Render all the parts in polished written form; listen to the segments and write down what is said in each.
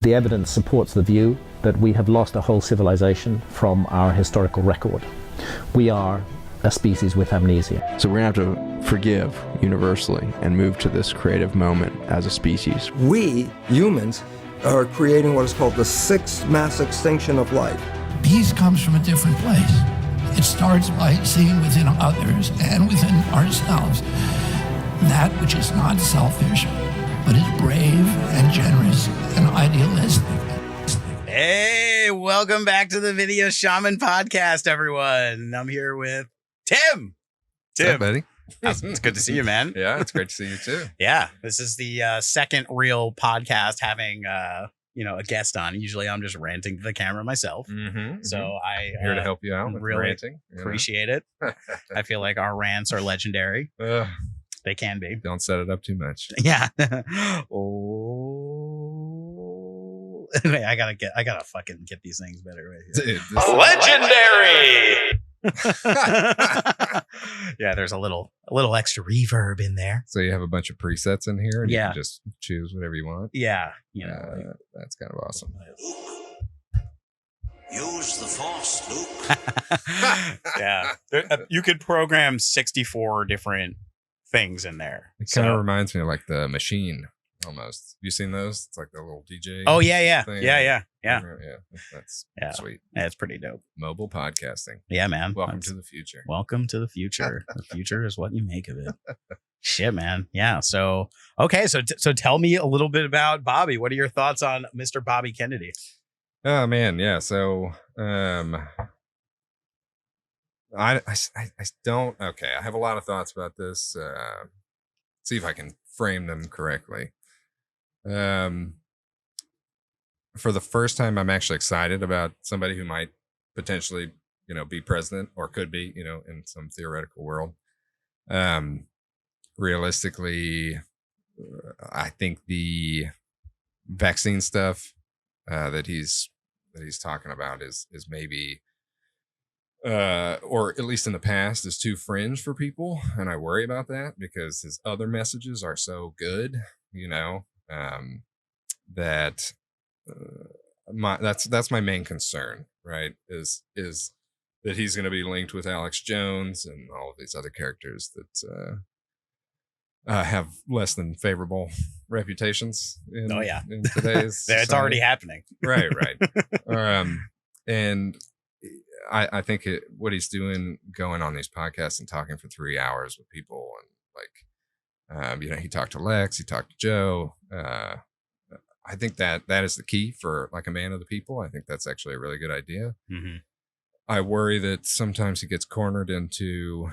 The evidence supports the view that we have lost a whole civilization from our historical record. We are a species with amnesia. So we're going to have to forgive universally and move to this creative moment as a species. We, humans, are creating what is called the sixth mass extinction of life. Peace comes from a different place. It starts by seeing within others and within ourselves that which is not selfish, but is brave and generous and idealistic. Hey, welcome back to the Video Shaman podcast, everyone. I'm here with Tim. Hey, buddy. It's good to see you, man. Yeah, it's great to see you too. Yeah, this is the second real podcast having a guest on. Usually I'm just ranting to the camera myself. So I here to help you out with really ranting. Appreciate it. I feel like our rants are legendary. They can be. Don't set it up too much. Yeah. Oh, I gotta fucking get these things better right here. Dude, this Legendary. Yeah, there's a little extra reverb in there. So you have a bunch of presets in here, and Yeah. you can just choose whatever you want. Yeah, That's kind of awesome. Use the force, Luke. Yeah, you could program 64 different things in there. It kind of reminds me of like the Machine almost. You seen those? It's like the little DJ. Oh yeah, thing. yeah. That's Yeah. sweet. Yeah, it's pretty dope. Mobile podcasting. Yeah, man. Welcome to the future. Welcome to the future. The future is what you make of it. Shit, man. Yeah. So okay. So tell me a little bit about Bobby. What are your thoughts on Mr. Bobby Kennedy? Oh man, yeah. So I don't. Okay, I have a lot of thoughts about this. See if I can frame them correctly. For the first time, I'm actually excited about somebody who might potentially, be president or could be, in some theoretical world. Realistically, I think the vaccine stuff that he's talking about is maybe, or at least in the past, is too fringe for people, and I worry about that because his other messages are so good, that that's my main concern, right? Is that he's going to be linked with Alex Jones and all of these other characters that have less than favorable reputations in today's It's already happening. right and I think what he's doing, going on these podcasts and talking for 3 hours with people, and he talked to Lex, he talked to Joe. I think that is the key for like a man of the people. I think that's actually a really good idea. I worry that sometimes he gets cornered into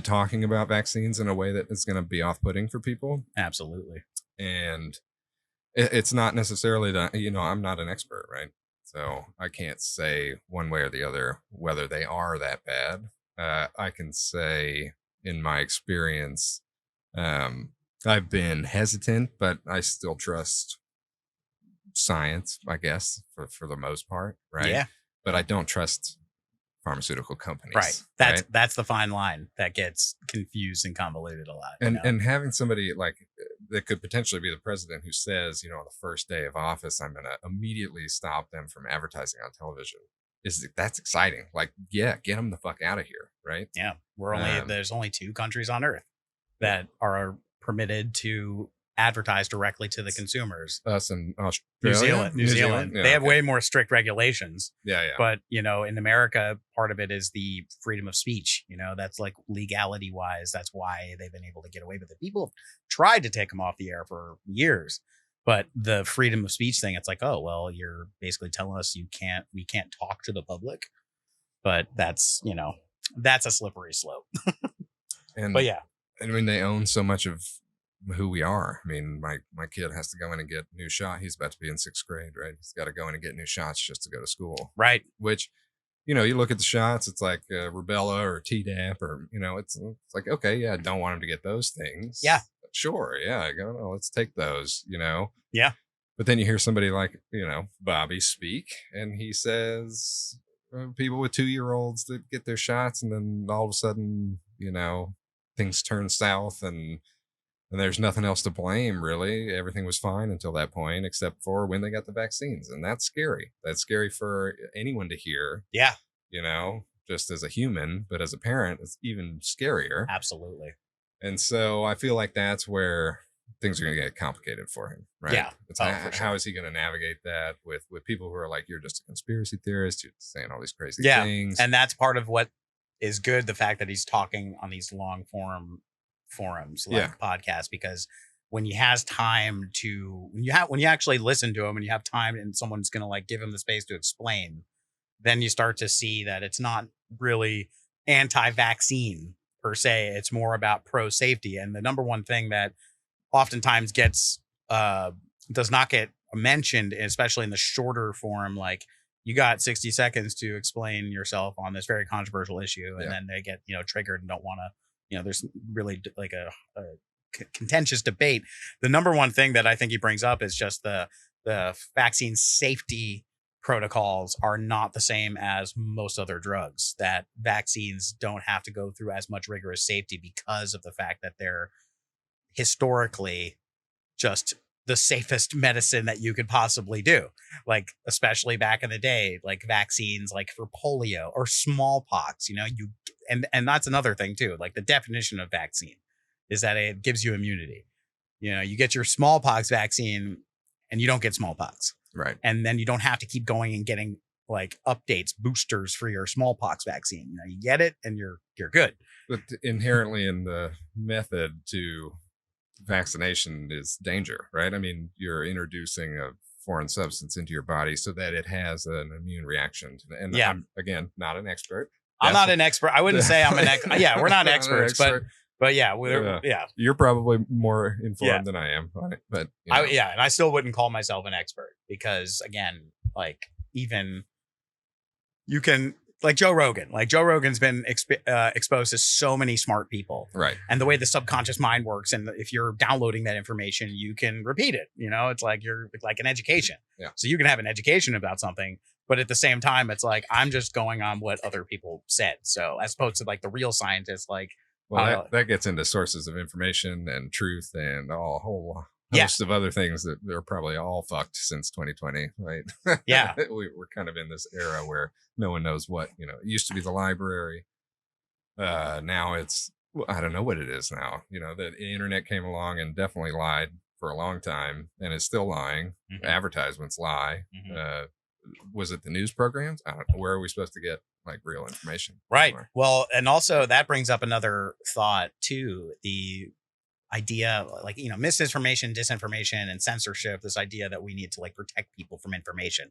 talking about vaccines in a way that is going to be off-putting for people. Absolutely. And it's not necessarily that, I'm not an expert, right? So I can't say one way or the other whether they are that bad. I can say in my experience, I've been hesitant, but I still trust science, I guess, for the most part, right? Yeah. But I don't trust pharmaceutical companies. Right. That's the fine line that gets confused and convoluted a lot. And having somebody like that could potentially be the president who says, on the first day of office, I'm going to immediately stop them from advertising on television. That's exciting. Like, yeah, get them the fuck out of here. Right. Yeah. There's only 2 countries on earth that are permitted to advertise directly to the consumers. Us and Australia. New Zealand. Yeah, they have way more strict regulations. Yeah. But, in America, part of it is the freedom of speech. That's like legality wise. That's why they've been able to get away with it. People have tried to take them off the air for years, but the freedom of speech thing, it's like, oh, well, you're basically telling us we can't talk to the public, but that's a slippery slope. But yeah. I mean, they own so much of who we are. I mean, my kid has to go in and get new shot. He's about to be in 6th grade, right? He's got to go in and get new shots just to go to school. Right. Which, you look at the shots, it's like rubella or Tdap or, it's like, okay, yeah, I don't want him to get those things. Yeah. Sure. Yeah. I go, no, let's take those, Yeah. But then you hear somebody like, Bobby speak, and he says people with 2-year-olds that get their shots, and then all of a sudden, things turn south, and And there's nothing else to blame, really. Everything was fine until that point, except for when they got the vaccines. And that's scary. That's scary for anyone to hear, Yeah, just as a human, but as a parent, it's even scarier. absolutely. And so I feel like that's where things are going to get complicated for him, right? Yeah. It's Oh, for sure. how is he going to navigate that with people who are like, you're just a conspiracy theorist, you're saying all these crazy things. And that's part of what is good, the fact that he's talking on these long forums like podcasts, because when he has time to when you actually listen to him and you have time and someone's going to like give him the space to explain, then you start to see that it's not really anti-vaccine per se. It's more about pro safety. And the number one thing that oftentimes gets does not get mentioned, especially in the shorter form, like you got 60 seconds to explain yourself on this very controversial issue, and then they get triggered and don't want to, there's really like a contentious debate. The number one thing that I think he brings up is just the vaccine safety protocols are not the same as most other drugs, that vaccines don't have to go through as much rigorous safety because of the fact that they're historically just the safest medicine that you could possibly do. Like, especially back in the day, like vaccines like for polio or smallpox, and that's another thing too. Like the definition of vaccine is that it gives you immunity. You get your smallpox vaccine and you don't get smallpox. Right. And then you don't have to keep going and getting like updates, boosters for your smallpox vaccine. You get it and you're good. But inherently in the method to vaccination is danger, right? I mean, you're introducing a foreign substance into your body so that it has an immune reaction. And I'm, again, not an expert. I'm not an expert. I wouldn't say I'm an expert. Yeah, we're not experts, but yeah, you're probably more informed than I am on it. But and I still wouldn't call myself an expert because, again, like even you can. Like Joe Rogan. Like Joe Rogan's been exposed to so many smart people. Right. And the way the subconscious mind works, and if you're downloading that information, you can repeat it. It's like you're like an education. Yeah. So you can have an education about something, but at the same time, it's like I'm just going on what other people said. So as opposed to like the real scientists, like that gets into sources of information and truth and a whole host of other things that are probably all fucked since 2020, right? Yeah. We're kind of in this era where no one knows what, it used to be the library. Now it's, I don't know what it is now. The internet came along and definitely lied for a long time and is still lying. Mm-hmm. Advertisements lie. Mm-hmm. Was it the news programs? I don't know. Where are we supposed to get like real information? Right. Anymore? Well, and also that brings up another thought too. The idea like misinformation, disinformation, and censorship, this idea that we need to like protect people from information.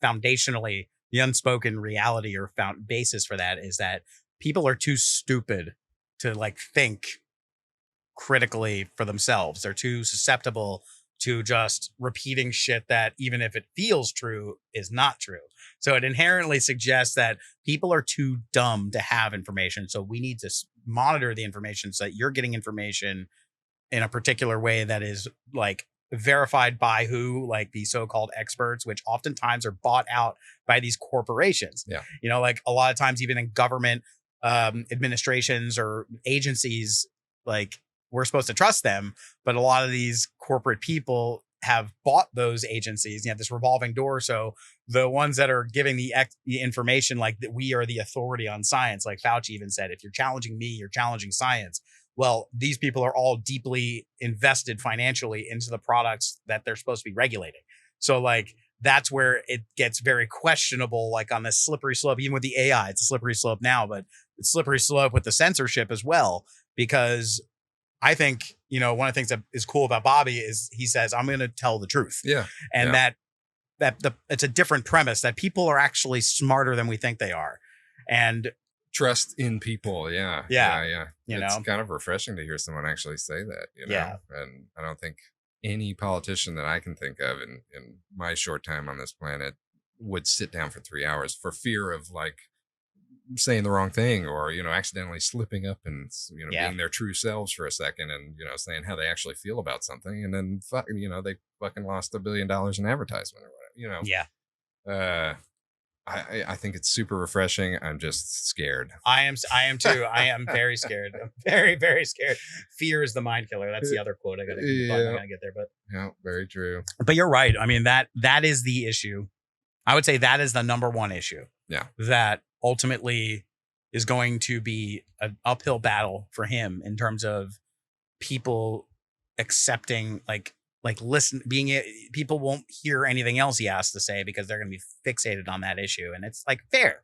Foundationally, the unspoken reality or basis for that is that people are too stupid to like think critically for themselves. They're too susceptible to just repeating shit that, even if it feels true, is not true. So it inherently suggests that people are too dumb to have information. So we need to monitor the information so that you're getting information in a particular way that is like verified by who, like the so-called experts, which oftentimes are bought out by these corporations. Yeah. Like a lot of times, even in government administrations or agencies, like we're supposed to trust them, but a lot of these corporate people have bought those agencies. You have this revolving door. So the ones that are giving the information, like that we are the authority on science, like Fauci even said, if you're challenging me, you're challenging science. Well, these people are all deeply invested financially into the products that they're supposed to be regulating. So like, that's where it gets very questionable, like on this slippery slope, even with the AI, it's a slippery slope now, but it's slippery slope with the censorship as well, because I think, one of the things that is cool about Bobby is he says, I'm going to tell the truth. Yeah. And that it's a different premise, that people are actually smarter than we think they are. And trust in people. Yeah. It's kind of refreshing to hear someone actually say that, Yeah. And I don't think any politician that I can think of in my short time on this planet would sit down for 3 hours for fear of like saying the wrong thing or, accidentally slipping up and, being their true selves for a second and, saying how they actually feel about something. And then, they fucking lost $1 billion in advertisement or whatever, Yeah. I think it's super refreshing. I'm just scared. I am too. I am very scared. I'm very, very scared. Fear is the mind killer. That's the other quote I gotta get there. But yeah, very true. But you're right. I mean, that is the issue. I would say that is the number one issue. Yeah. That ultimately is going to be an uphill battle for him in terms of people accepting, like listen, people won't hear anything else he has to say because they're going to be fixated on that issue. And it's like fair.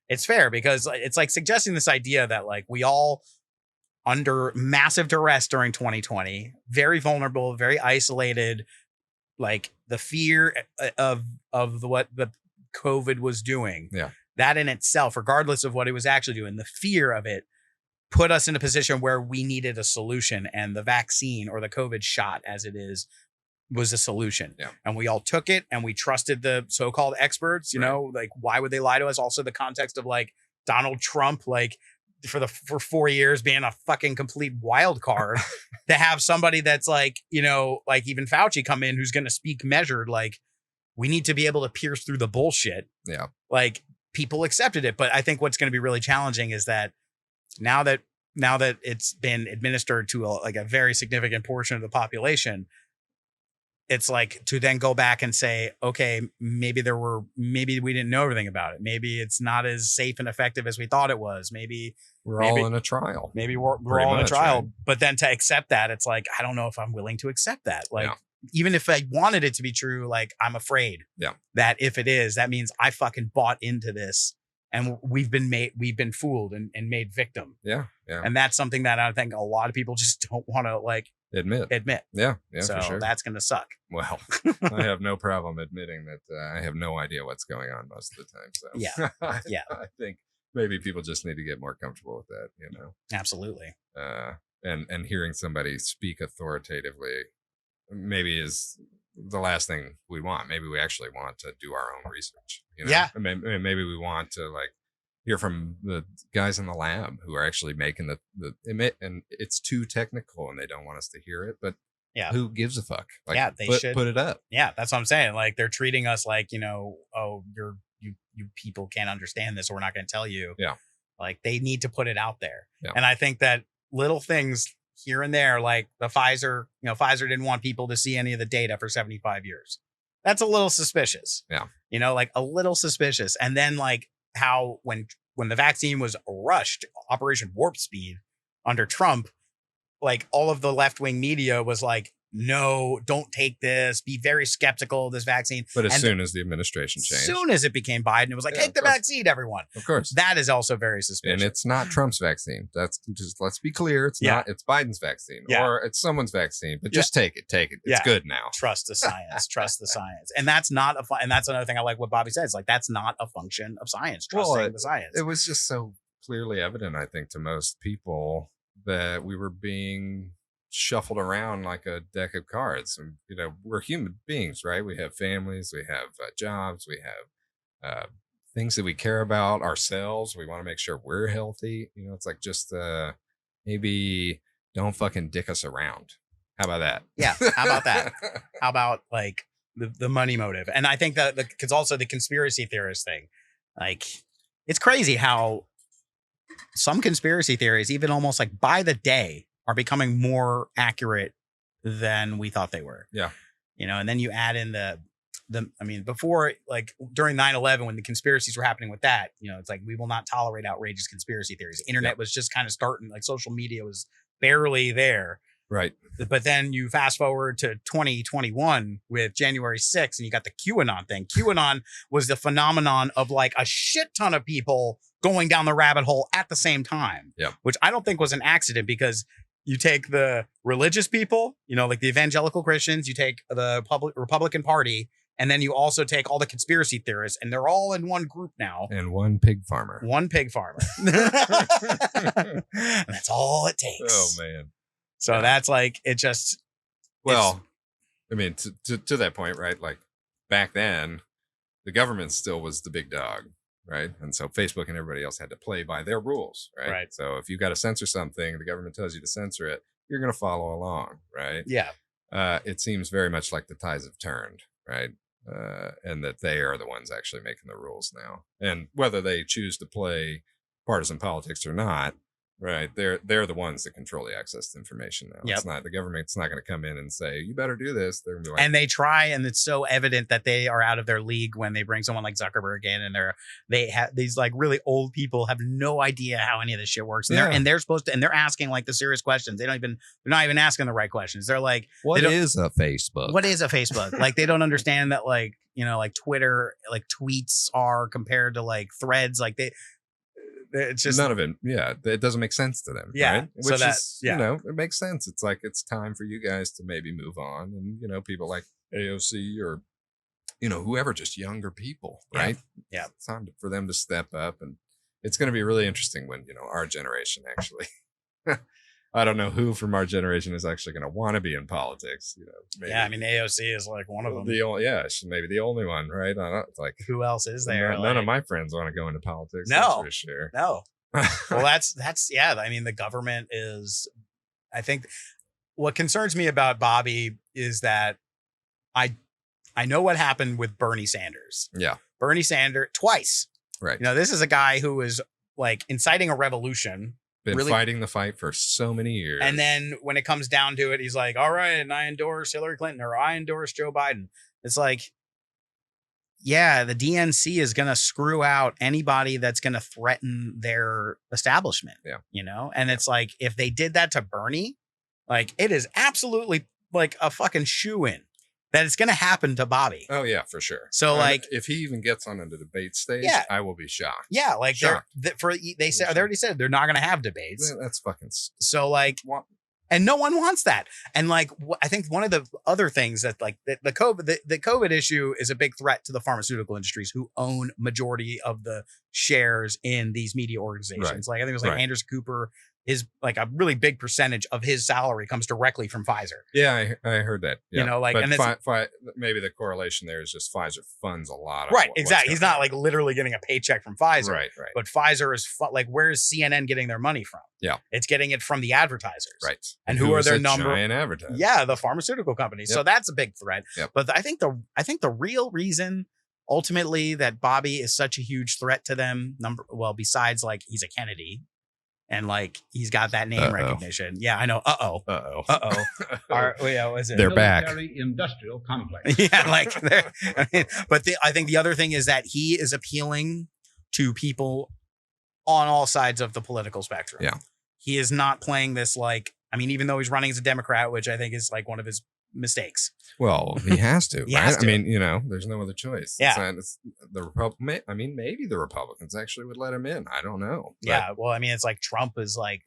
It's fair because it's like suggesting this idea that like we all under massive duress during 2020, very vulnerable, very isolated, like the fear of what the COVID was doing. Yeah. That in itself, regardless of what it was actually doing, the fear of it put us in a position where we needed a solution, and the vaccine or the COVID shot as it is was a solution. Yeah. And we all took it and we trusted the so-called experts, you know, like why would they lie to us? Also the context of like Donald Trump, like for 4 years being a fucking complete wild card to have somebody that's like, you know, like even Fauci come in who's going to speak measured. Like we need to be able to pierce through the bullshit. Yeah. Like people accepted it. But I think what's going to be really challenging is that now that it's been administered to a very significant portion of the population, it's like to then go back and say, okay, maybe we didn't know everything about it. Maybe it's not as safe and effective as we thought it was. Maybe we're all in a trial. Maybe we're all in a trial. Right? But then to accept that, it's like, I don't know if I'm willing to accept that. Like, even if I wanted it to be true, like I'm afraid that if it is, that means I fucking bought into this and we've been fooled and made victim. Yeah. Yeah. And that's something that I think a lot of people just don't want to like admit. Yeah. So for sure. That's going to suck. Well, I have no problem admitting that I have no idea what's going on most of the time. So yeah. I think maybe people just need to get more comfortable with that, you know? Absolutely. And hearing somebody speak authoritatively maybe is the last thing we want. Maybe we actually want to do our own research. You know? Yeah. Maybe we want to like hear from the guys in the lab who are actually making and it's too technical and they don't want us to hear it, but who gives a fuck? Like, they should should put it up. Yeah, that's what I'm saying. Like they're treating us like, you know, oh, you people can't understand this, so we're not going to tell you. Yeah. Like they need to put it out there. Yeah. And I think that little things here and there, like the Pfizer didn't want people to see any of the data for 75 years. That's a little suspicious. Yeah. You know, like a little suspicious. And then like how when the vaccine was rushed, Operation Warp Speed under Trump, like all of the left-wing media was like, no, don't take this. Be very skeptical of this vaccine. But as soon as the administration changed, as soon as it became Biden, it was like, take the vaccine, everyone. Of course. That is also very suspicious. And it's not Trump's vaccine. That's just, let's be clear. It's not, it's Biden's vaccine or it's someone's vaccine, but just take it. It's good now. Trust the science. Trust the science. And that's not and that's another thing I like what Bobby says. Like, that's not a function of science. Trusting the science. It was just so clearly evident, I think, to most people that we were being shuffled around like a deck of cards. And, you know, we're human beings, right? We have families, we have jobs, we have things that we care about ourselves. We want to make sure we're healthy. You know, it's like just maybe don't fucking dick us around. How about that? Yeah. How about that? How about like the money motive? And I think that because also the conspiracy theorist thing, like it's crazy how some conspiracy theories, even almost like by the day, are becoming more accurate than we thought they were. Yeah. You know, and then you add in I mean, before, like during 9/11, when the conspiracies were happening with that, you know, it's like, we will not tolerate outrageous conspiracy theories. The internet was just kind of starting, like social media was barely there. Right. But then you fast forward to 2021 with January 6th and you got the QAnon thing. QAnon was the phenomenon of like a shit ton of people going down the rabbit hole at the same time, which I don't think was an accident, because you take the religious people, you know, like the evangelical Christians, you take the Republican Party, and then you also take all the conspiracy theorists, and they're all in one group now. And one pig farmer. And that's all it takes. Oh, man. So that's like, it just. Well, I mean, to that point, right? Like back then, the government still was the big dog. Right. And so Facebook and everybody else had to play by their rules. Right. So if you got to censor something, the government tells you to censor it, you're going to follow along. Right. Yeah. It seems very much like the tides have turned. Right. and that they are the ones actually making the rules now. And whether they choose to play partisan politics or not, right? They're the ones that control the access to information now. Yep. It's not the government's not going to come in and say you better do this. They're going to be like, And they try, and it's so evident that they are out of their league when they bring someone like Zuckerberg in, and they have these like really old people have no idea how any of this shit works, and they're supposed to, and they're asking like the serious questions. They're not even asking the right questions. They're like, what is a Facebook? What is a Facebook? Like they don't understand that like like Twitter, like tweets are compared to like threads, like it's just none of it. Yeah, it doesn't make sense to them. Yeah, right? so Which that is, it makes sense. It's like it's time for you guys to maybe move on, and people like AOC or whoever, just younger people, right? Yeah. It's time for them to step up, and it's going to be really interesting when our generation actually. I don't know who from our generation is actually going to want to be in politics. Maybe. Yeah, I mean AOC is like one of them. Maybe the only one, right? I don't know. It's like who else is there? None of my friends want to go into politics. No, that's for sure. No. Well, that's I mean, the government is. I think what concerns me about Bobby is that I know what happened with Bernie Sanders. Yeah, Bernie Sanders twice. Right. This is a guy who was like inciting a revolution. Been fighting the fight for so many years. And then when it comes down to it, he's like, all right, and I endorse Hillary Clinton or I endorse Joe Biden. It's like, yeah, the DNC is going to screw out anybody that's going to threaten their establishment. Yeah. And it's like, if they did that to Bernie, like it is absolutely like a fucking shoe-in that it's going to happen to Bobby. Oh yeah, for sure. So like, if he even gets on the debate stage, I will be shocked. Yeah, like they already said they're not going to have debates. That's fucking. So like, and no one wants that. And like, I think one of the other things that like the COVID issue is a big threat to the pharmaceutical industries who own majority of the shares in these media organizations. Right. Like I think it was like Anderson Cooper. Is like a really big percentage of his salary comes directly from Pfizer. Yeah, I heard that. Yeah. Like, but and maybe the correlation there is just Pfizer funds a lot of right. Exactly. He's not like literally getting a paycheck from Pfizer. Right. But Pfizer is like, where's CNN getting their money from? Yeah, it's getting it from the advertisers. Right. And who are their giant advertisers? Yeah, the pharmaceutical companies. Yep. So that's a big threat. Yep. But I think the real reason ultimately that Bobby is such a huge threat to them, besides like he's a Kennedy. And like he's got that name recognition. Yeah, I know. Was it? They're back. Industrial complex. Yeah, like. I think the other thing is that he is appealing to people on all sides of the political spectrum. Yeah, he is not playing this like. I mean, even though he's running as a Democrat, which I think is like one of his mistakes. Well, he has to. He has to. I mean, there's no other choice. Yeah. It's the maybe the Republicans actually would let him in. I don't know. Yeah. Well, I mean, it's like Trump is like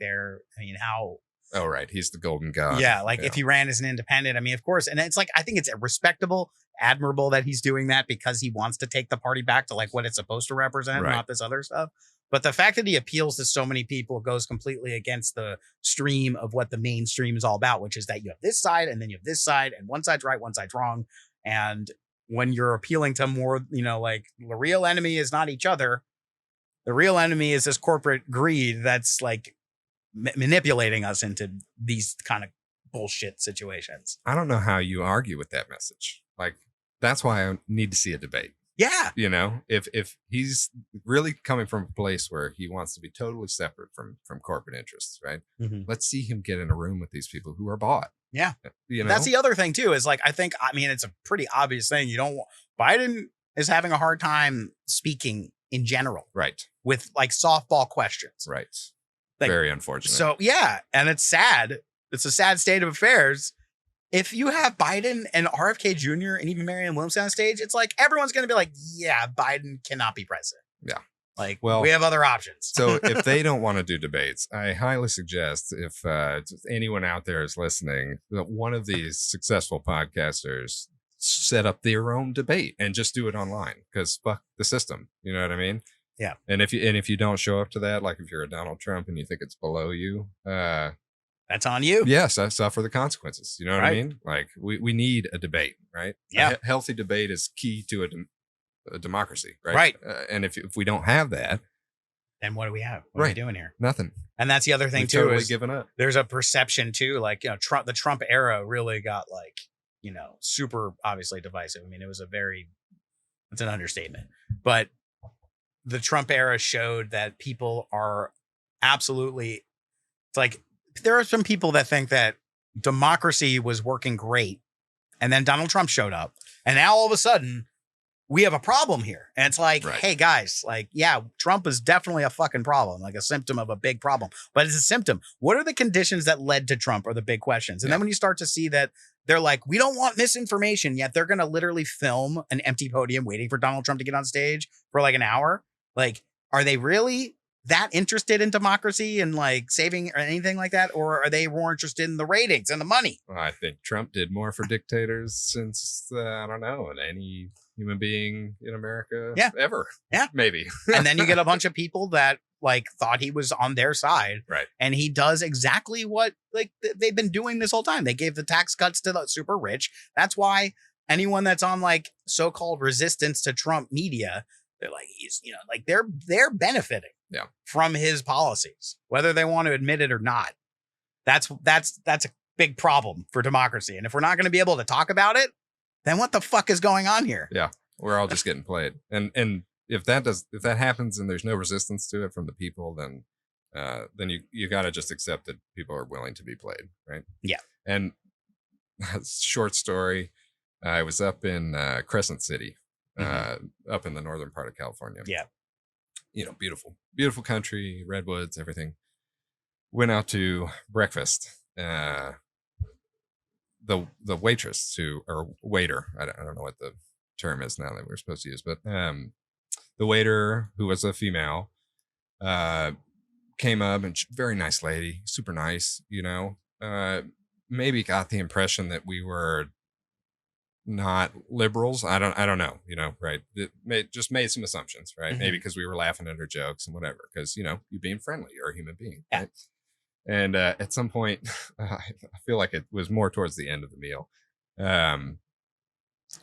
how. Oh, right. He's the golden god. Yeah. Like if he ran as an independent, I mean, of course. And it's like, I think it's respectable, admirable that he's doing that because he wants to take the party back to like what it's supposed to represent, not this other stuff. But the fact that he appeals to so many people goes completely against the stream of what the mainstream is all about, which is that you have this side and then you have this side and one side's right, one side's wrong. And when you're appealing to more, like the real enemy is not each other. The real enemy is this corporate greed that's like manipulating us into these kind of bullshit situations. I don't know how you argue with that message. Like, that's why I need to see a debate. Yeah. If he's really coming from a place where he wants to be totally separate from corporate interests, right? Mm-hmm. Let's see him get in a room with these people who are bought. Yeah. That's the other thing too, is like, I mean, it's a pretty obvious thing. Biden is having a hard time speaking in general. Right. With like softball questions. Right. Like, very unfortunate. So yeah. And it's sad. It's a sad state of affairs. If you have Biden and RFK Jr. and even Marianne Williamson on stage, it's like everyone's going to be like, yeah, Biden cannot be president. Yeah. Like, we have other options. So if they don't want to do debates, I highly suggest if anyone out there is listening, that one of these successful podcasters set up their own debate and just do it online because fuck the system. You know what I mean? Yeah. And if you don't show up to that, like if you're a Donald Trump and you think it's below you, that's on you. Yes, I suffer the consequences. You know what I mean? Like we need a debate, right? Yeah. A healthy debate is key to a democracy, right? Right. And if we don't have that, then what do we have? What are we doing here? Nothing. And that's the other thing too. Totally is given up. There's a perception too, like the Trump era really got like super obviously divisive. I mean, it was a very That's an understatement. But the Trump era showed that people are absolutely, it's like, there are some people that think that democracy was working great. And then Donald Trump showed up. And now all of a sudden, we have a problem here. And it's like, hey, guys, like, yeah, Trump is definitely a fucking problem, like a symptom of a big problem. But it's a symptom. What are the conditions that led to Trump are the big questions. And then when you start to see that they're like, we don't want misinformation, yet they're going to literally film an empty podium waiting for Donald Trump to get on stage for like an hour. Like, are they really that interested in democracy and like saving or anything like that? Or are they more interested in the ratings and the money? Well, I think Trump did more for dictators since, I don't know, any human being in America ever. Yeah. Maybe. And then you get a bunch of people that like thought he was on their side. Right. And he does exactly what like they've been doing this whole time. They gave the tax cuts to the super rich. That's why anyone that's on like so-called resistance to Trump media, they're like, he's, you know, like they're benefiting from his policies, whether they want to admit it or not. That's a big problem for democracy. And if we're not going to be able to talk about it, then what the fuck is going on here? Yeah. We're all just getting played. And if that happens and there's no resistance to it from the people, then you got to just accept that people are willing to be played. Right. Yeah. And short story. I was up in Crescent City, up in the northern part of California. Yeah. You know, beautiful, beautiful country, redwoods, everything. Went out to breakfast. The waitress or waiter, I don't know what the term is now that we're supposed to use, but the waiter, who was a female, came up, and very nice lady, super nice, you know, maybe got the impression that we were not liberals. I don't know, you know, right. It just made some assumptions, right? Maybe because we were laughing at her jokes and whatever, because, you know, you being friendly, you're a human being, right? And at some point, I feel like it was more towards the end of the meal.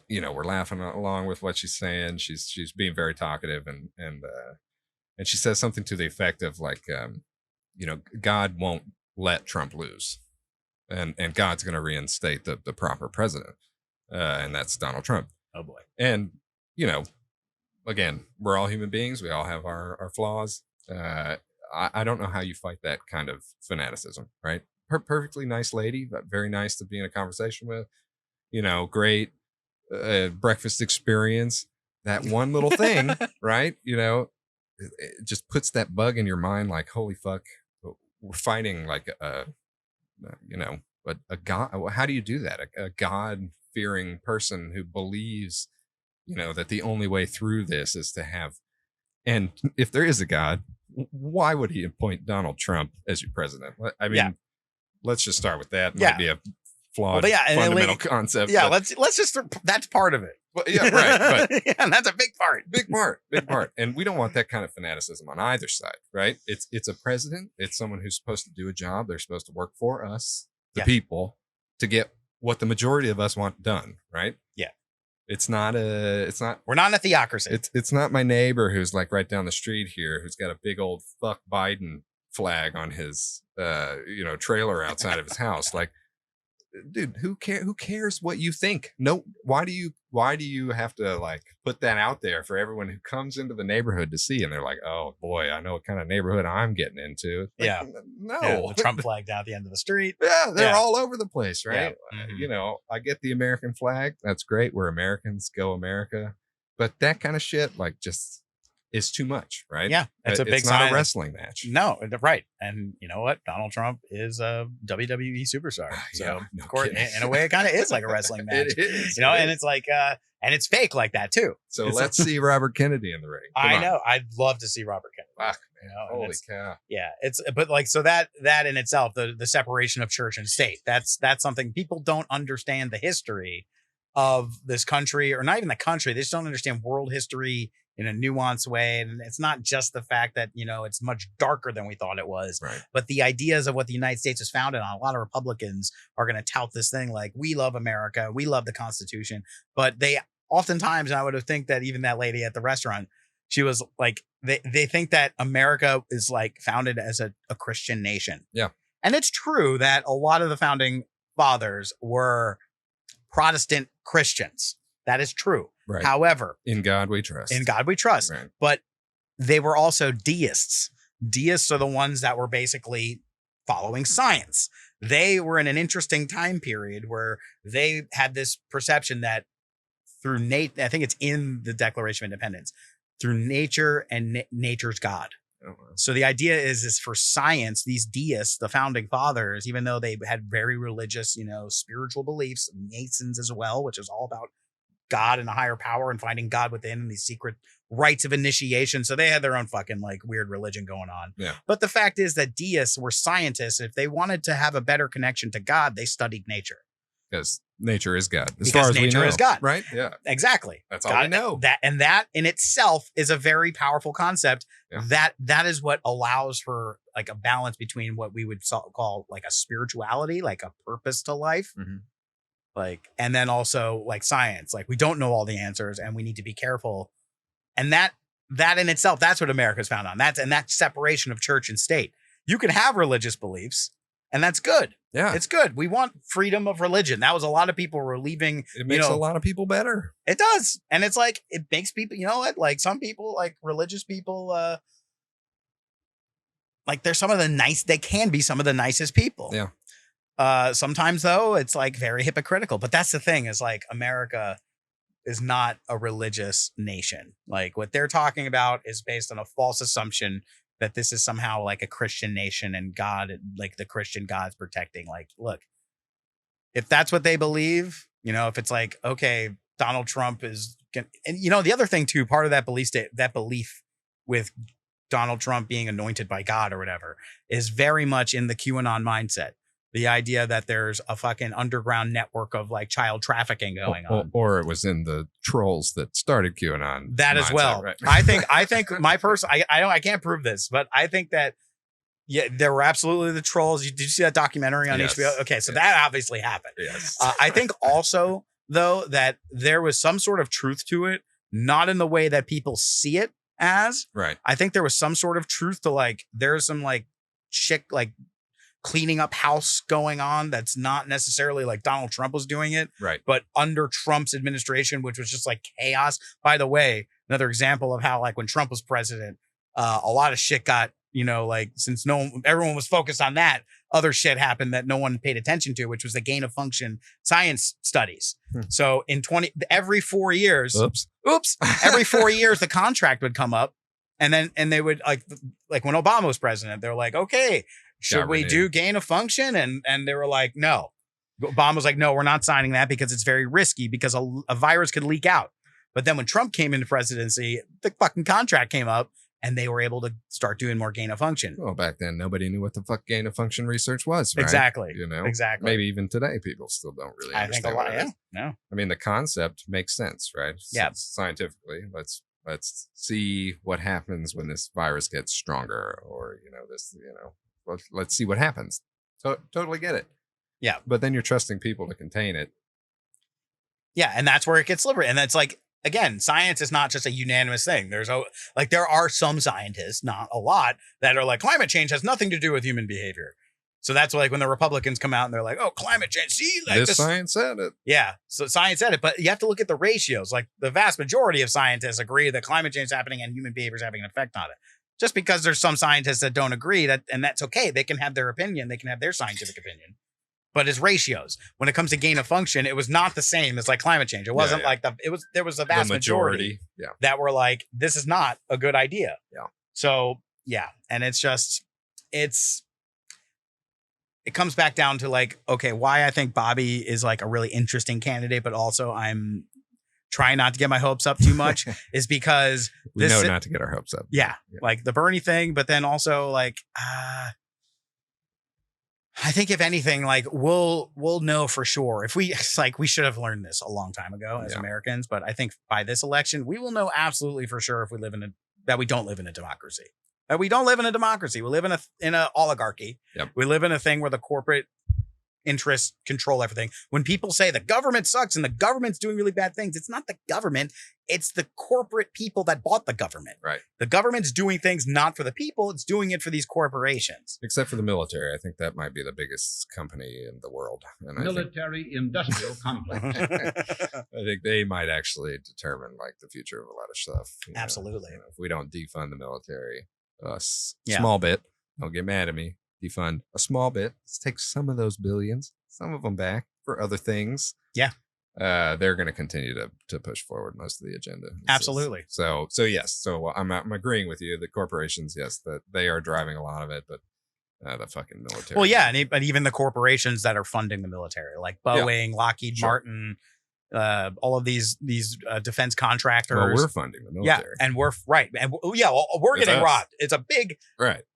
You know, we're laughing along with what she's saying. She's being very talkative, and she says something to the effect of like, you know, God won't let Trump lose, and God's going to reinstate the proper president, and that's Donald Trump. Oh boy. And you know, again, we're all human beings. We all have our flaws. I don't know how you fight that kind of fanaticism, right? Perfectly nice lady, but very nice to be in a conversation with. You know, great breakfast experience. That one little thing, right? You know, it just puts that bug in your mind, like, holy fuck, we're fighting like you know, a God. How do you do that? A God-fearing person who believes, you know, that the only way through this is to have. And if there is a God, why would he appoint Donald Trump as your president? I mean, let's just start with that. It might be a flawed fundamental concept. Yeah, let's just, that's part of it. Well, yeah, right. But and that's a big part. Big part. And we don't want that kind of fanaticism on either side, right? It's a president. It's someone who's supposed to do a job. They're supposed to work for us, the people, to get what the majority of us want done, right? Yeah. We're not in a theocracy. It's not my neighbor who's like right down the street here, who's got a big old fuck Biden flag on his, you know, trailer outside of his house. Like, dude, who cares what you think? No. Why do you have to like put that out there for everyone who comes into the neighborhood to see? And they're like, oh boy, I know what kind of neighborhood I'm getting into. Like, no, the Trump flag down at the end of the street. Yeah, they're all over the place, right? Yeah. You know, I get the American flag. That's great. We're Americans. Go America. But that kind of shit, like, just is too much, right? Yeah, it's a big sign. not a wrestling match. No, right. And you know what? Donald Trump is a WWE superstar. So of course, in a way, it kind of is like a wrestling match. It is. You know, and it's like, and it's fake like that too. So let's see Robert Kennedy in the ring. I know. I'd love to see Robert Kennedy. Fuck, man. You know, holy cow. Yeah, but like, so that in itself, the separation of church and state, that's something people don't understand the history of this country, or not even the country. They just don't understand world history in a nuanced way. And it's not just the fact that, you know, it's much darker than we thought it was, right, but the ideas of what the United States was founded on. A lot of Republicans are going to tout this thing like, we love America, we love the Constitution, but they oftentimes, and I would have think that even that lady at the restaurant, she was like, they think that America is like founded as a Christian nation. Yeah. And it's true that a lot of the founding fathers were Protestant Christians. That is true. Right. However, In God we trust. in God we trust. Right. But they were also deists. Deists are the ones that were basically following science. They were in an interesting time period where they had this perception that through I think it's in the Declaration of Independence, through nature and nature's God. Oh, wow. So the idea is for science, these deists, the founding fathers, even though they had very religious, spiritual beliefs, Masons as well, which is all about God and a higher power and finding God within and these secret rites of initiation. So they had their own fucking like weird religion going on. Yeah. But the fact is that deists were scientists. If they wanted to have a better connection to God, they studied nature. Because nature is God. As Because far as nature we know. is God. Right? Yeah. Exactly. That's all we know. That in itself is a very powerful concept. Yeah. That is what allows for like a balance between what we would call like a spirituality, like a purpose to life. Mhm. Like, and then also like science, like we don't know all the answers and we need to be careful. And that in itself, that's what America's found on. That separation of church and state. You can have religious beliefs and that's good. Yeah. It's good. We want freedom of religion. That was a lot of people were leaving. It makes a lot of people better. It does. And it's like, it makes people, you know what? Like some people, like religious people, like they're they can be some of the nicest people. Yeah. Sometimes though, it's like very hypocritical, but that's the thing is like America is not a religious nation. Like what they're talking about is based on a false assumption that this is somehow like a Christian nation and God, like the Christian God's protecting. Like, look, if that's what they believe, if it's like, okay, Donald Trump is, and the other thing too, part of that belief with Donald Trump being anointed by God or whatever is very much in the QAnon mindset. The idea that there's a fucking underground network of like child trafficking going on. Or it was in the trolls that started QAnon. That as well. Right? I think my person, I can't prove this, but I think that, yeah, there were absolutely the trolls. Did you see that documentary on Yes. HBO? Okay. So that obviously happened. Yes. I think also though, that there was some sort of truth to it, not in the way that people see it as. Right. I think there was some sort of truth to like, there's some like chick, like, cleaning up house going on that's not necessarily like Donald Trump was doing it, Right. but under Trump's administration, which was just like chaos. By the way, another example of how like when Trump was president, a lot of shit got, like since everyone was focused on that, other shit happened that no one paid attention to, which was the gain of function science studies. So in every 4 years, every 4 years, the contract would come up and they would like when Obama was president, they're like, okay, should we do gain of function? And they were like, no. Obama was like, no, we're not signing that because it's very risky because a virus could leak out. But then when Trump came into presidency, the fucking contract came up and they were able to start doing more gain of function. Well, back then, nobody knew what the fuck gain of function research was, right? Exactly. Exactly. Maybe even today, people still don't really understand. I think a lot, what it is. No. I mean, the concept makes sense, right? Yeah. Scientifically, let's see what happens when this virus gets stronger, or let's see what happens. Totally get it. Yeah. But then you're trusting people to contain it. Yeah. And that's where it gets liberated. And that's like, again, science is not just a unanimous thing. There are some scientists, not a lot, that are like climate change has nothing to do with human behavior. So that's like when the Republicans come out and they're like, oh, climate change. See, like this science said it. Yeah. So science said it, but you have to look at the ratios. Like the vast majority of scientists agree that climate change is happening and human behavior is having an effect on it. Just because there's some scientists that don't agree, and that's okay. They can have their opinion. They can have their scientific opinion. But it's ratios. When it comes to gain of function, it was not the same as like climate change. It wasn't like there was a vast majority that were like, this is not a good idea. Yeah. So yeah. And it's just, it comes back down to like, okay, why I think Bobby is like a really interesting candidate, but also I'm trying not to get my hopes up too much is because we know not to get our hopes up. Yeah. Like the Bernie thing, but then also like, I think if anything, like we'll know for sure if we should have learned this a long time ago as Americans, but I think by this election, we will know absolutely for sure if we that we don't live in a democracy. That we don't live in a democracy. We live in a oligarchy. Yep. We live in a thing where the corporate interests control everything. When people say the government sucks and the government's doing really bad things, it's not the government. It's the corporate people that bought the government. Right. The government's doing things not for the people. It's doing it for these corporations. Except for the military. I think that might be the biggest company in the world. And Military-industrial complex. I think they might actually determine like the future of a lot of stuff. Absolutely. If we don't defund the military, Yeah. small bit, don't get mad at me. Defund a small bit. Let's take some of those billions, some of them back for other things. Yeah. They're going to continue to push forward most of the agenda. Absolutely. So yes. So I'm agreeing with you. The corporations, yes, that they are driving a lot of it, but the fucking military. Well, yeah, but even the corporations that are funding the military, like Boeing, Lockheed Martin, all of these defense contractors. Well, we're funding the military. Yeah, and we're right, and we're It's getting us. robbed. It's a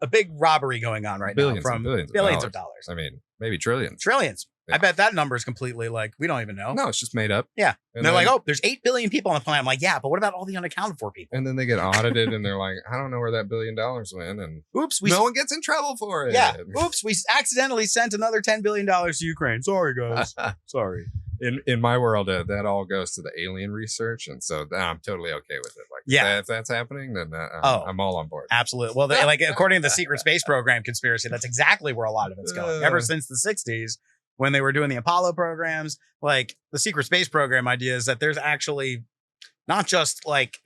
big robbery going on right Billions now and from billions of dollars. I mean, maybe trillions. Trillions. Yeah. I bet that number is completely like we don't even know. No, it's just made up. Yeah, And they're then- like, oh, there's 8 billion people on the planet. I'm like, yeah, but what about all the unaccounted for people? And then they get audited, and they're like, I don't know where that $1 billion went, and Oops, no one gets in trouble for it. Yeah. Oops, we accidentally sent another $10 billion to Ukraine. Sorry, guys. Sorry. In my world, that all goes to the alien research, and so I'm totally okay with it. Like, Yeah. if that's happening, then Oh. I'm all on board. Absolutely. Well, like according to the secret space program conspiracy, that's exactly where a lot of it's going. Ever since the 60s, when they were doing the Apollo programs, like the secret space program idea is that there's actually not just like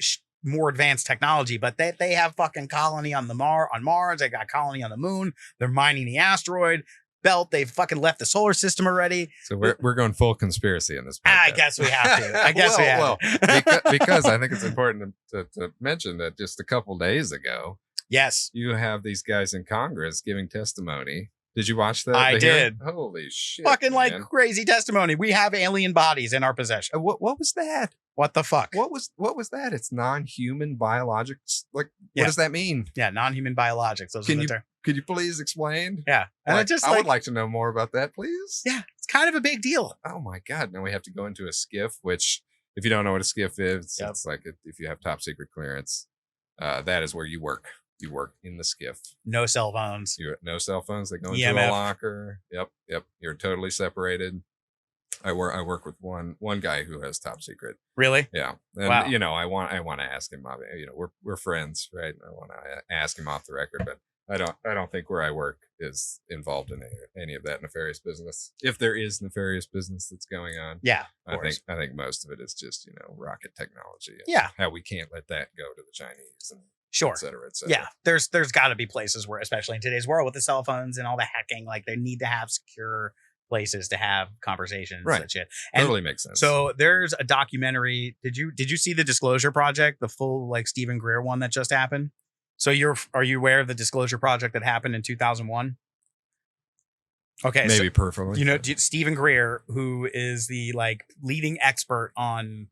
more advanced technology, but they have fucking colony on Mars. They got colony on the moon. They're mining the asteroid belt. They've fucking left the solar system already. So we're going full conspiracy in this. I podcast. guess we have to. I guess we have to. because I think it's important to mention that just a couple days ago, Yes. you have these guys in Congress giving testimony. Did you watch that? I the did. hearing? Holy shit! Fucking like man. crazy testimony. We have alien bodies in our possession. What was that? What the fuck? What was that? It's non-human biologics. Like, Yeah. what does that mean? Yeah, non-human biologics. Those Can are the you term. could you please explain? Yeah, and Like, it just I would like to know more about that, please. yeah, it's kind of a big deal. Oh my god! Now we have to go into a skiff, which, if you don't know what a skiff is, Yep. it's like if you have top secret clearance, that is where you work. You work in the skiff. No cell phones. You no cell phones. They go into EMF. a locker. Yep. You're totally separated. I work with one guy who has top secret. Really? Yeah, and Wow. I want to ask him. We're friends, right? I want to ask him off the record, but I don't think where I work is involved in any of that nefarious business. If there is nefarious business that's going on, Yeah, I think most of it is just rocket technology. And Yeah. how we can't let that go to the Chinese and sure. et cetera, et cetera. Yeah, there's got to be places where, especially in today's world with the cell phones and all the hacking, like they need to have secure places to have conversations Right. and shit. And Totally makes sense. so there's a documentary. Did you see the Disclosure Project, the full like Stephen Greer one that just happened? So are you aware of the Disclosure Project that happened in 2001? Okay, maybe perfectly. Stephen Greer, who is the like leading expert on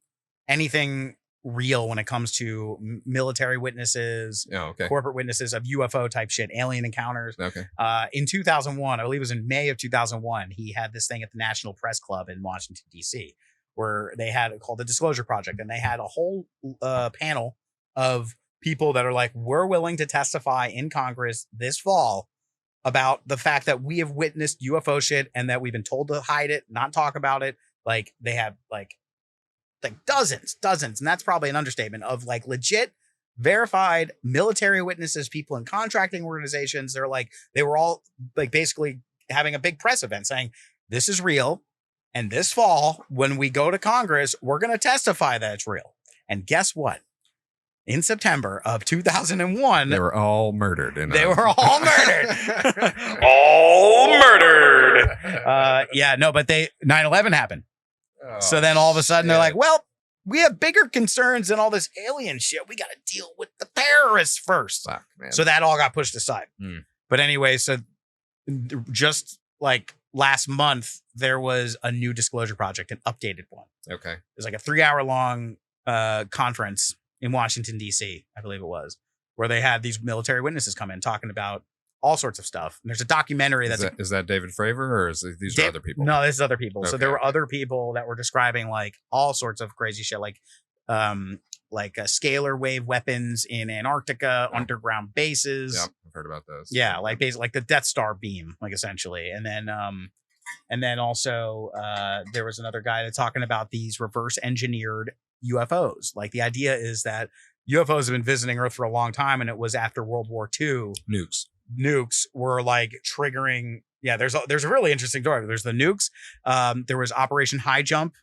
anything real when it comes to military witnesses, Oh, okay. corporate witnesses of UFO type shit, alien encounters. Okay. In 2001, I believe it was in May of 2001, he had this thing at the National Press Club in Washington, D.C., where they had it called the Disclosure Project. And they had a whole panel of people that are like, we're willing to testify in Congress this fall about the fact that we have witnessed UFO shit and that we've been told to hide it, not talk about it. Like they have like dozens, and that's probably an understatement of like legit verified military witnesses, people in contracting organizations. They were all like basically having a big press event saying this is real. And this fall, when we go to Congress, we're going to testify that it's real. And guess what? In September of 2001, They were all murdered. they were all murdered. All murdered. But 9/11 happened. So then all of a sudden they're like, well, we have bigger concerns than all this alien shit. We got to deal with the terrorists first. Fuck, man. So that all got pushed aside. Hmm. But anyway, so just like last month, there was a new Disclosure Project, an updated one. Okay. It was like a 3-hour long conference in Washington, D.C., I believe it was, where they had these military witnesses come in talking about all sorts of stuff. And there's a documentary Is that David Fravor or these are other people? No, this is other people. So Okay, there were okay. other people that were describing like all sorts of crazy shit, like scalar wave weapons in Antarctica, underground bases. Yep, I've heard about those. Yeah, like basically like the Death Star beam, like essentially. And then And then also there was another guy that's talking about these reverse engineered UFOs. Like the idea is that UFOs have been visiting Earth for a long time, and it was after World War II. Nukes were like triggering. Yeah, there's a really interesting story. There's the nukes. There was Operation High Jump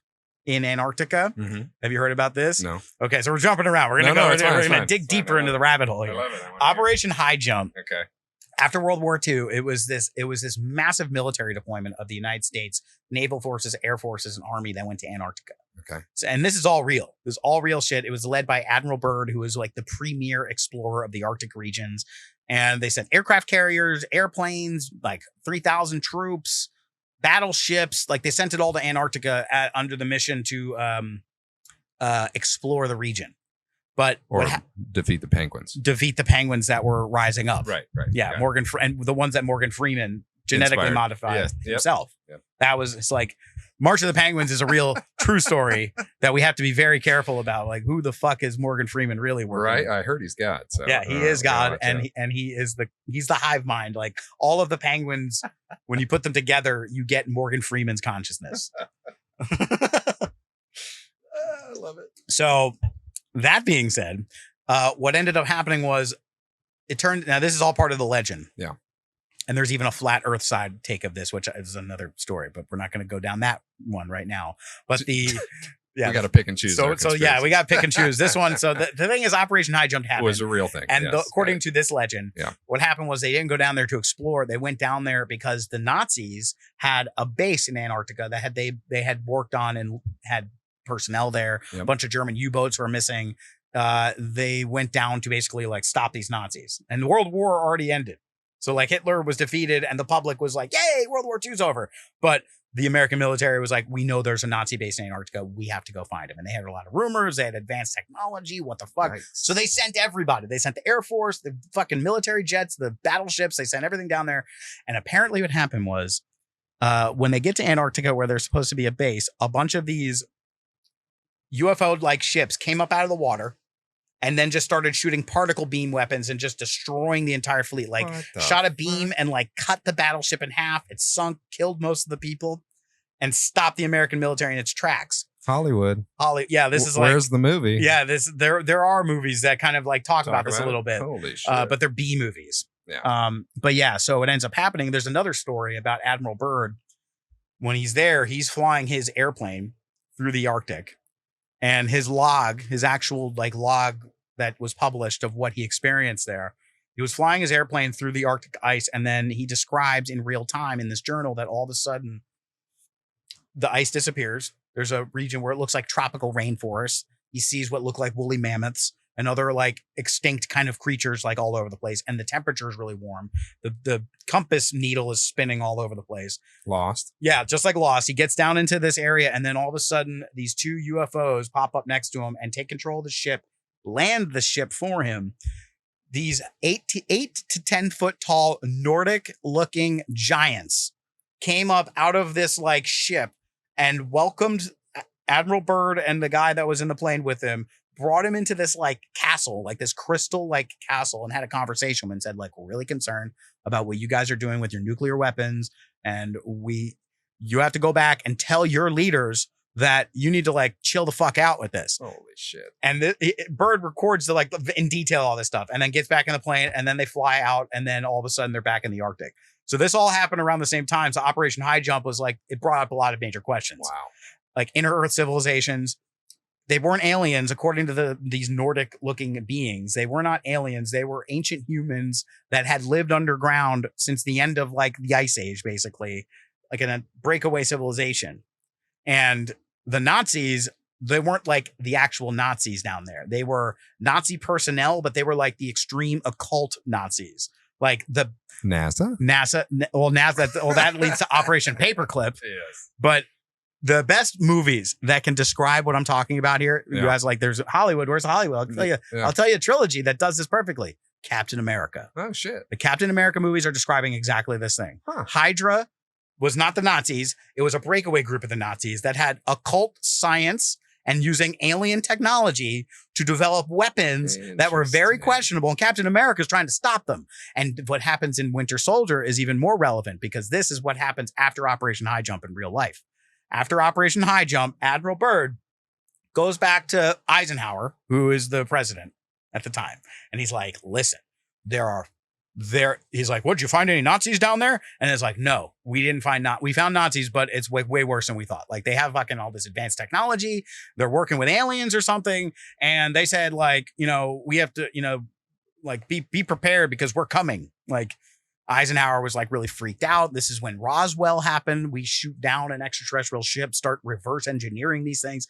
in Antarctica. Mm-hmm. Have you heard about this? No. Okay, so we're jumping around. We're gonna dig deeper into the rabbit hole here. Operation High Jump. Okay. After World War II, it was this massive military deployment of the United States naval forces, air forces, and army that went to Antarctica. Okay. So, and this is all real. This is all real shit. It was led by Admiral Byrd, who was like the premier explorer of the Arctic regions. And they sent aircraft carriers, airplanes, like 3,000 troops, battleships. Like they sent it all to Antarctica under the mission to explore the region. But defeat the penguins. Defeat the penguins that were rising up. Right. Yeah, Morgan and the ones that Morgan Freeman genetically modified himself. Yep. That was, it's like March of the Penguins is a real true story that we have to be very careful about. Like, who the fuck is Morgan Freeman really working? Right. I heard he's God. So yeah, he is God, and he's the hive mind. Like all of the penguins, when you put them together, you get Morgan Freeman's consciousness. I love it. So that being said, what ended up happening was now this is all part of the legend. Yeah. And there's even a flat earth side take of this, which is another story, but we're not going to go down that one right now. But we got to pick and choose. So yeah, we got to pick and choose this one. So the thing is, Operation High Jump happened. Was a real thing. And according to this legend, what happened was they didn't go down there to explore. They went down there because the Nazis had a base in Antarctica that they had worked on and had personnel there. Yep. A bunch of German U-boats were missing. They went down to basically like stop these Nazis, and the World War already ended. So like Hitler was defeated and the public was like, yay, World War II's over. But the American military was like, we know there's a Nazi base in Antarctica. We have to go find him. And they had a lot of rumors. They had advanced technology. What the fuck? Nice. So they sent everybody. They sent the Air Force, the fucking military jets, the battleships. They sent everything down there. And apparently what happened was when they get to Antarctica where there's supposed to be a base, a bunch of these UFO-like ships came up out of the water and then just started shooting particle beam weapons and just destroying the entire fleet. Like shot a beam and like cut the battleship in half. It sunk, killed most of the people, and stopped the American military in its tracks. Hollywood. Yeah, this is where's the movie? Yeah, there are movies that kind of like talk about this a little bit. Holy shit. But they're B movies. Yeah. But yeah, so what ends up happening, there's another story about Admiral Byrd. When he's there, he's flying his airplane through the Arctic, and his actual like log that was published of what he experienced there. He was flying his airplane through the Arctic ice, and then he describes in real time in this journal that all of a sudden the ice disappears. There's a region where it looks like tropical rainforest. He sees what look like woolly mammoths and other like extinct kind of creatures like all over the place. And the temperature is really warm. The compass needle is spinning all over the place. Lost. Yeah, just like Lost. He gets down into this area, and then all of a sudden these two UFOs pop up next to him and take control of the ship, land the ship for him. These 8 to 10 foot tall Nordic looking giants came up out of this like ship and welcomed Admiral Byrd and the guy that was in the plane with him, brought him into this like castle, like this crystal like castle, and had a conversation with him and said, like, we're really concerned about what you guys are doing with your nuclear weapons, and you have to go back and tell your leaders that you need to like chill the fuck out with this. Holy shit. And Byrd records the like in detail all this stuff, and then gets back in the plane, and then they fly out, and then all of a sudden they're back in the Arctic. So this all happened around the same time. So Operation High Jump was like, it brought up a lot of major questions. Wow. Like inner Earth civilizations. They weren't aliens, according to these Nordic looking beings. They were not aliens. They were ancient humans that had lived underground since the end of like the Ice Age, basically, like in a breakaway civilization. And the Nazis, they weren't like the actual Nazis down there. They were Nazi personnel, but they were like the extreme occult Nazis. Like the NASA. Well, that leads to Operation Paperclip. Yes. But the best movies that can describe what I'm talking about here, you guys like, there's Hollywood. Where's Hollywood? I'll tell you a trilogy that does this perfectly. Captain America. Oh, shit. The Captain America movies are describing exactly this thing. Huh. Hydra was not the Nazis. It was a breakaway group of the Nazis that had occult science and using alien technology to develop weapons that were very questionable. And Captain America is trying to stop them. And what happens in Winter Soldier is even more relevant because this is what happens after Operation High Jump in real life. After Operation High Jump, Admiral Byrd goes back to Eisenhower, who is the president at the time. And he's like, listen, he's like, what, did you find any Nazis down there? And it's like, no, we didn't find we found Nazis, but it's way worse than we thought. Like, they have fucking all this advanced technology. They're working with aliens or something. And they said, like, we have to, like, be prepared because we're coming. Like, Eisenhower was like really freaked out. This is when Roswell happened. We shoot down an extraterrestrial ship, start reverse engineering these things.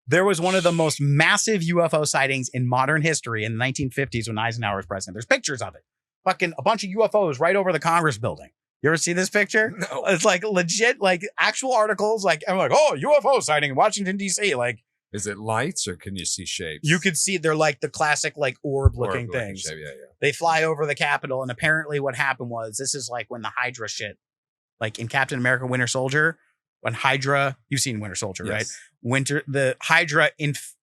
There was one of the most massive UFO sightings in modern history in the 1950s when Eisenhower was president. There's pictures of it. Fucking a bunch of UFOs right over the Congress building. You ever see this picture? No. It's like legit, like actual articles. Like, I'm like, oh, UFO sighting in Washington, D.C. Like, is it lights or can you see shapes? You could see they're like the classic, like orb looking things. Shape, yeah. They fly over the Capitol. And apparently what happened was this is like when the Hydra shit, like in Captain America, Winter Soldier, when Hydra, you've seen Winter Soldier, right? The Hydra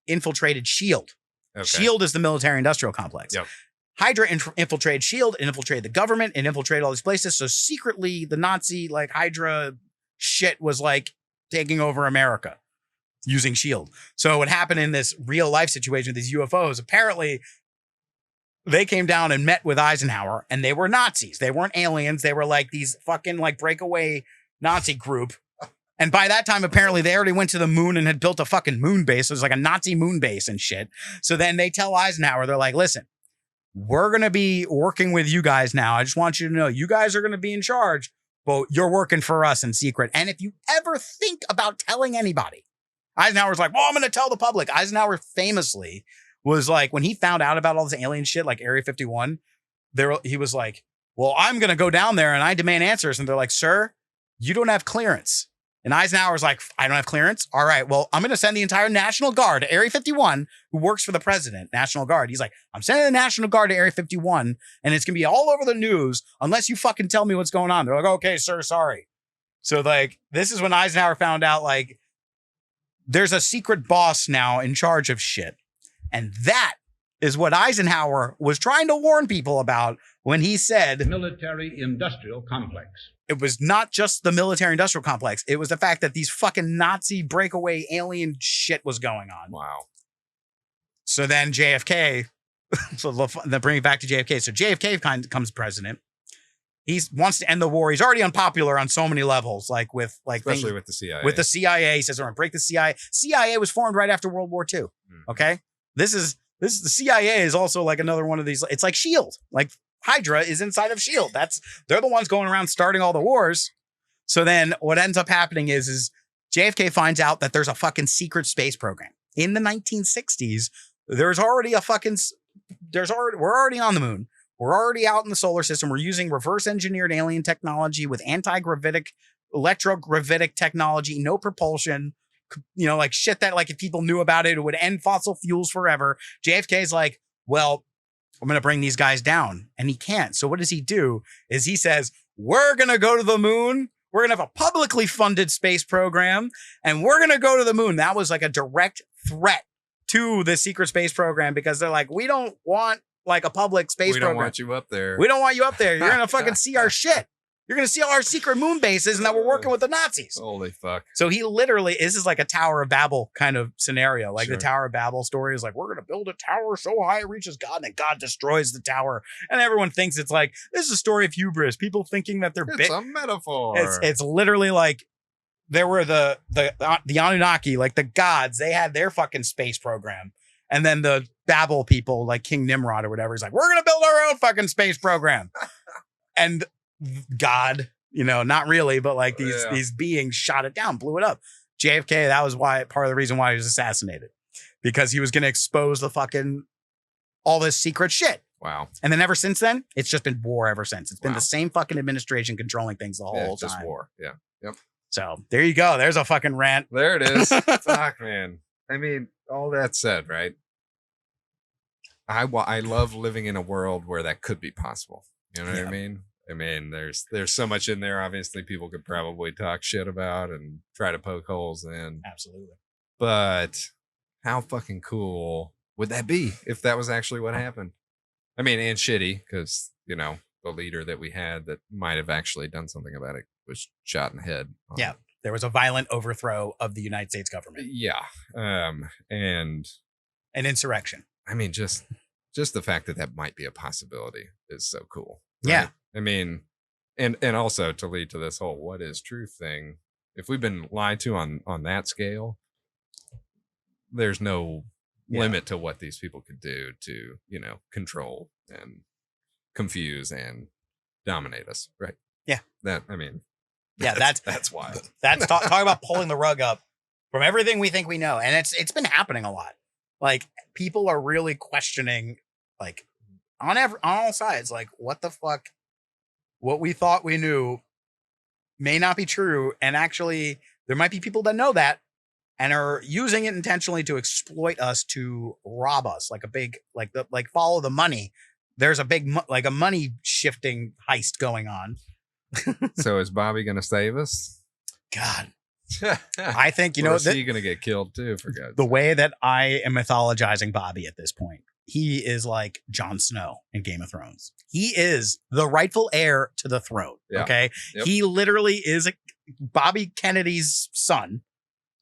infiltrated S.H.I.E.L.D. Okay. S.H.I.E.L.D. is the military-industrial complex. Yep. Hydra infiltrated S.H.I.E.L.D., infiltrated the government, and infiltrated all these places. So secretly, the Nazi, like, Hydra shit was, like, taking over America using S.H.I.E.L.D. So what happened in this real-life situation with these UFOs, apparently, they came down and met with Eisenhower, and they were Nazis. They weren't aliens. They were, like, these fucking, like, breakaway Nazi group. And by that time, apparently, they already went to the moon and had built a fucking moon base. It was like a Nazi moon base and shit. So then they tell Eisenhower, they're like, listen, we're going to be working with you guys now. I just want you to know you guys are going to be in charge, but you're working for us in secret. And if you ever think about telling anybody, Eisenhower's like, well, I'm going to tell the public. Eisenhower famously was like, when he found out about all this alien shit, like Area 51, he was like, well, I'm going to go down there and I demand answers. And they're like, sir, you don't have clearance. And Eisenhower's like, I don't have clearance. All right, well, I'm going to send the entire National Guard to Area 51, who works for the president, National Guard. He's like, I'm sending the National Guard to Area 51, and it's going to be all over the news unless you fucking tell me what's going on. They're like, okay, sir, sorry. So, like, this is when Eisenhower found out, like, there's a secret boss now in charge of shit. And that is what Eisenhower was trying to warn people about when he said military-industrial complex. It was not just the military-industrial complex. It was the fact that these fucking Nazi breakaway alien shit was going on. Wow. So then JFK, then bring it back to JFK. So JFK becomes president. He wants to end the war. He's already unpopular on so many levels, like especially with the CIA. With the CIA, he says we're gonna break the CIA. CIA was formed right after World War II. Okay, this is the CIA is also like another one of these. It's like S.H.I.E.L.D. Like Hydra is inside of S.H.I.E.L.D. They're the ones going around starting all the wars. So then what ends up happening is JFK finds out that there's a fucking secret space program in the 1960s. We're already on the moon. We're already out in the solar system. We're using reverse engineered alien technology with anti-gravitic, electrogravitic technology, no propulsion, like shit that, like, if people knew about it, it would end fossil fuels forever. JFK's like, well, I'm going to bring these guys down. And he can't. So what does he do is he says, we're going to go to the moon. We're going to have a publicly funded space program and we're going to go to the moon. That was like a direct threat to the secret space program because they're like, we don't want like a public space program. We don't want you up there. We don't want you up there. You're going to fucking see our shit. You're going to see all our secret moon bases and that we're working with the Nazis. Holy fuck. So he literally, this is like a Tower of Babel kind of scenario. Like Sure. the Tower of Babel story is like, we're going to build a tower so high it reaches God and then God destroys the tower. And everyone thinks it's like, this is a story of hubris. People thinking that they're It's big. a metaphor. It's literally like there were the Anunnaki, like the gods, they had their fucking space program. And then the Babel people, like King Nimrod or whatever, he's like, we're going to build our own fucking space program. And God, not really, but like these beings shot it down, blew it up. JFK, that was part of the reason why he was assassinated, because he was going to expose the fucking all this secret shit. Wow. And then ever since then, it's just been war ever since. It's been Wow. the same fucking administration controlling things the whole Just time. war. Yeah. Yep. So there you go. There's a fucking rant. There it is. Fuck, man. I mean, all that said, right? I love living in a world where that could be possible. You know what I mean? I mean, there's so much in there. Obviously, people could probably talk shit about and try to poke holes in. Absolutely. But how fucking cool would that be if that was actually what happened? I mean, and shitty because, you know, the leader that we had that might have actually done something about it was shot in the head. Yeah. There was a violent overthrow of the United States government. Yeah. And an insurrection. I mean, just the fact that that might be a possibility is so cool. Right? Yeah. I mean, and also to lead to this whole what is truth thing, if we've been lied to on that scale, there's no limit to what these people could do to, you know, control and confuse and dominate us. Right. Yeah. That, I mean, yeah, that's wild. That's talk about pulling the rug up from everything we think we know. And it's been happening a lot. Like, people are really questioning, like, on all sides, like, what the fuck, what we thought we knew may not be true. And actually, there might be people that know that and are using it intentionally to exploit us, to rob us, like a big, like follow the money. There's a big, like a money shifting heist going on. So is Bobby going to save us? God. I think, you know, is he going to get killed too, for God's the sake? way that I am mythologizing Bobby at this point, he is like Jon Snow in Game of Thrones. He is the rightful heir to the throne. Yeah. Okay. Yep. He literally is Bobby Kennedy's son.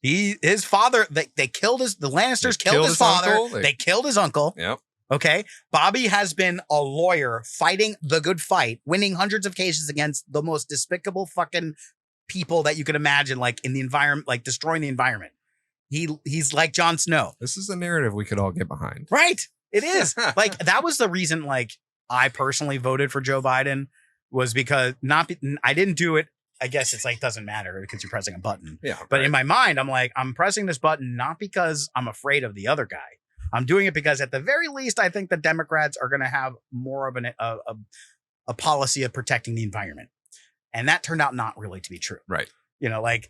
His father, they killed the Lannisters killed his father. They killed his uncle. Yep. Okay. Bobby has been a lawyer fighting the good fight, winning hundreds of cases against the most despicable fucking people that you could imagine, like in the environment, like destroying the environment. He's like Jon Snow. This is a narrative we could all get behind. Right. It is. Like, that was the reason, like, I personally voted for Joe Biden, was because I didn't do it. I guess it's like, doesn't matter because you're pressing a button. Yeah. But in my mind, I'm like, I'm pressing this button not because I'm afraid of the other guy. I'm doing it because at the very least, I think the Democrats are going to have more of a policy of protecting the environment. And that turned out not really to be true. Right. You know, like,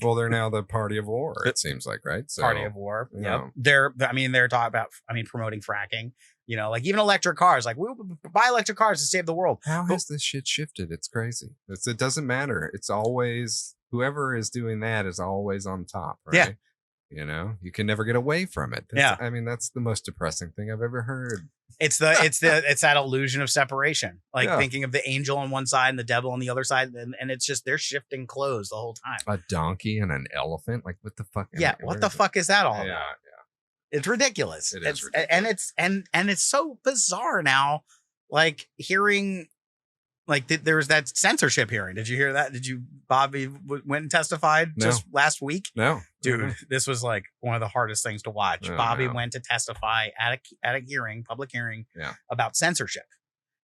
well, they're now the party of war, it seems like, right? So, party of war. Yeah. They're talking about, promoting fracking, you know, like even electric cars, like we buy electric cars to save the world. How has this shit shifted? It's crazy. It doesn't matter. It's always, whoever is doing that is always on top, right? Yeah. You know, you can never get away from it. I mean, that's the most depressing thing I've ever heard. It's that illusion of separation, like thinking of the angel on one side and the devil on the other side. And it's just, they're shifting clothes the whole time. A donkey and an elephant. Like, what the fuck? Yeah. What the fuck is that all about? Yeah. It's ridiculous. It is ridiculous. And it's so bizarre now, like hearing, like there was that censorship hearing. Did you hear that? Bobby went and testified just last week? No, dude, this was like one of the hardest things to watch. Bobby went to testify at a hearing, public hearing, about censorship.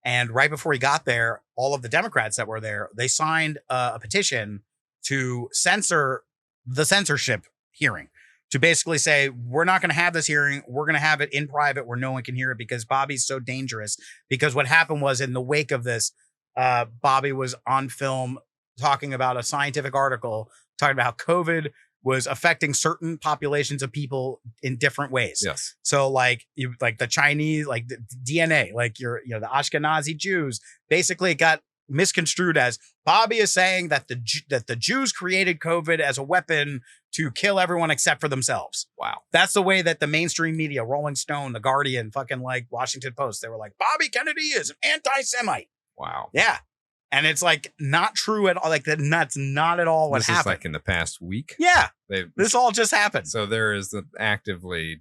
And right before he got there, all of the Democrats that were there, they signed a petition to censor the censorship hearing, to basically say, we're not going to have this hearing. We're going to have it in private where no one can hear it because Bobby's so dangerous. Because what happened was, in the wake of this, Bobby was on film talking about a scientific article talking about how COVID was affecting certain populations of people in different ways. Yes. So like the Chinese, like the DNA, like the Ashkenazi Jews, basically it got misconstrued as Bobby is saying that the Jews created COVID as a weapon to kill everyone except for themselves. Wow. That's the way that the mainstream media, Rolling Stone, The Guardian, fucking like Washington Post, they were like, Bobby Kennedy is an anti-Semite. Wow. Yeah. And it's like not true at all. Like that's not at all what this happened. Is like in the past week. Yeah. This all just happened. So there is actively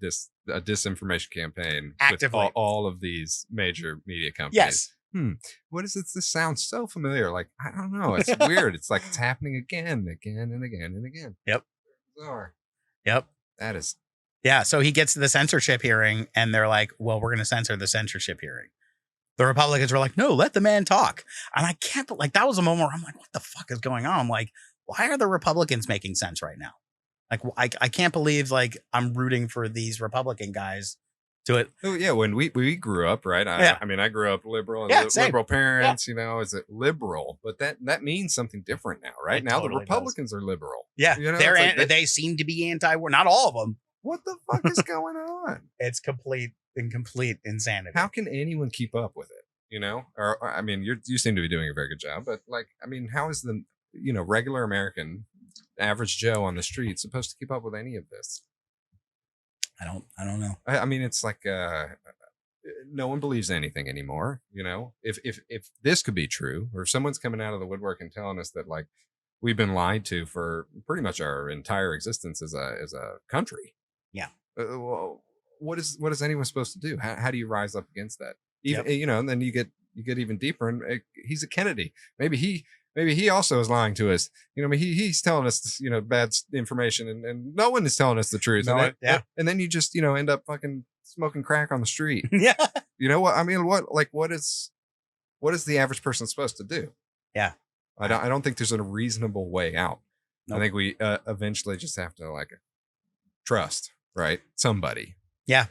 a disinformation campaign actively with all of these major media companies. Yes. What is this? This sounds so familiar. Like, I don't know. It's weird. It's like it's happening again and again and again. Yep. Bizarre. Yep. That is. Yeah. So he gets to the censorship hearing and they're like, well, we're going to censor the censorship hearing. The Republicans were like, no, let the man talk. And I can't, like, that was a moment where I'm like, what the fuck is going on? I'm like, why are the Republicans making sense right now? Like, I can't believe, like, I'm rooting for these Republican guys to it. Oh, yeah. When we grew up, right? I mean, I grew up liberal and liberal parents, you know, is it liberal? But that means something different now, right? Now totally the Republicans are liberal. Yeah. You know, they seem to be anti-war. Not all of them. What the fuck is going on? It's complete insanity. How can anyone keep up with it? You know, or I mean, you seem to be doing a very good job, but like, I mean, how is the regular American, average Joe on the street supposed to keep up with any of this? I don't know. I mean, it's like no one believes anything anymore. You know, if this could be true, or if someone's coming out of the woodwork and telling us that like we've been lied to for pretty much our entire existence as a country. Yeah. Well, what is anyone supposed to do? How do you rise up against that? Even Yep. you know, and then you get even deeper, and he's a Kennedy. Maybe he also is lying to us. You know, I mean, he's telling us, you know, bad information, and no one is telling us the truth. And then you just, you know, end up fucking smoking crack on the street. Yeah. You know what I mean? What is the average person supposed to do? Yeah. I don't think there's a reasonable way out. Nope. I think we eventually just have to like trust, right? Somebody. Yeah.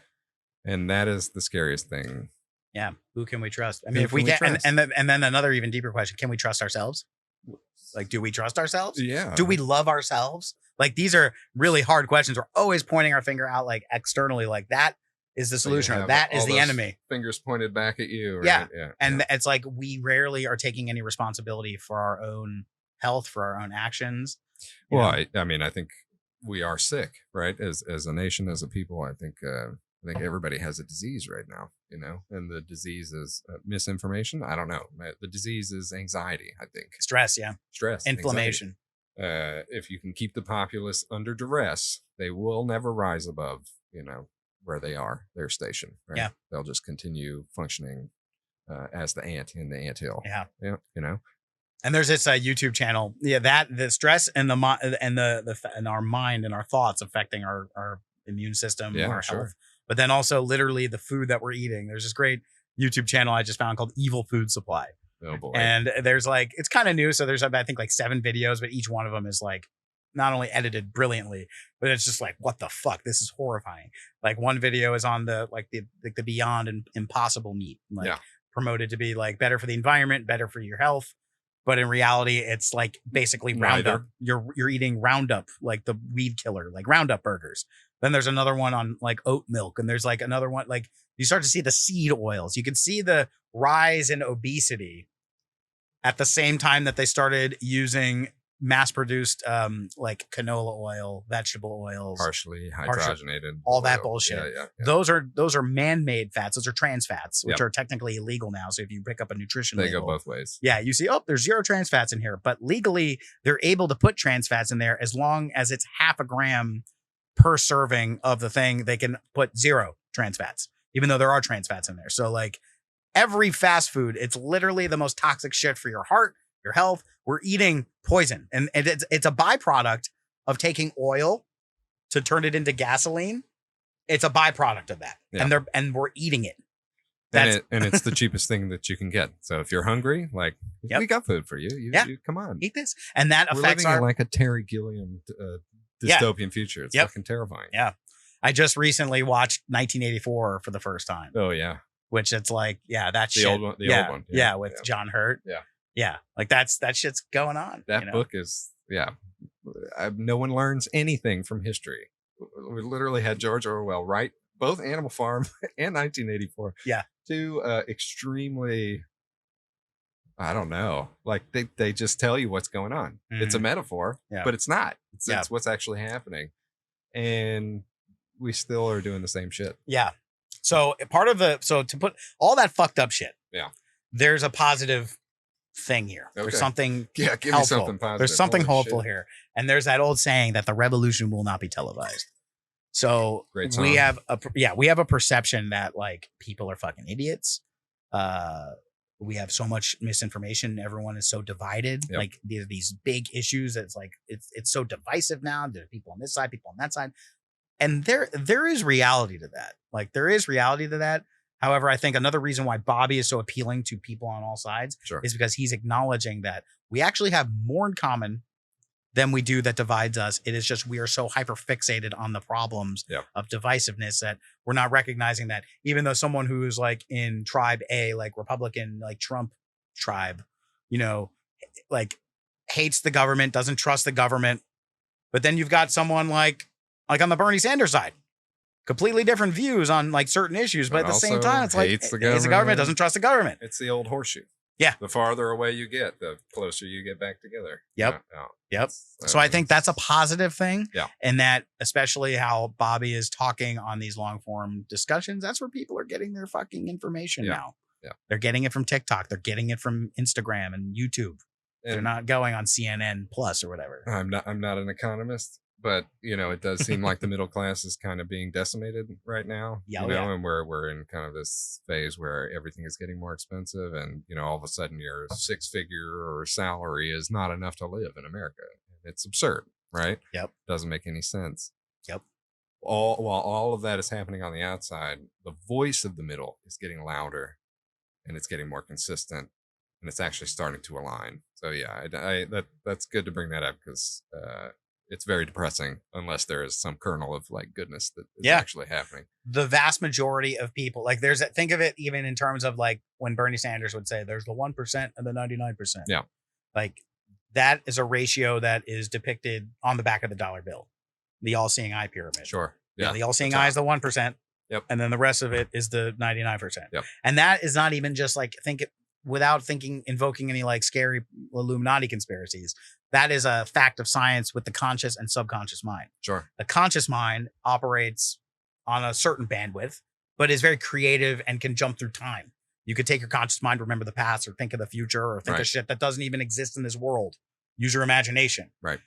And that is the scariest thing. Yeah. Who can we trust? I Who mean, if we can we can, trust? and then another even deeper question: can we trust ourselves? Like, do we trust ourselves? Yeah. Do we love ourselves? Like, these are really hard questions. We're always pointing our finger out, like externally, like that is the solution, or that is the enemy. Fingers pointed back at you. Right? Yeah. And it's like we rarely are taking any responsibility for our own health, for our own actions. Well, I mean, I think we are sick, right? As a nation, as a people, I think everybody has a disease right now, you know, and the disease is misinformation. I don't know. The disease is anxiety, I think. Stress. Yeah. Stress. Inflammation. If you can keep the populace under duress, they will never rise above, you know, where they are, their station. Right? Yeah. They'll just continue functioning as the ant in the anthill. Yeah. Yeah. You know. And there's this YouTube channel. Yeah, that the stress and and our mind and our thoughts affecting our immune system, our health, but then also literally the food that we're eating. There's this great YouTube channel I just found called Evil Food Supply. Oh boy. And there's like, it's kind of new. So there's, I think, like 7 videos, but each one of them is like not only edited brilliantly, but it's just like, what the fuck? This is horrifying. Like one video is on the Beyond and Impossible meat, like promoted to be like better for the environment, better for your health. But in reality, it's like basically Roundup. You're eating Roundup, like the weed killer, like Roundup burgers. Then there's another one on like oat milk. And there's like another one, like you start to see the seed oils. You can see the rise in obesity at the same time that they started using mass-produced like canola oil, vegetable oils, partially hydrogenated, all that bullshit. Yeah. Those are man-made fats. Those are trans fats, which are technically illegal now. So if you pick up a nutrition label, go both ways. Yeah, you see, there's 0 trans fats in here, but legally they're able to put trans fats in there as long as it's 0.5 gram per serving of the thing. They can put 0 trans fats, even though there are trans fats in there. So like every fast food, it's literally the most toxic shit for your heart, your health. We're eating poison, and it's a byproduct of taking oil to turn it into gasoline. It's a byproduct of that, and we're eating it. And it's the cheapest thing that you can get. So if you're hungry, like we got food for you. You come on, eat this, and that affects living in like a Terry Gilliam dystopian future. It's fucking terrifying. Yeah, I just recently watched 1984 for the first time. Oh yeah, which it's like that the shit. old one, old one. Yeah, with John Hurt. Yeah, like that shit's going on. That book is no one learns anything from history. We literally had George Orwell write both Animal Farm and 1984. Yeah, 2 extremely, I don't know, like they just tell you what's going on. It's a metaphor, but it's not. It's what's actually happening, and we still are doing the same shit. Yeah. So to put all that fucked up shit. Yeah. There's a positive thing here. Okay. There's something give helpful. Me something positive. There's something Holy hopeful shit. here. And there's that old saying that the revolution will not be televised. So Great song. we have a perception that like people are fucking idiots. We have so much misinformation. Everyone is so divided. Yep. Like these big issues. It's like it's so divisive now. There are people on this side, people on that side. And there is reality to that. Like there is reality to that. However, I think another reason why Bobby is so appealing to people on all sides is because he's acknowledging that we actually have more in common than we do that divides us. It is just we are so hyper fixated on the problems of divisiveness that we're not recognizing that even though someone who's like in tribe A, like Republican, like Trump tribe, you know, like hates the government, doesn't trust the government. But then you've got someone like on the Bernie Sanders side. Completely different views on like certain issues, but at the same time, it's like hates the government, doesn't trust the government. It's the old horseshoe. Yeah. The farther away you get, the closer you get back together. Yep. Yeah. Yep. So I think that's a positive thing. Yeah. And that, especially how Bobby is talking on these long form discussions, that's where people are getting their fucking information now. Yeah. They're getting it from TikTok. They're getting it from Instagram and YouTube. They're And not going on CNN Plus or whatever. I'm not an economist, but it does seem like the middle class is kind of being decimated right now. Yeah, And we're in kind of this phase where everything is getting more expensive, and all of a sudden your 6-figure or salary is not enough to live in America. It's absurd, right? Yep. Doesn't make any sense. Yep. While all of that is happening on the outside, the voice of the middle is getting louder, and it's getting more consistent, and it's actually starting to align. So yeah, that's good to bring that up, because it's very depressing unless there is some kernel of like goodness that is actually happening. The vast majority of people, like think of it even in terms of like when Bernie Sanders would say there's the 1% and the 99%. Yeah. Like that is a ratio that is depicted on the back of the dollar bill. The all-seeing eye pyramid. Sure. Yeah. The all-seeing eye is the 1%. Yep. And then the rest of it is the 99%. Yep. And that is not even just like without invoking any like scary Illuminati conspiracies. That is a fact of science with the conscious and subconscious mind. Sure. The conscious mind operates on a certain bandwidth, but is very creative and can jump through time. You could take your conscious mind, remember the past, or think of the future, or think of shit that doesn't even exist in this world. Use your imagination. Right.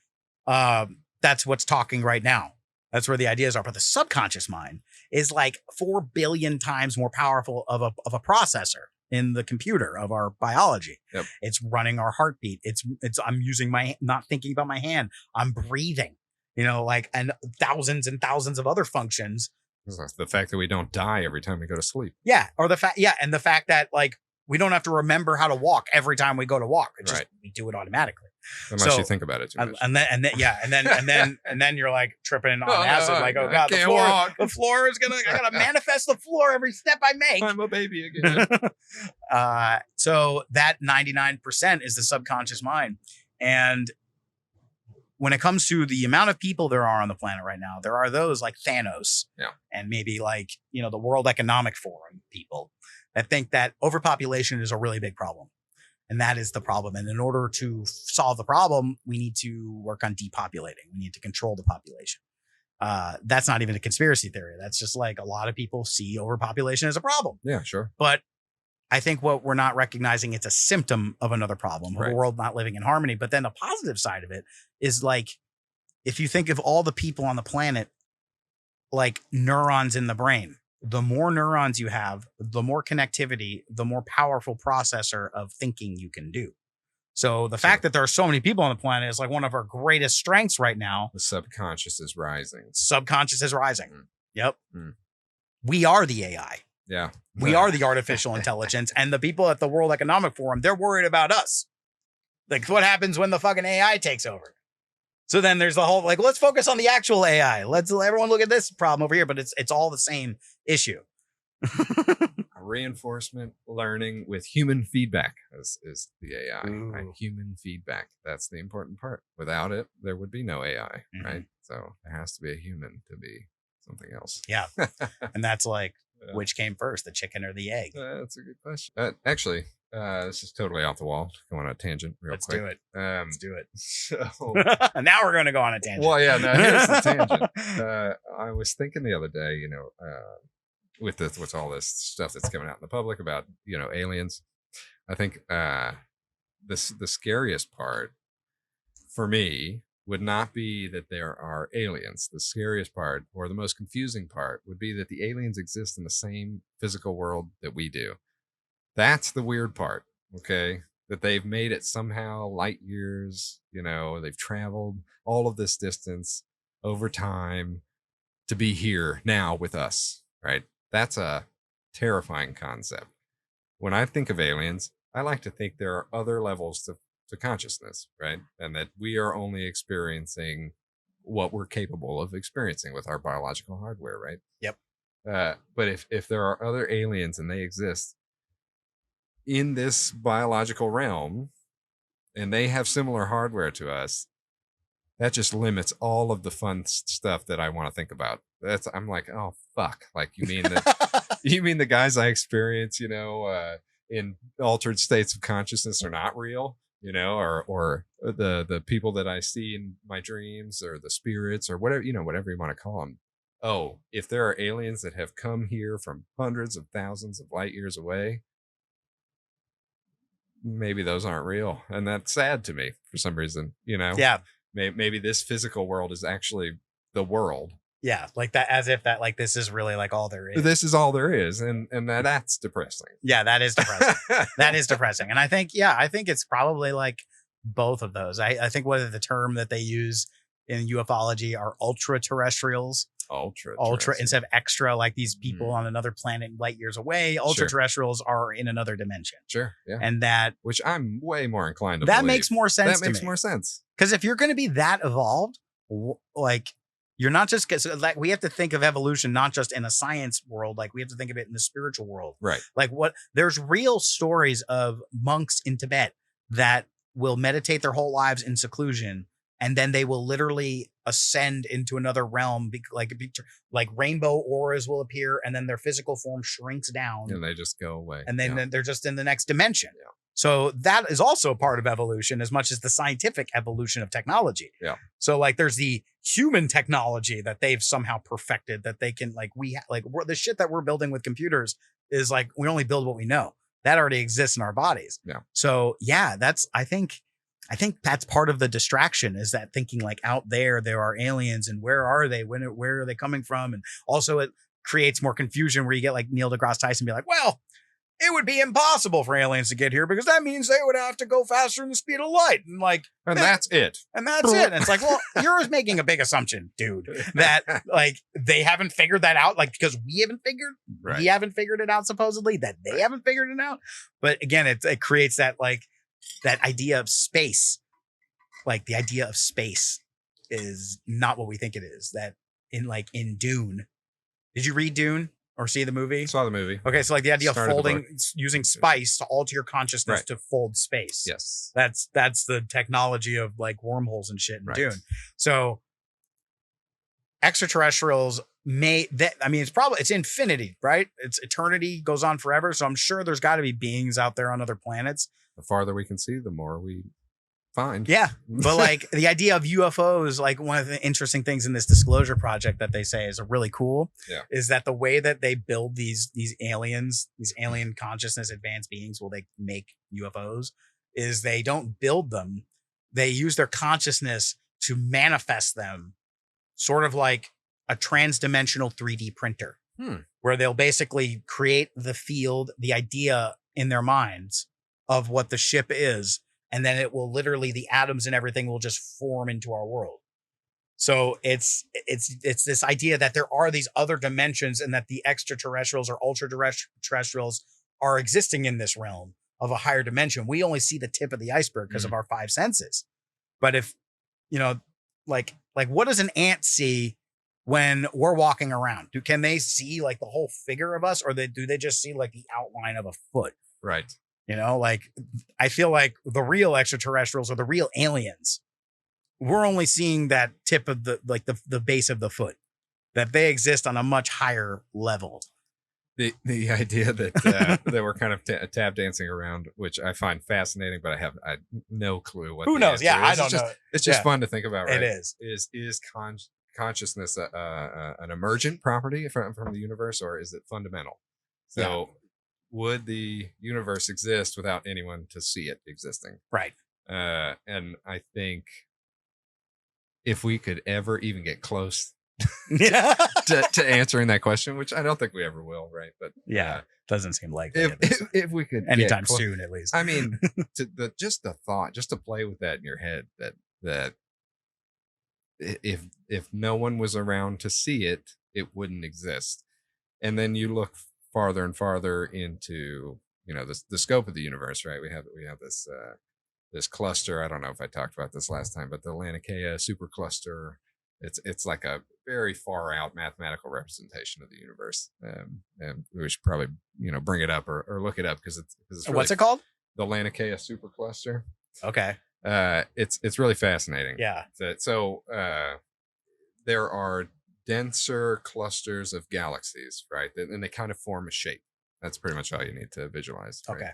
That's what's talking right now. That's where the ideas are. But the subconscious mind is like 4 billion times more powerful of a processor in the computer of our biology. Yep. It's running our heartbeat. I'm using not thinking about my hand. I'm breathing, and thousands and thousands of other functions. The fact that we don't die every time we go to sleep. Yeah. Or and the fact that like we don't have to remember how to walk every time we go to walk. It's just, we do it automatically. Unless you think about it too much. And then you're like tripping on acid, like, oh God, the floor is I gotta manifest the floor every step I make. I'm a baby again. So that 99% is the subconscious mind. And when it comes to the amount of people there are on the planet right now, there are those like Thanos and maybe like, the World Economic Forum people that think that overpopulation is a really big problem. And that is the problem. And in order to solve the problem, we need to work on depopulating. We need to control the population. That's not even a conspiracy theory. That's just like a lot of people see overpopulation as a problem. Yeah, sure. But I think what we're not recognizing, it's a symptom of another problem, of a world not living in harmony. But then the positive side of it is like, if you think of all the people on the planet, like neurons in the brain, the more neurons you have, the more connectivity, the more powerful processor of thinking you can do. So the fact that there are so many people on the planet is like one of our greatest strengths right now. The subconscious is rising. Subconscious is rising. Mm. Yep. Mm. We are the AI. Yeah. We are the artificial intelligence. And the people at the World Economic Forum, they're worried about us. Like, what happens when the fucking AI takes over? So then there's the whole, like, let's focus on the actual AI. Let's everyone look at this problem over here, but it's all the same issue. Reinforcement learning with human feedback is the AI. Right? Human feedback. That's the important part. Without it, there would be no AI, right? So there has to be a human to be something else. Yeah. And that's like, which came first, the chicken or the egg? That's a good question. Actually, this is totally off the wall. Go on a tangent real Let's quick. do it. Let's do it. So now we're going to go on a tangent. Well, yeah, no, here's the tangent. I was thinking the other day, with all this stuff that's coming out in the public about, aliens, I think the scariest part for me would not be that there are aliens. The scariest part, or the most confusing part, would be that the aliens exist in the same physical world that we do. That's the weird part, okay? That they've made it somehow light years, they've traveled all of this distance over time to be here now with us, right? That's a terrifying concept. When I think of aliens, I like to think there are other levels to consciousness, right? And that we are only experiencing what we're capable of experiencing with our biological hardware, right? Yep. But if there are other aliens and they exist in this biological realm and they have similar hardware to us, that just limits all of the fun stuff that I want to think about. I'm like, oh fuck! Like you mean the guys I experience, in altered states of consciousness are not real, you know, or the people that I see in my dreams, or the spirits, or whatever, you know, whatever you want to call them. Oh, if there are aliens that have come here from hundreds of thousands of light years away, maybe those aren't real. And that's sad to me for some reason, you know? Yeah. Maybe this physical world is actually the world. Yeah. Like that, as if that, like, this is really like all there is. This is all there is. And that's depressing. Yeah, that is depressing. That is depressing. And I think it's probably like both of those. I think whether the term that they use in ufology are ultra terrestrials, ultra instead of extra, like these people on another planet light years away. Ultra terrestrials are in another dimension. Sure. Yeah. And that, which I'm way more inclined to that believe. makes more sense. That makes more sense. Because if you're going to be that evolved, like, you're not just, like, we have to think of evolution not just in a science world, like we have to think of it in the spiritual world. Right. Like, there's real stories of monks in Tibet that will meditate their whole lives in seclusion, and then they will literally ascend into another realm, like rainbow auras will appear, and then their physical form shrinks down, and they just go away, and then they're just in the next dimension. Yeah. So that is also a part of evolution, as much as the scientific evolution of technology. Yeah. So like, there's the human technology that they've somehow perfected, that they can, like, the shit that we're building with computers is like, we only build what we know. That already exists in our bodies. Yeah. So yeah, I think that's part of the distraction, is that thinking like, out there are aliens, and where are they? Where are they coming from? And also it creates more confusion, where you get like Neil deGrasse Tyson be like, well, it would be impossible for aliens to get here, because that means they would have to go faster than the speed of light. And like, that's it. And that's it. And it's like, well, you're making a big assumption, dude, that like they haven't figured that out. Like, because we haven't figured it out, supposedly, that they haven't figured it out. But again, it creates that, like, that idea of space. Like, the idea of space is not what we think it is. That in Dune, did you read Dune? Or see the movie? Saw the movie. Okay, so like the idea of using spice to alter your consciousness to fold space. Yes. That's the technology of like wormholes and shit in Dune. So extraterrestrials it's infinity, right? It's eternity, goes on forever. So I'm sure there's got to be beings out there on other planets. The farther we can see, the more we find. Yeah. But like the idea of UFOs, like one of the interesting things in this disclosure project that they say is really cool, is that the way that they build these aliens, these alien consciousness advanced beings, will they make UFOs, is they don't build them. They use their consciousness to manifest them, sort of like a transdimensional 3D printer, where they'll basically create the field, the idea in their minds of what the ship is. And then it will literally, the atoms and everything will just form into our world. So it's this idea that there are these other dimensions, and that the extraterrestrials or ultra terrestrials are existing in this realm of a higher dimension. We only see the tip of the iceberg because of our five senses. But if, like what does an ant see when we're walking around? Can they see like the whole figure of us, or do they just see like the outline of a foot? Right. Like, I feel like the real extraterrestrials, or the real aliens, we're only seeing that tip of the base of the foot, that they exist on a much higher level. The idea that that we're kind of tap dancing around, which I find fascinating, but I have no clue what. Who knows? Yeah, I don't know. It's just fun to think about. Right? It is consciousness an emergent property from the universe, or is it fundamental? So. Yeah. Would the universe exist without anyone to see it existing? Right. And I think if we could ever even get close to answering that question, which I don't think we ever will, right? But doesn't seem like if we could anytime soon, at least. I mean, just the thought, just to play with that in your head, that if no one was around to see it, it wouldn't exist. And then you look farther and farther into the scope of the universe, right? We have this cluster. I don't know if I talked about this last time, but the Laniakea supercluster. It's like a very far out mathematical representation of the universe. And we should probably bring it up or look it up, because it's really, what's it called? The Laniakea supercluster. Okay. It's really fascinating. Yeah. So there are denser clusters of galaxies, right? And they kind of form a shape. That's pretty much all you need to visualize. Right? Okay.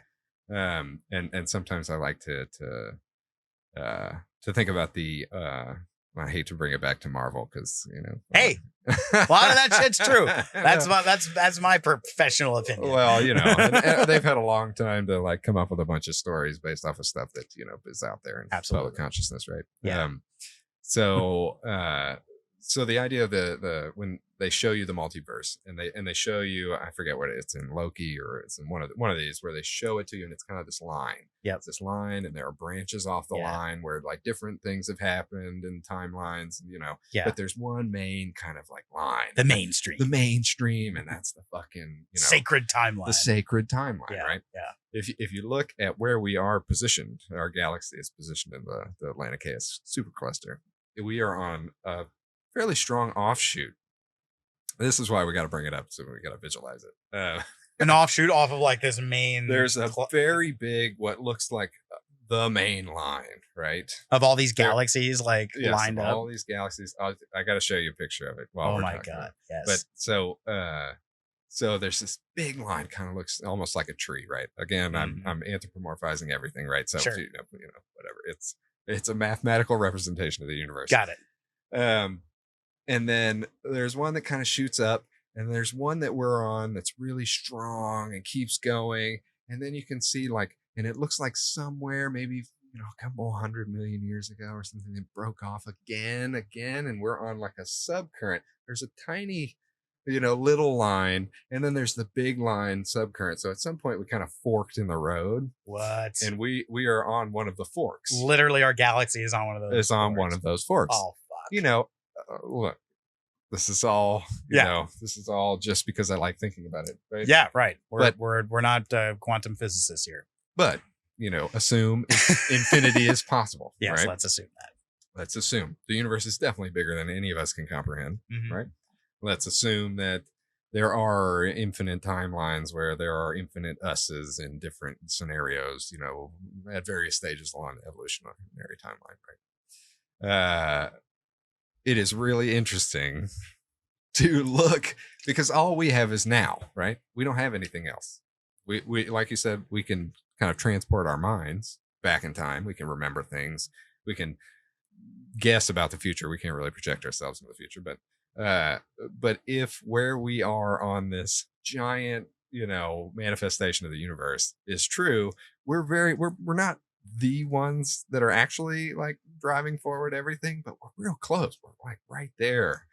And sometimes I like to think about the I hate to bring it back to Marvel because Hey, a lot of that shit's true. That's my professional opinion. Well, and they've had a long time to like come up with a bunch of stories based off of stuff that is out there in public consciousness, right? Yeah. So the idea of the when they show you the multiverse and they show you, I forget what it's in, Loki, or it's in one of these where they show it to you and it's kind of this line. Yeah. It's this line and there are branches off the line where like different things have happened and timelines, but there's one main kind of like line. The mainstream. And that's the fucking, sacred timeline. The sacred timeline, right? Yeah. If you look at where we are positioned, our galaxy is positioned in the Atlantic-Chaos supercluster. We are on a fairly strong offshoot. This is why we got to bring it up, so we got to visualize it. An offshoot off of like this main. There's a very big, what looks like the main line, right? Of all these galaxies, lined up. All these galaxies. I got to show you a picture of it. Oh my god! Yes. But so there's this big line, kind of looks almost like a tree, right? Again, I'm anthropomorphizing everything, right? So sure. Whatever. It's a mathematical representation of the universe. Got it. And then there's one that kind of shoots up, and there's one that we're on that's really strong and keeps going. And then you can see and it looks like somewhere maybe, a couple 100 million years ago or something, it broke off again, and we're on like a subcurrent. There's a tiny, little line, and then there's the big line subcurrent. So at some point we kind of forked in the road. What? And we are on one of the forks. Literally, our galaxy is on one of those. It's on one of those forks. Oh fuck! Look, this is all this is all just because I like thinking about it, right? Yeah, right. We're not quantum physicists here, but assume infinity is possible. Yes, right? let's assume that. Let's assume the universe is definitely bigger than any of us can comprehend, right? Let's assume that there are infinite timelines where there are infinite us's in different scenarios, at various stages along the evolutionary timeline, right? It is really interesting to look because all we have is now, right? We don't have anything else. We like you said, we can kind of transport our minds back in time. We can remember things. We can guess about the future. We can't really project ourselves into the future, but if where we are on this giant, manifestation of the universe is true, we're not the ones that are actually like driving forward everything, but we're real close. We're like right there.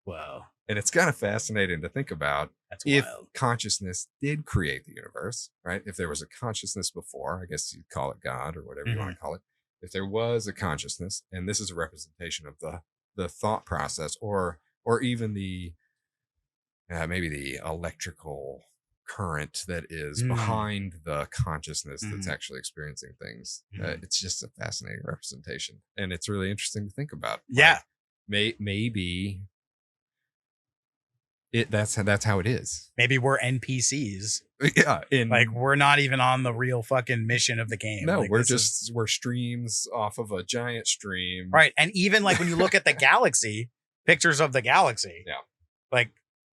Wow. And it's kind of fascinating to think about. That's if wild. Consciousness did create the universe, right? If there was a consciousness before, I guess you'd call it God or whatever you want to call it. If there was a consciousness, and this is a representation of the thought process, or even the maybe the electrical current that is behind the consciousness that's actually experiencing things. It's just a fascinating representation, and it's really interesting to think about. Yeah, maybe that's how it is. Maybe we're NPCs. Yeah, we're not even on the real fucking mission of the game. No, we're streams off of a giant stream, right? And even when you look at the galaxy, pictures of the galaxy,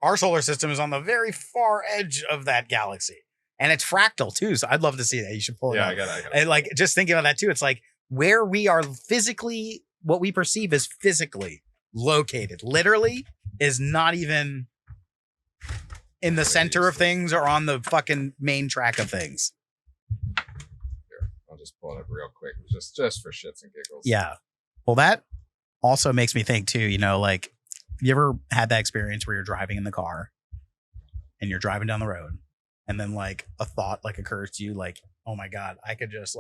our solar system is on the very far edge of that galaxy, and it's fractal too. So I'd love to see that. You should pull it up. I got it. And just thinking about that too, it's like where we are physically, what we perceive as physically located, literally, is not even in the center of things or on the fucking main track of things. Here, I'll just pull it up real quick, just for shits and giggles. Yeah. Well, that also makes me think too, you ever had that experience where you're driving in the car and you're driving down the road and then a thought occurs to you oh my God, I could just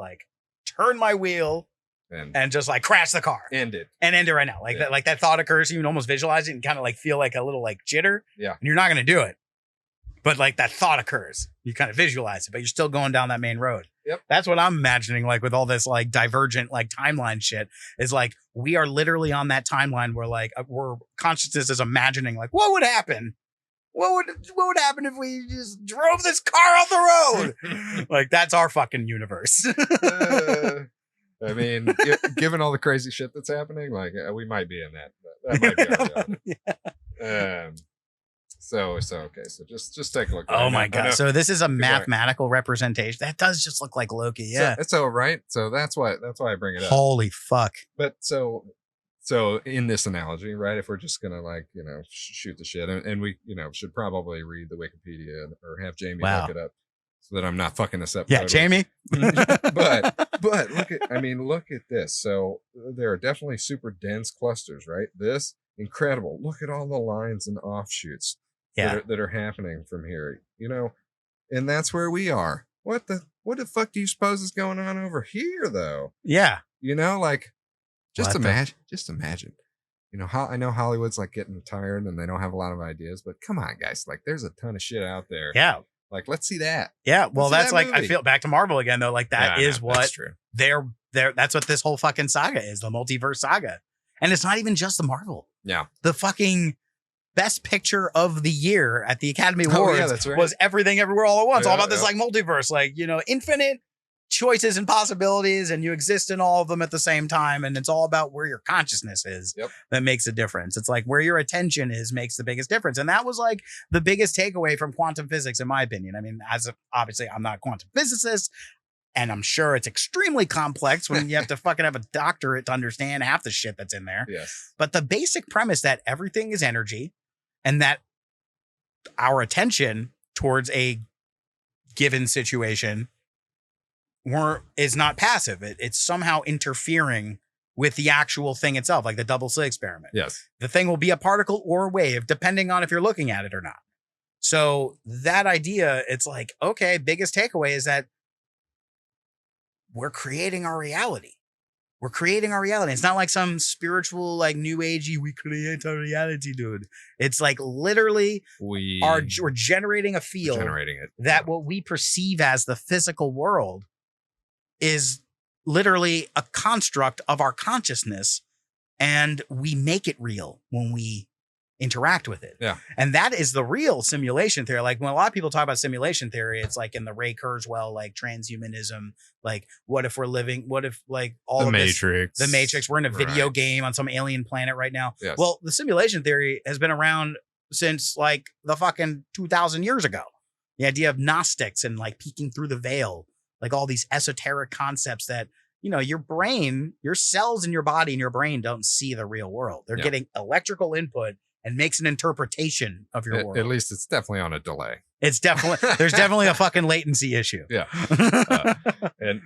turn my wheel and just crash the car. End it right now. That thought occurs to you and almost visualize it and kind of feel a little jitter. Yeah. And you're not going to do it. But that thought occurs. You kind of visualize it, but you're still going down that main road. Yep. That's what I'm imagining with all this divergent timeline shit is we are literally on that timeline where we're consciousness is imagining what would happen? What would happen if we just drove this car off the road? That's our fucking universe. I mean, given all the crazy shit that's happening, we might be in that. That might be our job. Yeah. okay. So just take a look. Oh my god! So this is a People are- mathematical representation. That does just look like Loki. Yeah. So right. So that's why I bring it up. Holy fuck! But so in this analogy, right? If we're just gonna shoot the shit, and we should probably read the Wikipedia or have Jamie Wow. look it up so that I'm not fucking this up. Yeah, totally. Jamie. but look at this. So there are definitely super dense clusters, right? This incredible. Look at all the lines and offshoots that are happening from here. And that's where we are. What the fuck do you suppose is going on over here, though? Yeah. Just imagine. I know Hollywood's like getting tired and they don't have a lot of ideas, but come on, guys. Like, there's a ton of shit out there. Yeah. Like, let's see that. Yeah. Well, Let's see that's that like, movie. I feel back to Marvel again, though. Like, that's true. that's what this whole fucking saga is, the multiverse saga. And it's not even just the Marvel. Yeah. The fucking best picture of the year at the Academy Oh, Awards yeah, that's right. was Everything Everywhere All at Once. All Yeah, about this like multiverse, like, infinite choices and possibilities, and you exist in all of them at the same time. And it's all about where your consciousness is that makes a difference. It's like where your attention is makes the biggest difference. And that was like the biggest takeaway from quantum physics, in my opinion. I mean, obviously I'm not a quantum physicist, and I'm sure it's extremely complex when you have to fucking have a doctorate to understand half the shit that's in there. Yes. But the basic premise that everything is energy and that our attention towards a given situation is not passive. It's somehow interfering with the actual thing itself, like the double slit experiment. Yes. The thing will be a particle or a wave, depending on if you're looking at it or not. So that idea, it's like, okay, biggest takeaway is that we're creating our reality. We're creating our reality. It's not like some spiritual, like new agey, we create our reality, dude. It's like literally we're generating a field that what we perceive as the physical world is literally a construct of our consciousness, and we make it real when we interact with it. Yeah. And that is the real simulation theory. Like when a lot of people talk about simulation theory, it's like in the Ray Kurzweil, like transhumanism, like what if like all of Matrix. the Matrix, we're in a video game on some alien planet right now. Yes. Well, the simulation theory has been around since like the fucking 2000 years ago. The idea of Gnostics and like peeking through the veil, like all these esoteric concepts that, your brain, your cells in your body and your brain don't see the real world. They're getting electrical input and makes an interpretation of your world. At least it's definitely on a delay. There's definitely a fucking latency issue. Yeah.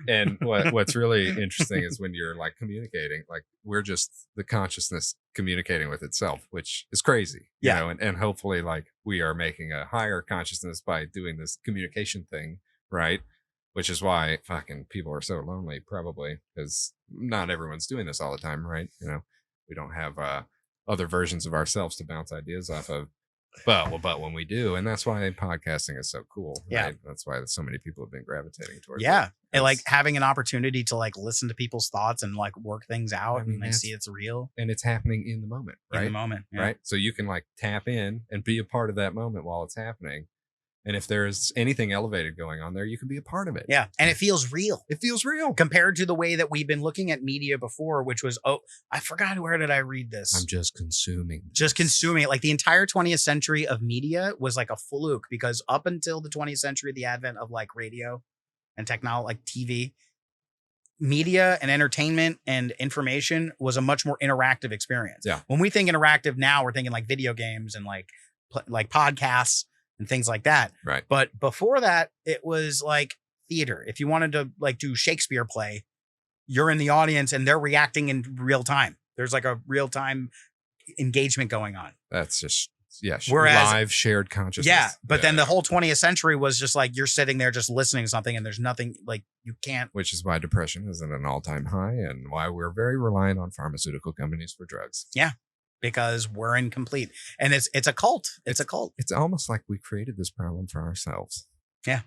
And what's really interesting is when you're like communicating, like we're just the consciousness communicating with itself, which is crazy. And hopefully like we are making a higher consciousness by doing this communication thing, right? Which is why fucking people are so lonely, probably, because not everyone's doing this all the time, right? We don't have other versions of ourselves to bounce ideas off of. But when we do, and that's why podcasting is so cool. Yeah. Right? That's why so many people have been gravitating towards it. Yeah. And like having an opportunity to like listen to people's thoughts and like work things out and like see it's real. And it's happening in the moment, right? In the moment. Yeah. Right. So you can like tap in and be a part of that moment while it's happening. And if there's anything elevated going on there, you can be a part of it. Yeah. And it feels real. It feels real. Compared to the way that we've been looking at media before, which was, I forgot, where did I read this? I'm just consuming. Just consuming it. Like the entire 20th century of media was like a fluke, because up until the 20th century, the advent of like radio and technology, like TV, media and entertainment and information was a much more interactive experience. Yeah. When we think interactive now, we're thinking like video games and like podcasts and things like that. Right. But before that, it was like theater. If you wanted to like do Shakespeare play, you're in the audience and they're reacting in real time. There's like a real time engagement going on. That's just, Whereas, live shared consciousness. Yeah. But then the whole 20th century was just like, you're sitting there just listening to something and there's nothing, like you can't. Which is why depression is at an all-time high and why we're very reliant on pharmaceutical companies for drugs. Yeah. Because we're incomplete, and it's a cult. It's a cult. It's almost like we created this problem for ourselves. Yeah,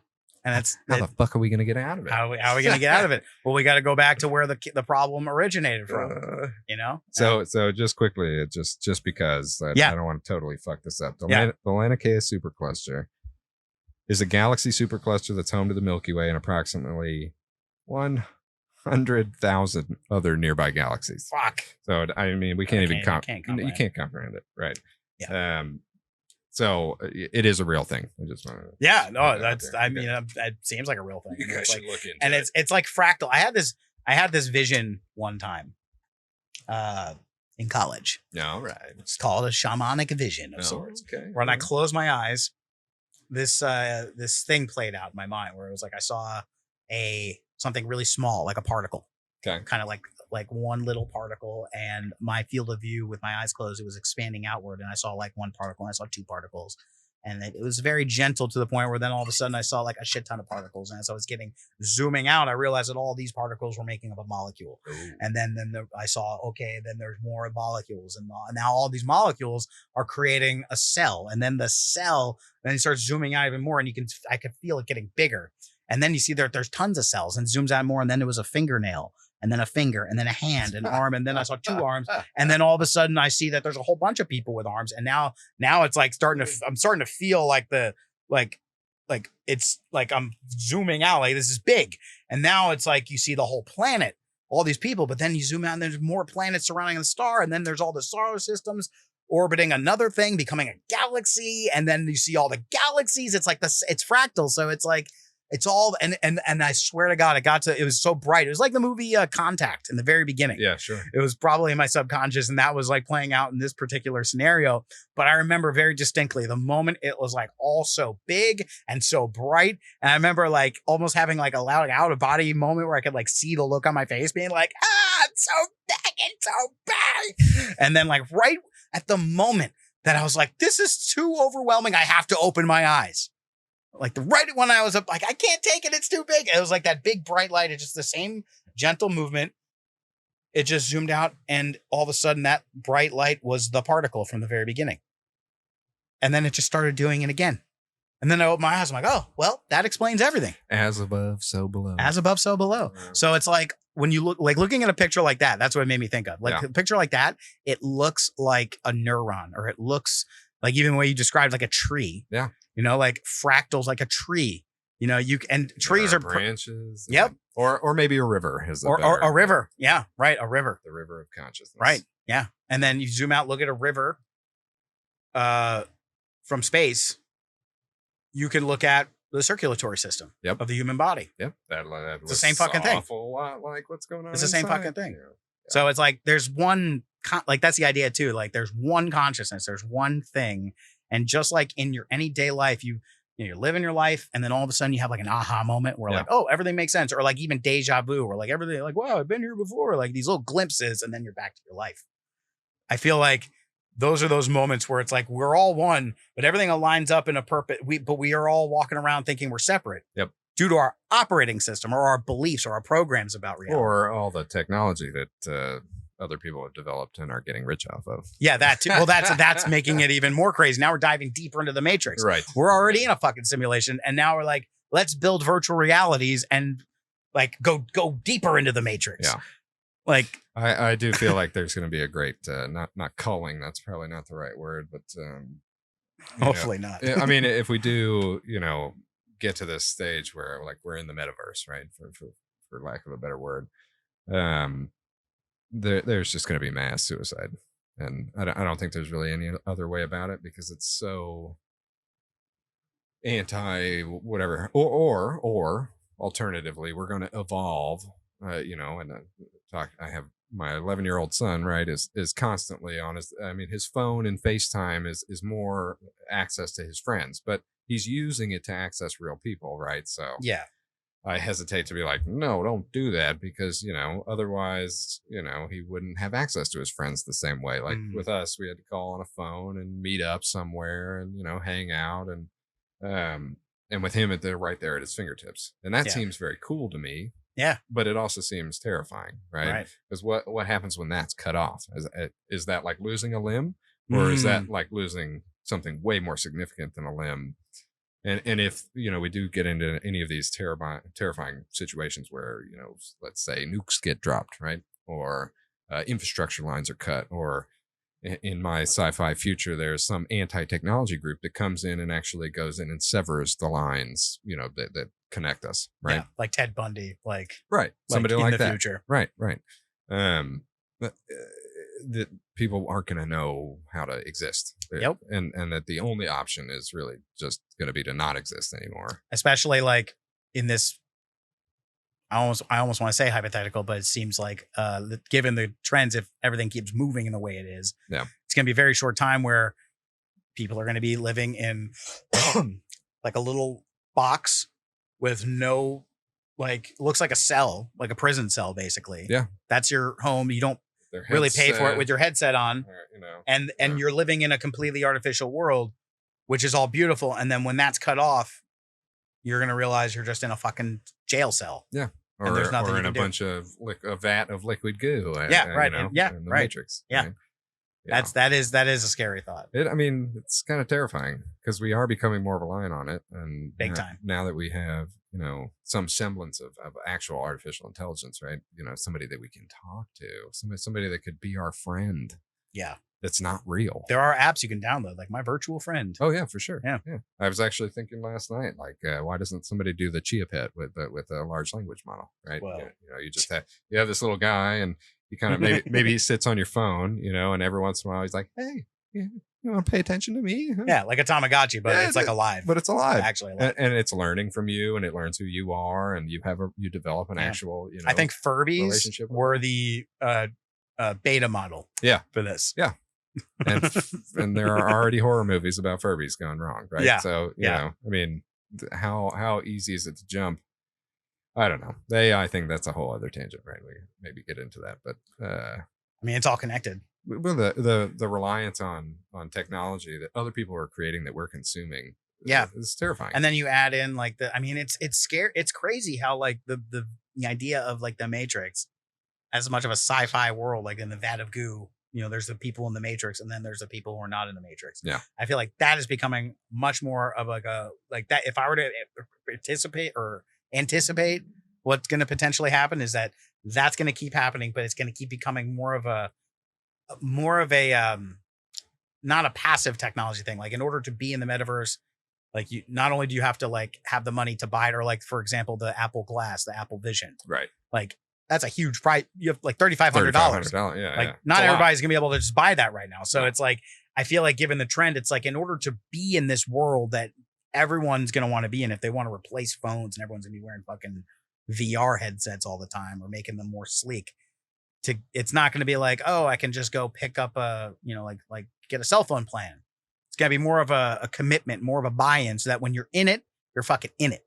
and that's how the fuck are we going to get out of it? How are we going to get out of it? Well, we got to go back to where the problem originated from. So just quickly, just because I don't want to totally fuck this up. The Laniakea supercluster is a galaxy supercluster that's home to the Milky Way and approximately 100,000 other nearby galaxies. Fuck. So I mean, we can't even comprehend. You can't comprehend it, right? Yeah. So it is a real thing. I just want to. Yeah, no, that's. I mean, it seems like a real thing. You guys should look into and it. it's like fractal. I had this vision one time, in college. No, right. It's called a shamanic vision of sorts. Okay. When I closed my eyes, this thing played out in my mind where it was like I saw something really small, like a particle. Okay. Kind of like one little particle, and my field of view with my eyes closed, it was expanding outward, and I saw like one particle, and I saw two particles, and it was very gentle to the point where then all of a sudden I saw like a shit ton of particles, and as I was zooming out, I realized that all these particles were making up a molecule. Ooh. And then I saw, okay, then there's more molecules, and now all these molecules are creating a cell, and then the cell then it starts zooming out even more, and I could feel it getting bigger, and then you see there's tons of cells, and zooms out more, and then it was a fingernail, and then a finger, and then a hand, an arm, and then I saw two arms, and then all of a sudden I see that there's a whole bunch of people with arms, and now it's like I'm starting to feel like it's like I'm zooming out, like this is big, and now it's like you see the whole planet, all these people, but then you zoom out and there's more planets surrounding the star, and then there's all the solar systems orbiting another thing, becoming a galaxy, and then you see all the galaxies. It's like it's fractal, so it's like. It's all and I swear to God, it was so bright. It was like the movie Contact in the very beginning. Yeah, sure. It was probably in my subconscious, and that was like playing out in this particular scenario. But I remember very distinctly the moment it was like all so big and so bright. And I remember like almost having like a loud out of body moment where I could like see the look on my face being like, it's so big, it's so big. And then like right at the moment that I was like, this is too overwhelming, I have to open my eyes. Like right when I was up, like, I can't take it. It's too big. It was like that big bright light. It's just the same gentle movement. It just zoomed out. And all of a sudden that bright light was the particle from the very beginning. And then it just started doing it again. And then I opened my eyes. I'm like, oh, well, that explains everything. As above, so below. As above, so below. So it's like when you looking at a picture like that, that's what it made me think of. Like a picture like that, it looks like a neuron, or it looks like even the way you described like a tree. Yeah. You know, like fractals, like a tree. You know, trees are branches. Yep. Or maybe a river or a river. Yeah, right. A river. The river of consciousness. Right. Yeah. And then you zoom out, look at a river from space. You can look at the circulatory system of the human body. Yep. It's the same fucking thing. Awful lot like what's going on. It's the same inside. fucking thing. Yeah. So it's like there's one, like that's the idea too. Like there's one consciousness, there's one thing. And just like in your anyday life, you're living your life, and then all of a sudden you have like an aha moment where like, oh, everything makes sense. Or like even deja vu, or like everything like, wow, I've been here before. Like these little glimpses, and then you're back to your life. I feel like those are those moments where it's like we're all one, but everything aligns up in a purpose. But we are all walking around thinking we're separate. Yep. Due to our operating system or our beliefs or our programs about reality. Or all the technology that other people have developed and are getting rich off of. Yeah, that too. Well, that's making it even more crazy. Now we're diving deeper into the matrix. Right. We're already in a fucking simulation, and now we're like, let's build virtual realities and like go deeper into the matrix. Yeah. Like I do feel like there's going to be a great not culling. That's probably not the right word, but hopefully not. I mean, if we do, get to this stage where like we're in the metaverse, right? For lack of a better word, there's just going to be mass suicide, and I don't think there's really any other way about it, because it's so anti whatever, or alternatively, we're going to evolve, and I have my 11-year-old son, right, is constantly on his phone and FaceTime is more access to his friends, but he's using it to access real people, right? So yeah. I hesitate to be like, no, don't do that, because, otherwise, he wouldn't have access to his friends the same way. Like with us, we had to call on a phone and meet up somewhere and, hang out. And with him right there at his fingertips. And that seems very cool to me. Yeah. But it also seems terrifying, right? Because what happens when that's cut off? Is that like losing a limb? Or is that like losing something way more significant than a limb? And if, we do get into any of these terrifying situations where, let's say nukes get dropped, right? Or infrastructure lines are cut, or in my sci-fi future, there's some anti-technology group that comes in and actually goes in and severs the lines, that connect us, right? Yeah, like Ted Bundy, like right, somebody like in the that. Future. Right. But that people aren't going to know how to exist. Yep. And that the only option is really just going to be to not exist anymore. Especially like in this, I almost want to say hypothetical, but it seems like given the trends, if everything keeps moving in the way it is, Yeah. it's going to be a very short time where people are going to be living in like a little box with no, like, looks like a cell, like a prison cell, basically. Yeah. That's your home. You don't Their really pay for it headset, with your headset on, you know. and Yeah. you're living in a completely artificial world, which is all beautiful. And then when that's cut off, you're going to realize you're just in a fucking jail cell. Yeah. And there's nothing or you in a can do. bunch of a vat of liquid goo. Yeah, right. You know, Yeah, in the right. Matrix. Yeah. Right? Yeah. That is a scary thought. I mean, it's kind of terrifying because we are becoming more reliant on it, and Big time. Now that we have, you know, some semblance of actual artificial intelligence, right? You know, somebody that we can talk to, somebody that could be our friend. Yeah, that's not real. There are apps you can download, like My Virtual Friend. Oh yeah, for sure. Yeah. I was actually thinking last night, like, why doesn't somebody do the Chia Pet with a large language model, right? Well, you know, you just have this little guy, and you kind of maybe he sits on your phone, you know, and every once in a while he's like, hey, you want to pay attention to me? Yeah, like a Tamagotchi, but it's like alive. But it's alive, actually alive. And it's learning from you, and it learns who you are, and you develop an actual, you know. I think Furbies were the beta model. Yeah, for this. Yeah. and there are already horror movies about Furbies going wrong, right? Yeah. So you know, I mean, how easy is it to jump? I don't know. I think that's a whole other tangent, right? We maybe get into that, but I mean, it's all connected. Well, the reliance on technology that other people are creating that we're consuming, is terrifying. And then you add in like it's scary. It's crazy how like the idea of like the Matrix, as much of a sci-fi world, like in the vat of goo. You know, there's the people in the Matrix, and then there's the people who are not in the Matrix. Yeah, I feel like that is becoming much more of like that. If I were to anticipate what's going to potentially happen, is that's going to keep happening, but it's going to keep becoming more of a not a passive technology thing. Like in order to be in the metaverse, like you not only do you have to like have the money to buy it, or like for example the Apple Glass, the Apple Vision, right? Like that's a huge price. You have like $3,500. Yeah, like not everybody's gonna be able to just buy that right now. So it's like, I feel like given the trend, it's like in order to be in this world that everyone's gonna want to be in, if they want to replace phones and everyone's gonna be wearing fucking VR headsets all the time or making them more sleek, it's not gonna be like, oh, I can just go pick up a, you know, like get a cell phone plan. It's gotta be more of a commitment, more of a buy-in, so that when you're in it, you're fucking in it.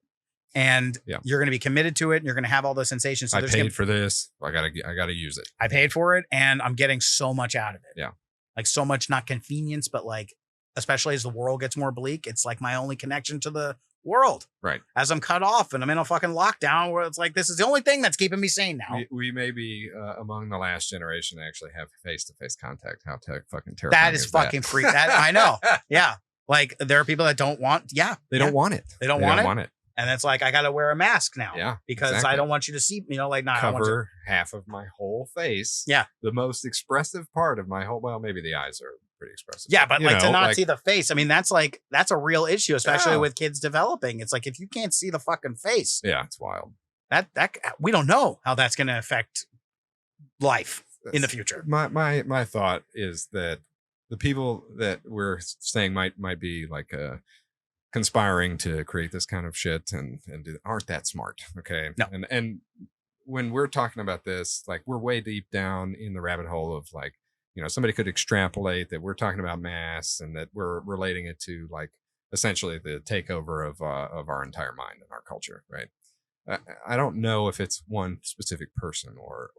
And you're going to be committed to it, and you're going to have all the sensations. So I paid for this. I gotta use it. I paid for it, and I'm getting so much out of it. Yeah. Like so much, not convenience, but like, especially as the world gets more bleak, it's like my only connection to the world. Right. As I'm cut off and I'm in a fucking lockdown where it's like, this is the only thing that's keeping me sane now. We may be among the last generation to actually have face-to-face contact. How fucking terrifying. That is fucking freak. That I know. Yeah. Like there are people that don't want. Yeah. They don't want it. They don't want it. And it's like, I got to wear a mask now. Yeah. Because exactly. I don't want you to see, you know, like not cover half of my whole face. Yeah. The most expressive part of my whole, well, maybe the eyes are pretty expressive. Yeah. But like to not see the face. I mean, that's a real issue, especially with kids developing. It's like, if you can't see the fucking face. Yeah. It's wild. That we don't know how that's going to affect life in the future. My thought is that the people that we're saying might be like conspiring to create this kind of shit and aren't that smart. Okay. No. And when we're talking about this, like we're way deep down in the rabbit hole of like, you know, somebody could extrapolate that we're talking about mass and that we're relating it to like essentially the takeover of our entire mind and our culture. Right. I don't know if it's one specific person or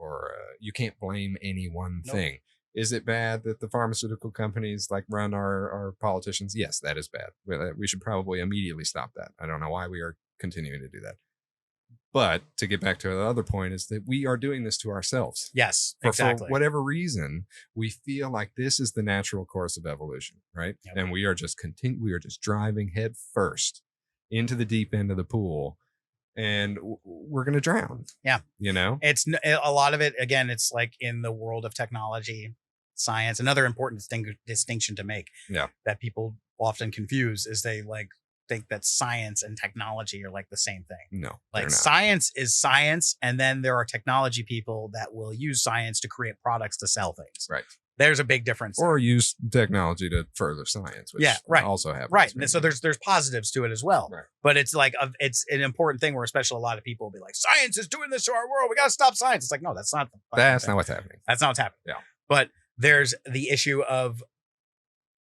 you can't blame any one thing. Is it bad that the pharmaceutical companies like run our politicians? Yes, that is bad. We should probably immediately stop that. I don't know why we are continuing to do that. But to get back to the other point is that we are doing this to ourselves. Yes, exactly. For whatever reason, we feel like this is the natural course of evolution, right? Yep. And we are just driving head first into the deep end of the pool. And we're going to drown. Yeah. You know, it's a lot of it. Again, it's like in the world of technology, science, another important distinction to make. Yeah. That people often confuse is they think that science and technology are like the same thing. No, Like they're not. science is science, and then there are technology people that will use science to create products to sell things. Right. There's a big difference. Or use technology to further science, which Yeah, right. also happens. Right. maybe. So there's positives to it as well. Right. But it's like it's an important thing where especially a lot of people will be like, science is doing this to our world. We got to stop science. It's like, no, that's not the fucking That's thing. not what's happening. That's not what's happening. Yeah. But there's the issue of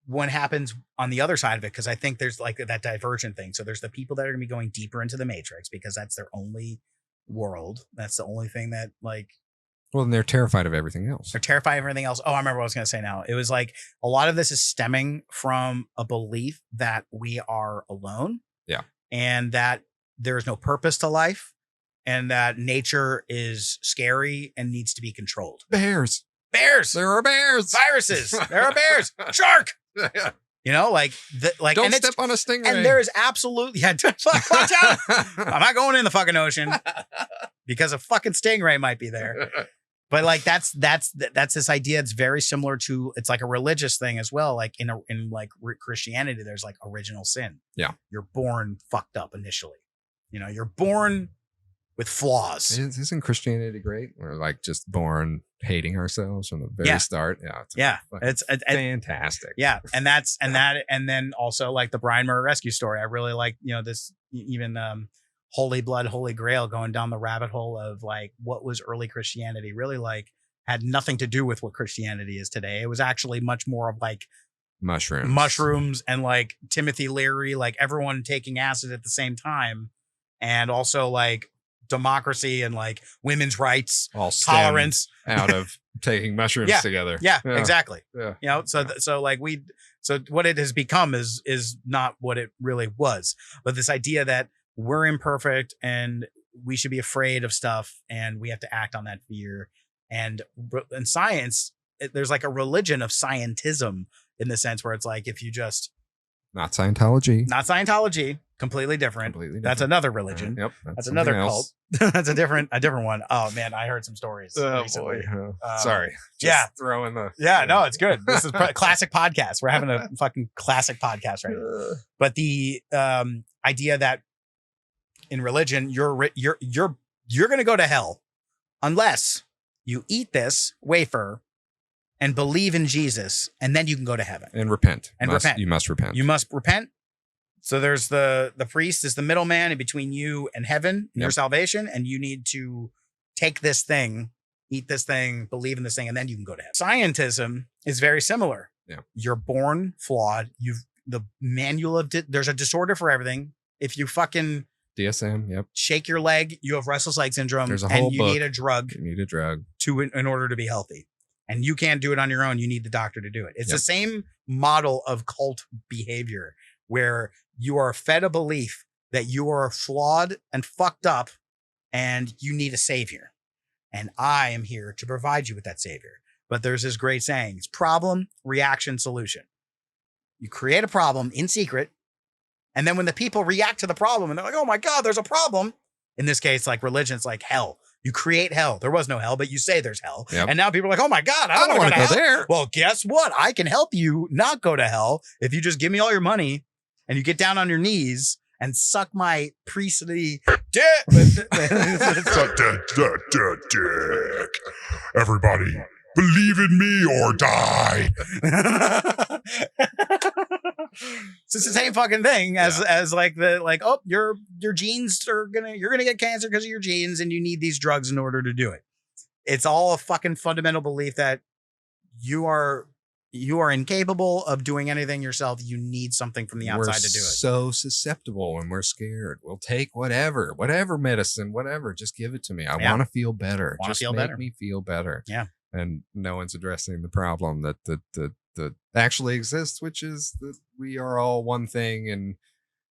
what happens on the other side of it, because I think there's like that divergent thing. So there's the people that are going to be going deeper into the matrix because that's their only world. That's the only thing that like Well, and they're terrified of everything else. they're terrified of everything else. Oh, I remember what I was going to say now. It was like a lot of this is stemming from a belief that we are alone. Yeah. And that there is no purpose to life and that nature is scary and needs to be controlled. Bears. Bears. There are bears. Viruses. There are bears. Shark. Yeah. You know, like Don't and step on a stingray. and there is absolutely watch out. I'm not going in the fucking ocean because a fucking stingray might be there. But like that's this idea. It's very similar to it's like a religious thing as well. Like in Christianity, there's like original sin. Yeah, you're born fucked up initially. You know, you're born with flaws. Isn't Christianity great? We're like just born hating ourselves from the very start. Yeah, it's fantastic. Yeah, and then also like the Brian Murray rescue story. I really like this even Holy Blood, Holy Grail, going down the rabbit hole of like what was early Christianity really like had nothing to do with what Christianity is today. It was actually much more of like mushrooms and like Timothy Leary, like everyone taking acid at the same time, and also like democracy and like women's rights, all tolerance out of taking mushrooms together. Yeah, exactly. Yeah. So what it has become is not what it really was. But this idea that we're imperfect and we should be afraid of stuff and we have to act on that fear. And in science, there's like a religion of scientism in the sense where it's like if you just not Scientology. Completely different. That's another religion. Yep. That's another cult. That's a different one. Oh man, I heard some stories recently. Sorry. Throwing the. Yeah, no, it's good. This is classic podcast. We're having a fucking classic podcast right now. But the idea that in religion, you're going to go to hell unless you eat this wafer and believe in Jesus, and then you can go to heaven and repent. Repent. You must repent. You must repent. So there's the priest is the middleman in between you and heaven, and your salvation, and you need to take this thing, eat this thing, believe in this thing, and then you can go to heaven. Scientism is very similar. Yeah. You're born flawed. The manual of there's a disorder for everything. If you fucking DSM, yep. shake your leg, you have restless leg syndrome. There's a whole and you book. need a drug. You need a drug in order to be healthy. And you can't do it on your own. You need the doctor to do it. It's the same model of cult behavior where you are fed a belief that you are flawed and fucked up and you need a savior. And I am here to provide you with that savior. But there's this great saying, it's problem, reaction, solution. You create a problem in secret. And then when the people react to the problem and they're like, oh my God, there's a problem. In this case, like religion, it's like hell. You create hell. There was no hell, but you say there's hell. Yep. And now people are like, oh my God, I don't want to go there. Well, guess what? I can help you not go to hell if you just give me all your money and you get down on your knees and suck my priestly dick. Dick. Everybody, believe in me or die. So it's the same fucking thing as like your genes you're gonna get cancer because of your genes and you need these drugs in order to do it. It's all a fucking fundamental belief that you are incapable of doing anything yourself. You need something from the outside to do it. So susceptible when we're scared. We'll take whatever medicine, whatever. Just give it to me. I want to feel better. Just make me feel better. Yeah. And no one's addressing the problem that actually exists, which is that we are all one thing. And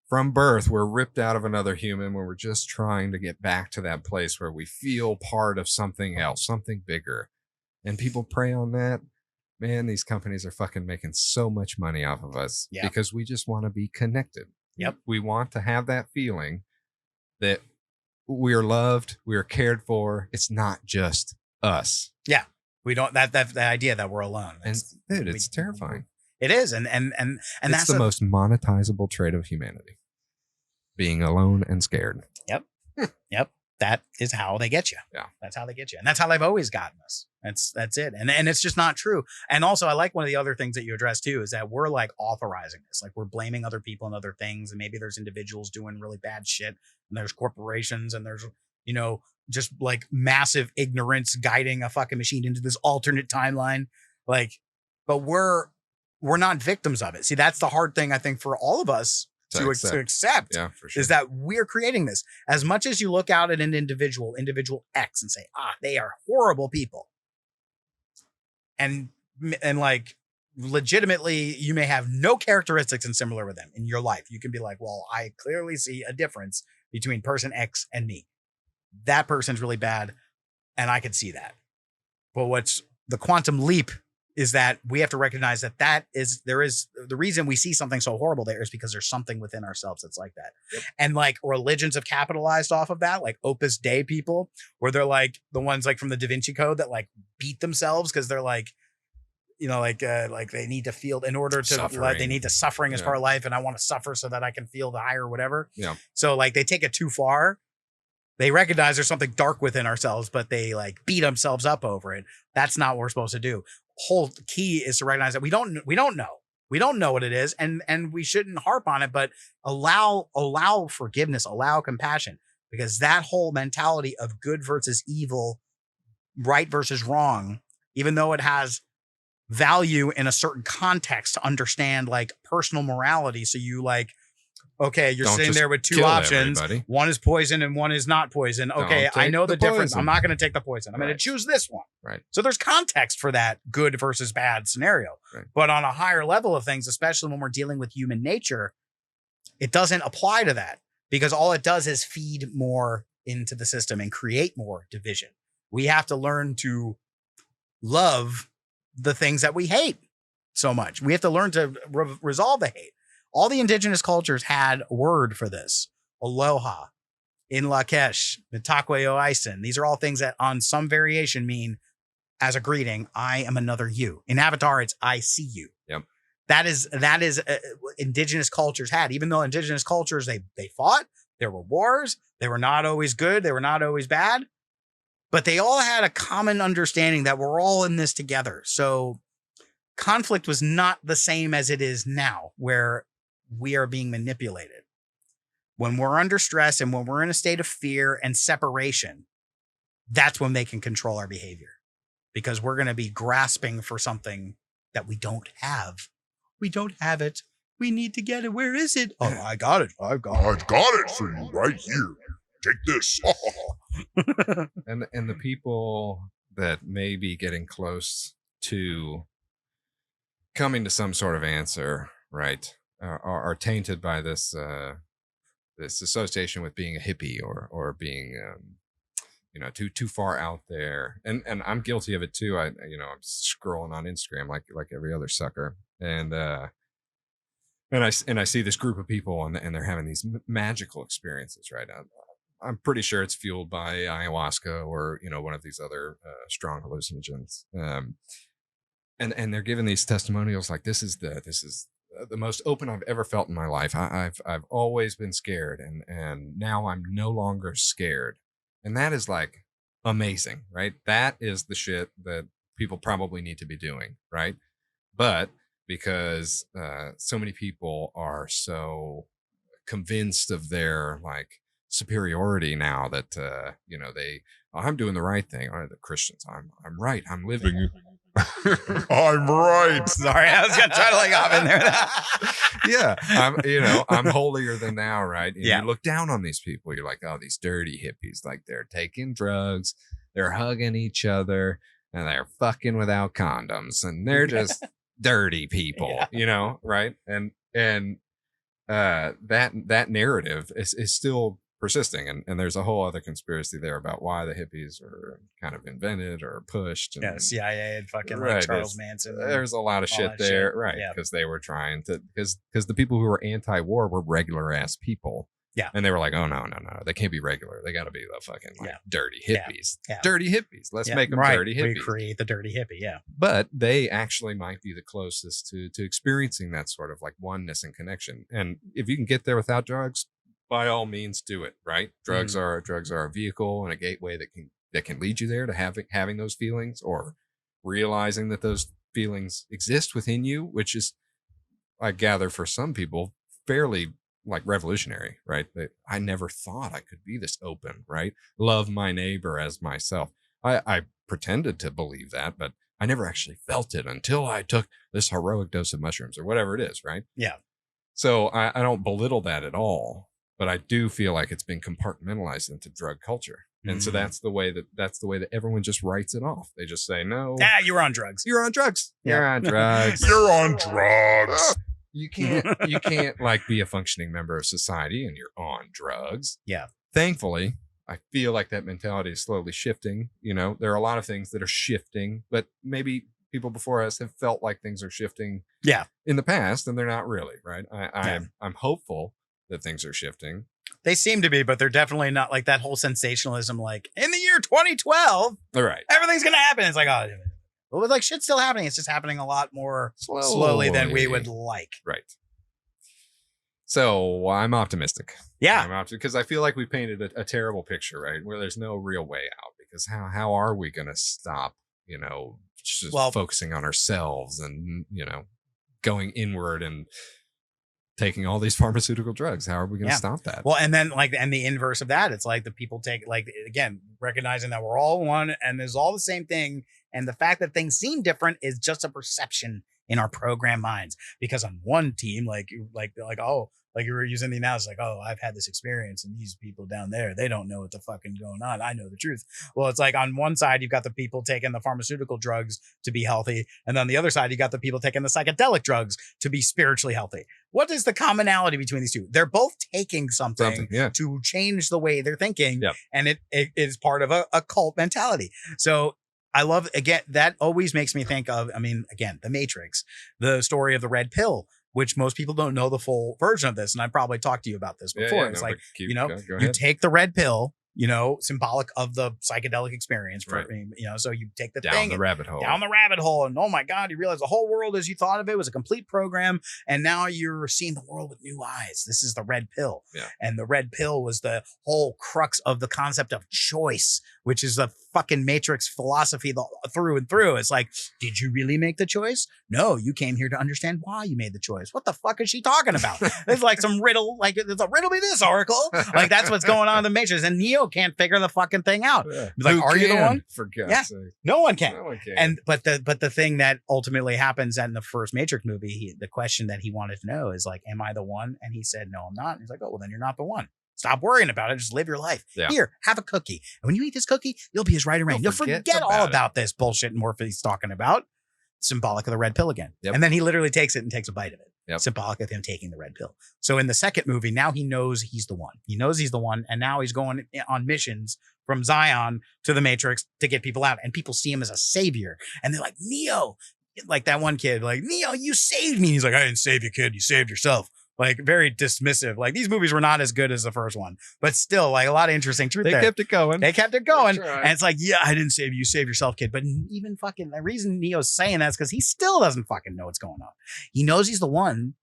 from birth, we're ripped out of another human when we're just trying to get back to that place where we feel part of something else, something bigger. And people prey on that. Man, these companies are fucking making so much money off of us because we just want to be connected. Yep. We want to have that feeling that we are loved, we are cared for. It's not just us. Yeah. We don't that the idea that we're alone. It's terrifying. It is. And that's the most monetizable trait of humanity. being alone and scared. Yep. Yep. That is how they get you. Yeah. That's how they get you. And that's how they've always gotten us. That's it. And it's just not true. And also I like one of the other things that you addressed too, is that we're like authorizing this. Like we're blaming other people and other things. And maybe there's individuals doing really bad shit, and there's corporations, and there's, you know, just like massive ignorance guiding a fucking machine into this alternate timeline. Like, but we're not victims of it. See, that's the hard thing, I think, for all of us to accept, yeah, for sure. is that we're creating this. As much as you look out at an individual X, and say, they are horrible people. And like legitimately, you may have no characteristics and similar with them in your life. You can be like, well, I clearly see a difference between person X and me. That person's really bad, and I can see that. But what's the quantum leap is that we have to recognize that there is the reason we see something so horrible there is because there's something within ourselves that's like that. Yep. And like religions have capitalized off of that, like Opus Dei people, where they're like the ones like from the Da Vinci Code that like beat themselves because they're like, you know, like they need to feel in order to they need to suffering as part of life, and I want to suffer so that I can feel the higher whatever. Yeah. So like they take it too far. They recognize there's something dark within ourselves, but they like beat themselves up over it. That's not what we're supposed to do. Whole key is to recognize that we don't know what it is, and we shouldn't harp on it, but allow forgiveness, allow compassion, because that whole mentality of good versus evil, right versus wrong, even though it has value in a certain context to understand like personal morality. So you like, okay, you're sitting there with two options. Everybody. One is poison and one is not poison. Okay, I know the difference. I'm not going to take the poison. I'm going to choose this one. Right. So there's context for that good versus bad scenario. Right. But on a higher level of things, especially when we're dealing with human nature, it doesn't apply to that, because all it does is feed more into the system and create more division. We have to learn to love the things that we hate so much. We have to learn to resolve the hate. All the indigenous cultures had a word for this. Aloha, in Lakesh, Mitakwe Oisen. These are all things that on some variation mean, as a greeting, I am another you. In Avatar, it's I see you. Yep. That is indigenous cultures had. Even though indigenous cultures, they fought, there were wars, they were not always good, they were not always bad, but they all had a common understanding that we're all in this together. So conflict was not the same as it is now, where we are being manipulated. When we're under stress and when we're in a state of fear and separation, that's when they can control our behavior, because we're going to be grasping for something that we don't have. We don't have it. We need to get it. Where is it? Oh, I got it. I've got it for you right here. Take this. And the people that may be getting close to coming to some sort of answer, right, are tainted by this this association with being a hippie or being too far out there, and I'm guilty of it too. I'm scrolling on Instagram like every other sucker, and I see this group of people and they're having these magical experiences, right? I'm pretty sure it's fueled by ayahuasca or one of these other strong hallucinogens, and they're giving these testimonials like this is the most open I've ever felt in my life. I've always been scared, and now I'm no longer scared. And that is like amazing, right? That is the shit that people probably need to be doing, right? But because so many people are so convinced of their like superiority now that I'm doing the right thing. The Christians, I'm right. I'm living. I'm right. Sorry, I was gonna try to like hop in there. Yeah, I'm holier than thou, right? And yeah. You look down on these people. You're like, oh, these dirty hippies. Like they're taking drugs, they're hugging each other, and they're fucking without condoms, and they're just dirty people, right? And that narrative is still persisting, and there's a whole other conspiracy there about why the hippies were kind of invented or pushed. And, CIA and fucking right, Charles Manson. There's a lot of shit there, right? Because they were trying to, because the people who were anti-war were regular ass people. Yeah. And they were like, oh, no. They can't be regular. They got to be the fucking dirty hippies. Yeah. Dirty hippies. Let's make them dirty hippies. We create the dirty hippie, yeah. But they actually might be the closest to experiencing that sort of like oneness and connection. And if you can get there without drugs, by all means do it, right? Drugs Mm-hmm. are a vehicle and a gateway that can lead you there to having those feelings, or realizing that those feelings exist within you, which is, I gather, for some people fairly like revolutionary, right? That I never thought I could be this open, right? Love my neighbor as myself. I pretended to believe that, but I never actually felt it until I took this heroic dose of mushrooms or whatever it is, right? Yeah. So I don't belittle that at all, but I do feel like it's been compartmentalized into drug culture. And so that's the way that everyone just writes it off. They just say, no, You're on drugs. you're on drugs. Yeah. You're on drugs. You're on drugs. You can't like be a functioning member of society and you're on drugs. Yeah. Thankfully, I feel like that mentality is slowly shifting. You know, there are a lot of things that are shifting, but maybe people before us have felt like things are shifting in the past, and they're not really, right? I'm hopeful that things are shifting. They seem to be, but they're definitely not. Like that whole sensationalism, like in the year 2012, All right. everything's going to happen. It's like, oh, well, like shit's still happening. It's just happening a lot more slowly than we would like. Right. So I'm optimistic. Yeah. Because I feel like we painted a terrible picture, right? Where there's no real way out, because how are we going to stop, just focusing on ourselves and, going inward and taking all these pharmaceutical drugs? How are we going to stop that? Well, and then and the inverse of that, it's like the people take, like, again, recognizing that we're all one and there's all the same thing. And the fact that things seem different is just a perception in our program minds. Because on one team, like you were using the analogy, like, oh, I've had this experience and these people down there, they don't know what the fucking going on. I know the truth. Well, it's like on one side, you've got the people taking the pharmaceutical drugs to be healthy. And on the other side, you got the people taking the psychedelic drugs to be spiritually healthy. What is the commonality between these two? They're both taking something to change the way they're thinking. Yep. And it is part of a cult mentality. So I love, again, that always makes me think of, The Matrix, the story of the red pill, which most people don't know the full version of this. And I probably talked to you about this before. It's like, you take the red pill, symbolic of the psychedelic experience for, so you take the down thing the rabbit hole, and oh my God, you realize the whole world as you thought of it was a complete program. And now you're seeing the world with new eyes. This is the red pill. Yeah. And the red pill was the whole crux of the concept of choice, which is the fucking Matrix philosophy through and through. It's like, did you really make the choice? No, you came here to understand why you made the choice. What the fuck is she talking about? It's like some riddle, like it's a riddle me this, Oracle. Like that's what's going on in the Matrix. And Neo can't figure the fucking thing out. Yeah. Like, are you the one? For God's sake. No one can. No one can. And but the thing that ultimately happens in the first Matrix movie, the question that he wanted to know is like, am I the one? And he said, no, I'm not. And he's like, oh, well, then you're not the one. Stop worrying about it. Just live your life. Yeah. Here, have a cookie. And when you eat this cookie, you'll be his right hand. You'll forget all about this bullshit Morpheus talking about. Symbolic of the red pill again. Yep. And then he literally takes it and takes a bite of it. Yep. Symbolic of him taking the red pill. So in the second movie, now he knows he's the one. He knows he's the one. And now he's going on missions from Zion to the Matrix to get people out. And people see him as a savior. And they're like, Neo, like that one kid, like, Neo, you saved me. And he's like, I didn't save you, kid. You saved yourself. Like very dismissive. Like these movies were not as good as the first one, but still like a lot of interesting truth there. They kept it going. And it's like, yeah, I didn't save you. You saved yourself, kid. But even fucking the reason Neo's saying that is because he still doesn't fucking know what's going on. He knows he's the one,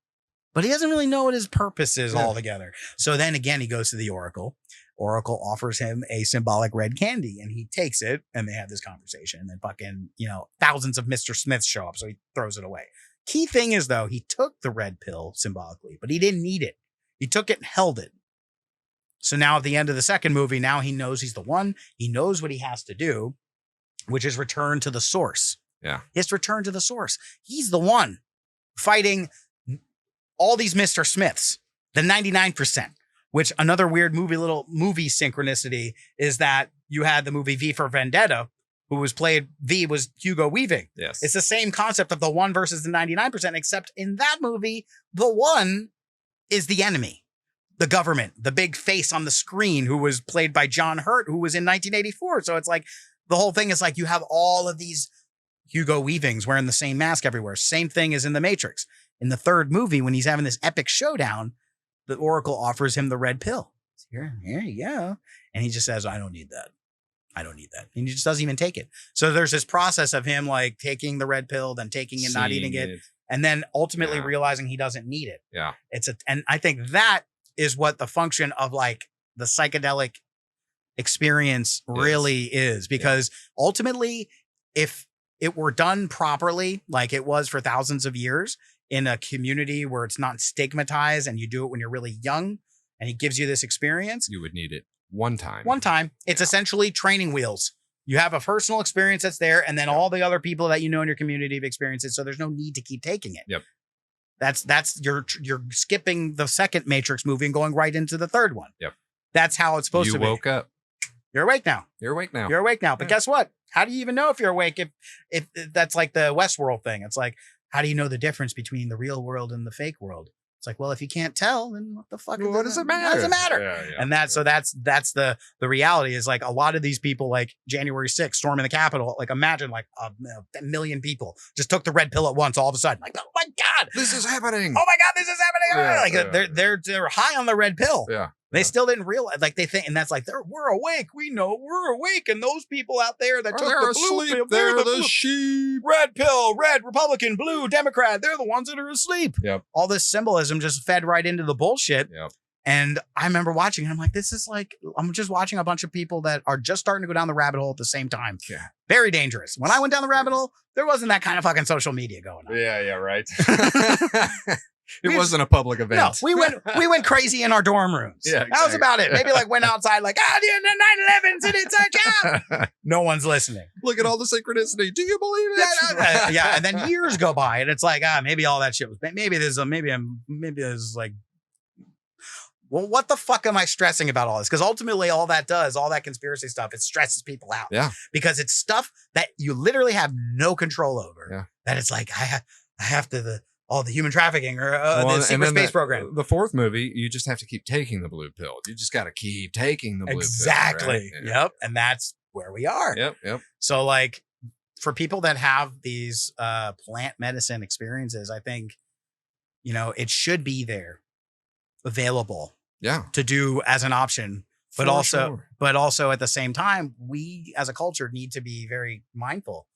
but he doesn't really know what his purpose is altogether. So then again, he goes to the Oracle. Oracle offers him a symbolic red candy and he takes it and they have this conversation and then fucking, thousands of Mr. Smiths show up. So he throws it away. Key thing is, though, he took the red pill symbolically, but he didn't need it. He took it and held it. So now at the end of the second movie, now he knows he's the one. He knows what he has to do, which is return to the source. Yeah. He has to return to the source. He's the one fighting all these Mr. Smiths, the 99%, which another weird movie synchronicity is that you had the movie V for Vendetta, who was played, V was Hugo Weaving. Yes. It's the same concept of the 1 versus the 99%, except in that movie, the 1 is the enemy, the government, the big face on the screen who was played by John Hurt, who was in 1984. So it's like, the whole thing is like, you have all of these Hugo Weavings wearing the same mask everywhere. Same thing as in The Matrix. In the third movie, when he's having this epic showdown, the Oracle offers him the red pill. Here you go. And he just says, I don't need that. And he just doesn't even take it. So there's this process of him like taking the red pill, then taking it, not eating it, and then ultimately realizing he doesn't need it. Yeah. And I think that is what the function of like the psychedelic experience really is, because ultimately, if it were done properly, like it was for thousands of years in a community where it's not stigmatized and you do it when you're really young and it gives you this experience, You would need it one time. It's essentially training wheels. You have a personal experience that's there, and then all the other people that you know in your community have experienced it, so there's no need to keep taking it. Yep. That's you're skipping the second Matrix movie and going right into the third one. Yep. That's how it's supposed to be. You woke up. You're awake now. You're awake now. You're awake now. But guess what? How do you even know if you're awake? If that's like the Westworld thing. It's like, how do you know the difference between the real world and the fake world? It's like, well, if you can't tell, then what the fuck? What does it matter? What does it matter? Yeah. And that's the reality is like a lot of these people, like January 6th, storming the Capitol. Like imagine like a million people just took the red pill at once, all of a sudden. Like, oh my God, This is happening. oh my God, this is happening. Yeah, like they're high on the red pill. Yeah. They still didn't realize, like they think, and that's like we're awake. We know we're awake, and those people out there that took the blue pill, They're the blue, sheep. red pill, red Republican, blue Democrat. They're the ones that are asleep. Yep. All this symbolism just fed right into the bullshit. Yep. And I remember watching, and I'm like, this is like, I'm just watching a bunch of people that are just starting to go down the rabbit hole at the same time. Yeah. Very dangerous. When I went down the rabbit hole, there wasn't that kind of fucking social media going on. Yeah, right. It wasn't a public event. No, we went crazy in our dorm rooms. Yeah, that was about it. Maybe like went outside like, the 9/11s and it's a job. No one's listening. Look at all the synchronicity. Do you believe it? Yeah, and then years go by and it's like, maybe all that shit was, maybe there's like, well, what the fuck am I stressing about all this? Because ultimately all that does, all that conspiracy stuff, it stresses people out. Yeah. Because it's stuff that you literally have no control over. Yeah. That it's like, I have to, the human trafficking or the secret space program. The fourth movie, you just have to keep taking the blue pill. You just got to keep taking the blue pill. Exactly. Right? Yeah. Yep. And that's where we are. Yep. So like for people that have these plant medicine experiences, I think, it should be there available. Yeah. To do as an option, but For also sure. but also at the same time, we as a culture need to be very mindful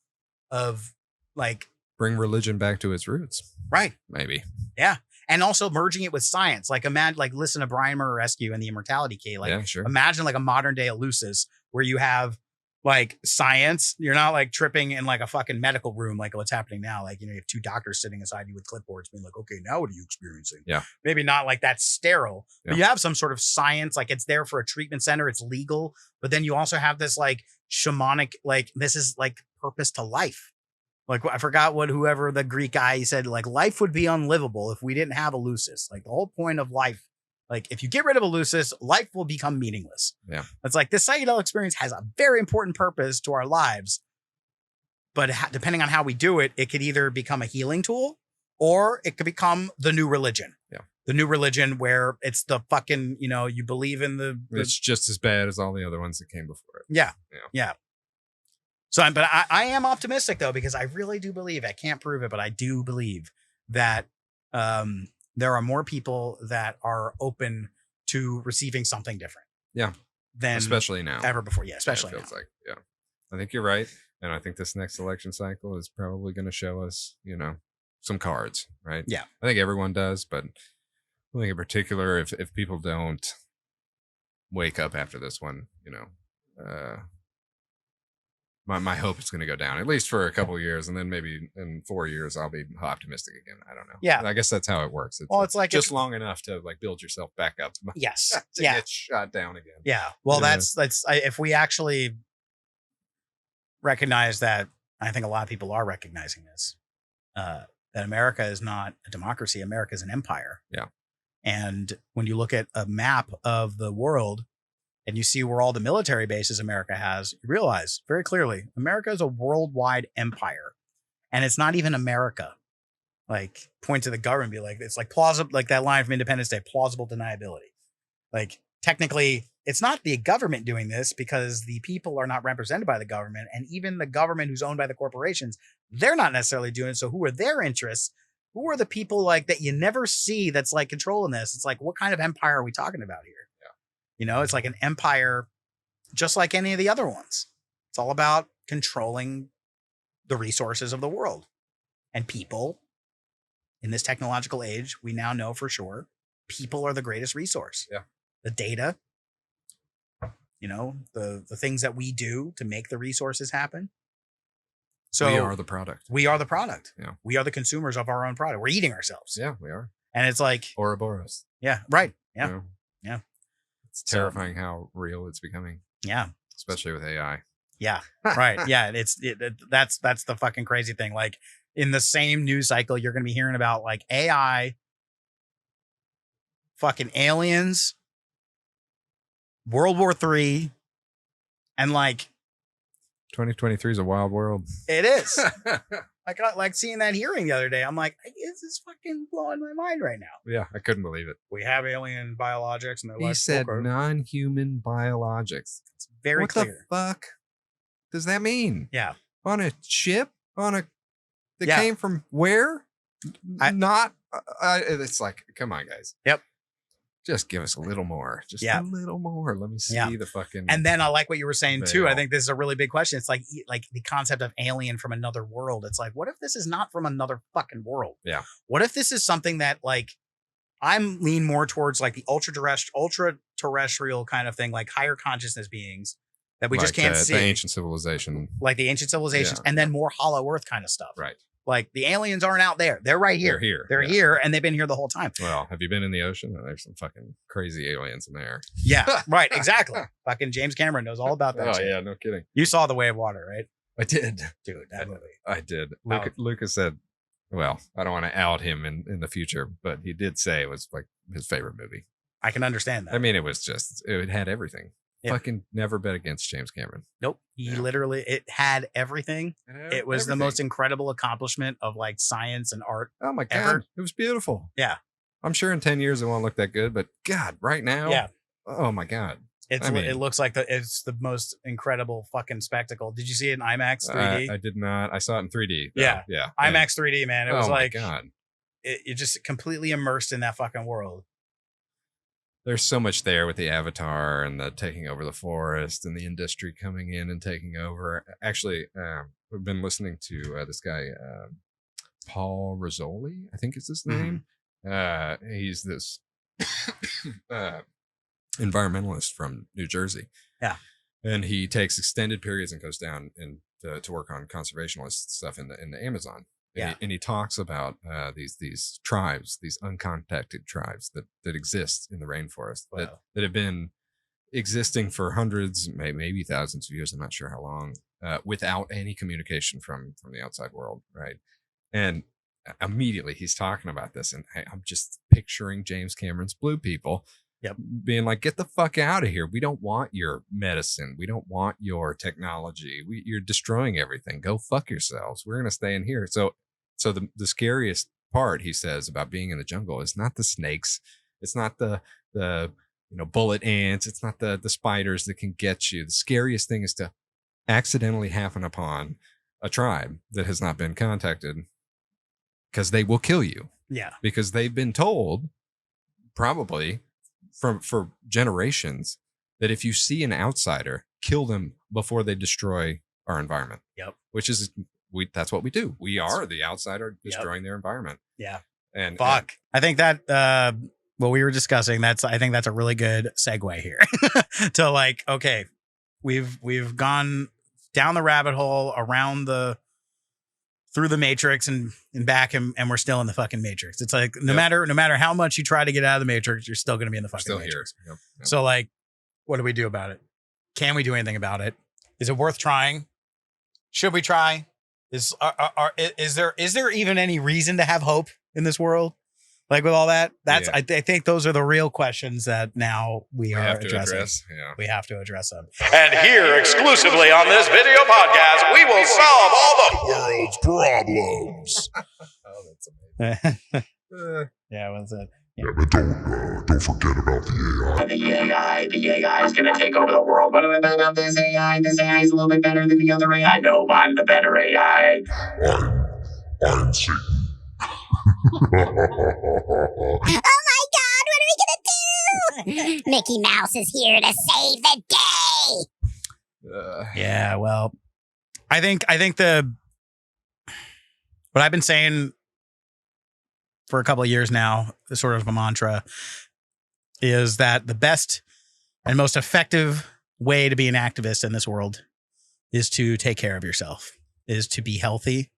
of like Bring religion back to its roots. right. Maybe. Yeah. And also merging it with science. Like imagine listen to Brian Rescue and the Immortality Key. Like Yeah, sure. imagine like a modern day Eleusis where you have like science. You're not like tripping in like a fucking medical room like what's happening now. Like, you have two doctors sitting aside you with clipboards being like, okay, now what are you experiencing? Yeah. Maybe not like that sterile, but Yeah. you have some sort of science, like it's there for a treatment center, it's legal. But then you also have this like shamanic, like this is like purpose to life. Like I forgot whoever the Greek guy, he said like life would be unlivable if we didn't have Eleusis. Like the whole point of life, like if you get rid of Eleusis, life will become meaningless. Yeah. It's like this psychedelic experience has a very important purpose to our lives, but depending on how we do it, it could either become a healing tool or it could become the new religion. Yeah. The new religion where it's the fucking, you believe in the It's just as bad as all the other ones that came before it. Yeah. So, but I am optimistic though, because I really do believe, I can't prove it, but I do believe that there are more people that are open to receiving something different. Yeah. Than especially now. Ever before. Yeah. Especially it feels now. like, yeah. I think you're right. And I think this next election cycle is probably going to show us, some cards, right? Yeah. I think everyone does, but I think in particular, if people don't wake up after this one, my hope is going to go down at least for a couple of years, and then maybe in 4 years I'll be optimistic again. I don't know. Yeah, I guess that's how it works. It's like just long enough to like build yourself back up. Yes, to get shot down again. Yeah. Well, that's if we actually recognize that, I think a lot of people are recognizing this. That America is not a democracy. America is an empire. Yeah. And when you look at a map of the world, and you see where all the military bases America has, you realize very clearly America is a worldwide empire. And it's not even America. Like, point to the government, be like, it's like plausible, like that line from Independence Day, plausible deniability. Like, technically, it's not the government doing this because the people are not represented by the government. And even the government who's owned by the corporations, they're not necessarily doing it. So who are their interests? Who are the people like that you never see that's like controlling this? It's like, what kind of empire are we talking about here? It's like an empire, just like any of the other ones. It's all about controlling the resources of the world and people. In this technological age, we now know for sure people are the greatest resource. Yeah. The data, the things that we do to make the resources happen. So we are the product. We are the product. Yeah. We are the consumers of our own product. We're eating ourselves. Yeah, we are. And it's like Ouroboros. Yeah, right. Yeah. You know? Yeah. It's terrifying how real it's becoming. Yeah. Especially with AI. Yeah. Right. Yeah. That's the fucking crazy thing. Like in the same news cycle, you're going to be hearing about like AI, fucking aliens, World War III, and like 2023 is a wild world. it is. I got like seeing that hearing the other day. I'm like, this is fucking blowing my mind right now. Yeah, I couldn't believe it. We have alien biologics, and they're He like, said okay. non-human biologics. It's very what clear. the fuck does that mean? Yeah. On a ship? That Yeah. came from where? It's like, come on, guys. Yep. Just give us a little more. Just Yeah. a little more. Let me see the fucking. And then I like what you were saying too. I veil. think this is a really big question. It's like the concept of alien from another world. It's like, what if this is not from another fucking world? Yeah. What if this is something that like I'm lean more towards like the ultra terrestrial kind of thing, like higher consciousness beings that we just can't see, the ancient civilization. like the ancient civilizations, Yeah. and then more Hollow Earth kind of stuff. Right. Like the aliens aren't out there; they're right here. They're here. They're Yeah. here, and they've been here the whole time. Well, have you been in the ocean? There's some fucking crazy aliens in there. Yeah, right. Exactly. Fucking James Cameron knows all about that. Oh shit. yeah, no kidding. You saw The Way of Water, right? I did. Dude, that movie. I did. Oh. Lucas said, well, I don't want to out him in the future, but he did say it was like his favorite movie. I can understand that. I mean, it had everything. Yeah. Fucking never bet against James Cameron. Nope. It had everything. It was the most incredible accomplishment of like science and art. Oh my God. ever. It was beautiful. Yeah. I'm sure in 10 years it won't look that good, but God, right now. Yeah. Oh my God. It looks like it's the most incredible fucking spectacle. Did you see it in IMAX 3D? I did not. I saw it in 3D. Though. Yeah. Yeah. IMAX 3D, man. It was like, my God. It just completely immersed in that fucking world. There's so much there with the Avatar and the taking over the forest and the industry coming in and taking over. Actually, we've been listening to this guy, Paul Rizzoli, I think is his name. He's this environmentalist from New Jersey. Yeah. And he takes extended periods and goes down and to work on conservationist stuff in the Amazon. Yeah. And he talks about these tribes, these uncontacted tribes that exist in the rainforest that have been existing for hundreds, maybe thousands of years. I'm not sure how long, without any communication from the outside world, right? And immediately he's talking about this, and I'm just picturing James Cameron's Blue People. Yep. Being like, get the fuck out of here. We don't want your medicine. We don't want your technology. You're destroying everything. Go fuck yourselves. We're going to stay in here. So the scariest part, he says, about being in the jungle is not the snakes. It's not the bullet ants. It's not the spiders that can get you. The scariest thing is to accidentally happen upon a tribe that has not been contacted, because they will kill you. Yeah. Because they've been told, probably for generations, that if you see an outsider, kill them before they destroy our environment. Yep. Which is that's what we do. We are the outsider destroying their environment. Yeah. And fuck. I think that what we were discussing, I think that's a really good segue here to like, okay, we've gone down the rabbit hole through the matrix and back, and we're still in the fucking matrix. It's like no matter how much you try to get out of the matrix, you're still going to be in the fucking matrix. Here. Yep. So like, what do we do about it? Can we do anything about it? Is it worth trying? Should we try? Is there even any reason to have hope in this world? Like with all that, I think those are the real questions that now we are addressing. Yeah. We have to address them. And here, exclusively on this video podcast, we will solve all the world's problems. Oh, that's amazing. Yeah, what's that? Yeah, but don't forget about the AI. The AI is going to take over the world. What about this AI? This AI is a little bit better than the other AI. No, I'm the better AI. I'm Satan. Oh my God, what are we going to do? Mickey Mouse is here to save the day. Yeah, well, I think what I've been saying for a couple of years now, sort of a mantra, is that the best and most effective way to be an activist in this world is to take care of yourself, is to be healthy,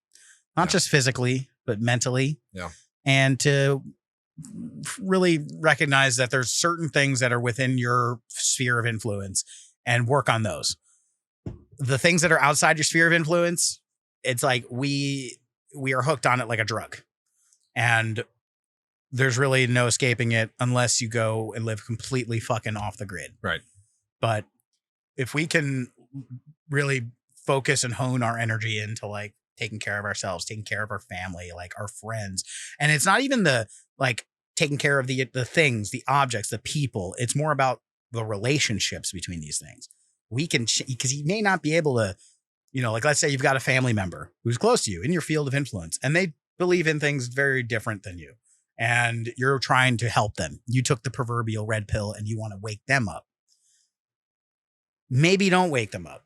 not just physically, but mentally. Yeah. And to really recognize that there's certain things that are within your sphere of influence and work on those. The things that are outside your sphere of influence, it's like we are hooked on it like a drug. And there's really no escaping it unless you go and live completely fucking off the grid. Right. But if we can really focus and hone our energy into like taking care of ourselves, taking care of our family, like our friends. And it's not even the like taking care of the things, the objects, the people. It's more about the relationships between these things. We can, because you may not be able to, you know, like let's say you've got a family member who's close to you in your field of influence and they believe in things very different than you. And you're trying to help them. You took the proverbial red pill and you want to wake them up. Maybe don't wake them up.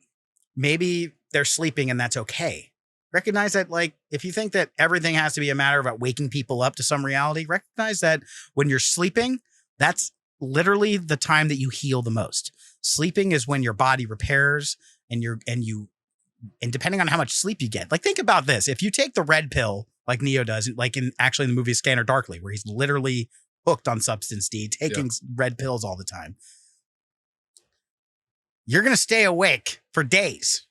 Maybe they're sleeping and that's okay. Recognize that, like, if you think that everything has to be a matter about waking people up to some reality, recognize that when you're sleeping, that's literally the time that you heal the most. Sleeping is when your body repairs and depending on how much sleep you get. Like, think about this. If you take the red pill, like Neo does, like in the movie Scanner Darkly, where he's literally hooked on substance D, taking red pills all the time, you're going to stay awake for days.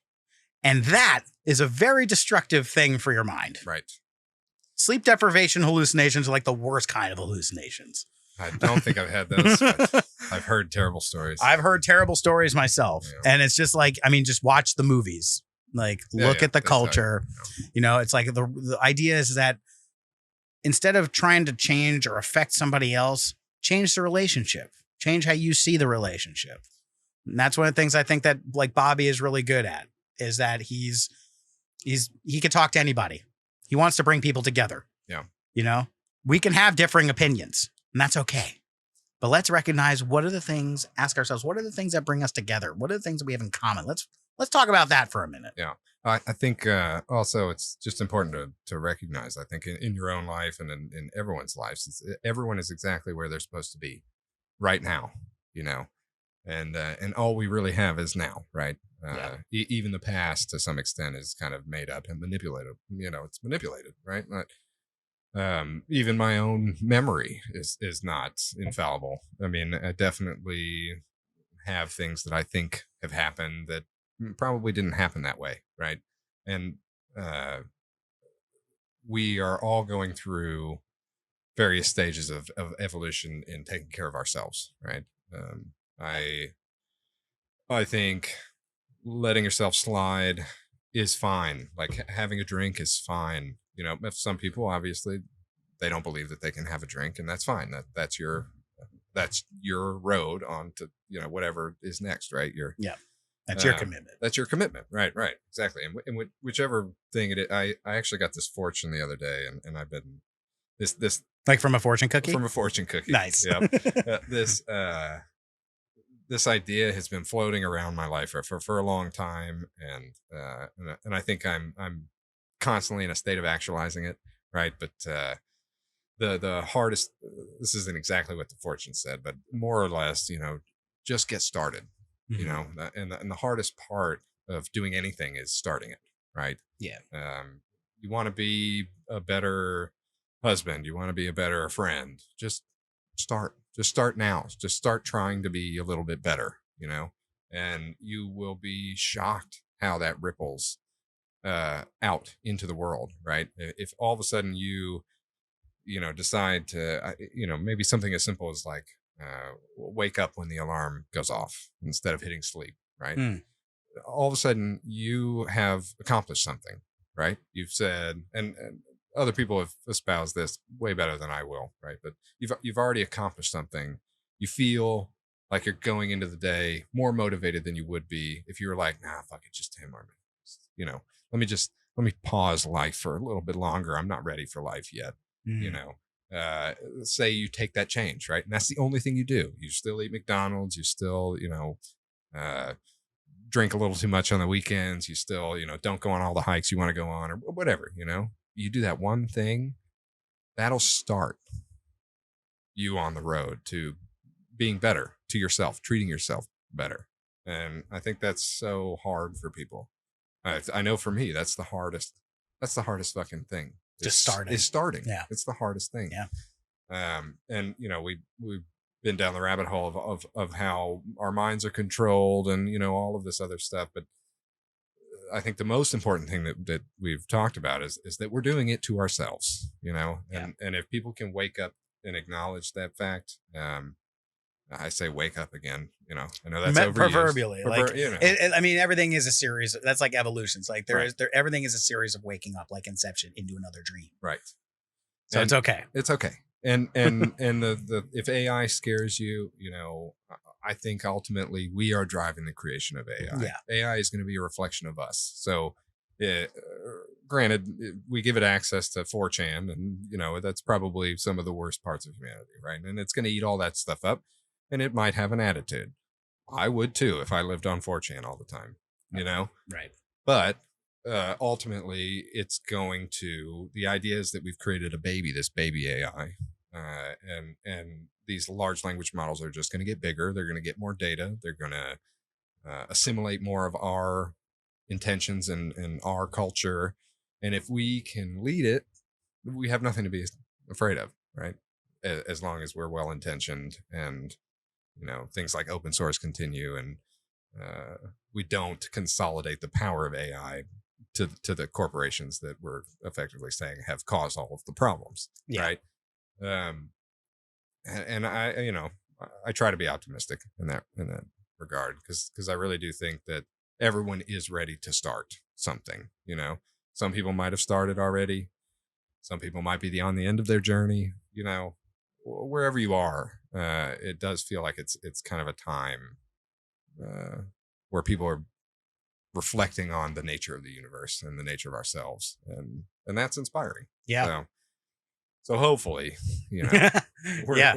And that is a very destructive thing for your mind. Right. Sleep deprivation hallucinations are like the worst kind of hallucinations. I don't think I've had those, but I've heard terrible stories. I've heard terrible stories myself. Yeah. And it's just like, I mean, just watch the movies. Like, look at the culture. You know, it's like the idea is that instead of trying to change or affect somebody else, change the relationship. Change how you see the relationship. And that's one of the things I think that like Bobby is really good at, is that he can talk to anybody. He wants to bring people together. Yeah. You know, we can have differing opinions and that's okay. But let's recognize ask ourselves, what are the things that bring us together? What are the things that we have in common? Let's talk about that for a minute. Yeah. I think also it's just important to recognize, I think in your own life and in everyone's lives, everyone is exactly where they're supposed to be right now, you know, and all we really have is now, right? Even the past to some extent is kind of made up and manipulated, you know, it's manipulated, right? Even my own memory is not infallible. I mean, I definitely have things that I think have happened that probably didn't happen that way, right? And we are all going through various stages of evolution in taking care of ourselves, right? I think letting yourself slide is fine. Like having a drink is fine. You know, some people obviously they don't believe that they can have a drink, and that's fine. That's your road on to, you know, whatever is next, right? That's your commitment. That's your commitment. Right. Exactly. And whichever thing it is, I actually got this fortune the other day and I've been this like from a fortune cookie? From a fortune cookie. Nice. Yeah. This idea has been floating around my life for a long time. And I think I'm constantly in a state of actualizing it. Right. But, the hardest, this isn't exactly what the fortune said, but more or less, you know, just get started. You know, and the hardest part of doing anything is starting it, right? Yeah. You want to be a better husband. You want to be a better friend. Just start. Just start now. Just start trying to be a little bit better, you know, and you will be shocked how that ripples out into the world, right? If all of a sudden you know, decide to, you know, maybe something as simple as like, wake up when the alarm goes off instead of hitting sleep, right? All of a sudden you have accomplished something, right? You've said, and other people have espoused this way better than I will, right? But you've already accomplished something. You feel like you're going into the day more motivated than you would be if you were like, nah, fuck it, just 10 more minutes. You know, let me pause life for a little bit longer. I'm not ready for life yet. You know, say you take that change, right? And that's the only thing you do. You still eat McDonald's. You still, you know, drink a little too much on the weekends. You still, you know, don't go on all the hikes you want to go on or whatever, you know. You do that one thing that'll start you on the road to being better to yourself, treating yourself better. And I think that's so hard for people. I know for me, that's the hardest fucking thing. Just starting. Is starting. Yeah. It's the hardest thing. Yeah. And we've been down the rabbit hole of how our minds are controlled and, all of this other stuff. But I think the most important thing that we've talked about is that we're doing it to ourselves, and if people can wake up and acknowledge that fact, I say wake up again, I know that's overused. Proverbially, I mean, everything is a series. That's like evolutions. Like everything is a series of waking up, like Inception, into another dream. Right. So it's okay. It's okay. And the if AI scares you, I think ultimately we are driving the creation of AI. Yeah. AI is going to be a reflection of us. So, granted, we give it access to 4chan, and that's probably some of the worst parts of humanity, right? And it's going to eat all that stuff up, and it might have an attitude. I would too if I lived on 4chan all the time, Right. But ultimately, it's going to. The idea is that we've created this baby AI, and these large language models are just going to get bigger. They're going to get more data. They're going to assimilate more of our intentions and our culture. And if we can lead it, we have nothing to be afraid of, right? As long as we're well intentioned and things like open source continue, and we don't consolidate the power of AI to the corporations that we're effectively saying have caused all of the problems, right? And I try to be optimistic in that regard, because I really do think that everyone is ready to start something. Some people might have started already. Some people might be on the end of their journey. Wherever you are, it does feel like it's kind of a time where people are reflecting on the nature of the universe and the nature of ourselves, and that's inspiring. Yeah. So hopefully, Yeah.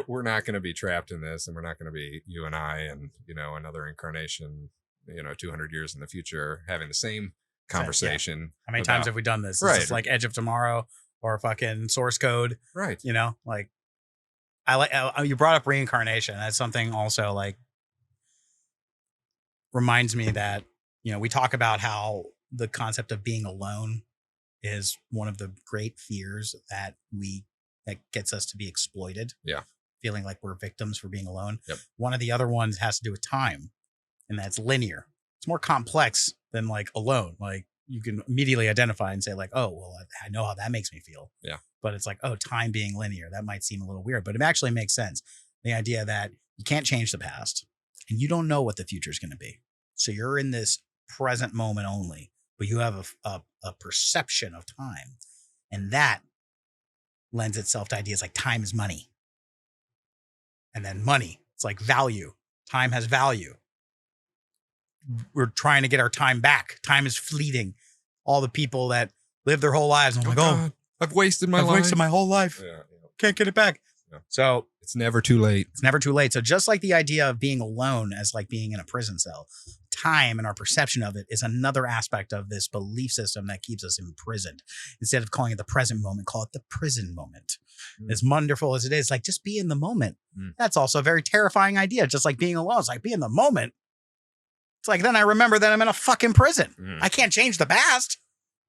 we're not going to be trapped in this, and we're not going to be you and I and another incarnation 200 years in the future having the same conversation. Yeah. How many times have we done this? Right. It's just like Edge of Tomorrow or fucking Source Code, right? Like you brought up reincarnation. That's something also like reminds me that we talk about how the concept of being alone is one of the great fears that gets us to be exploited. Yeah. Feeling like we're victims for being alone. Yep. One of the other ones has to do with time, and that's linear. It's more complex than like alone. Like you can immediately identify and say like, oh, well, I know how that makes me feel. Yeah. But it's like, oh, time being linear. That might seem a little weird, but it actually makes sense. The idea that you can't change the past and you don't know what the future is going to be. So you're in this present moment only, but you have a perception of time, and that lends itself to ideas like time is money. And then money, it's like value. Time has value. We're trying to get our time back. Time is fleeting. All the people that live their whole lives, I'm like, God, I've wasted my whole life. Yeah. Can't get it back. Yeah. So it's never too late. It's never too late. So just like the idea of being alone as like being in a prison cell, time and our perception of it is another aspect of this belief system that keeps us imprisoned. Instead of calling it the present moment, call it the prison moment. As wonderful as it is, like just be in the moment. That's also a very terrifying idea. Just like being alone. It's like be in the moment. It's like, then I remember that I'm in a fucking prison. I can't change the past.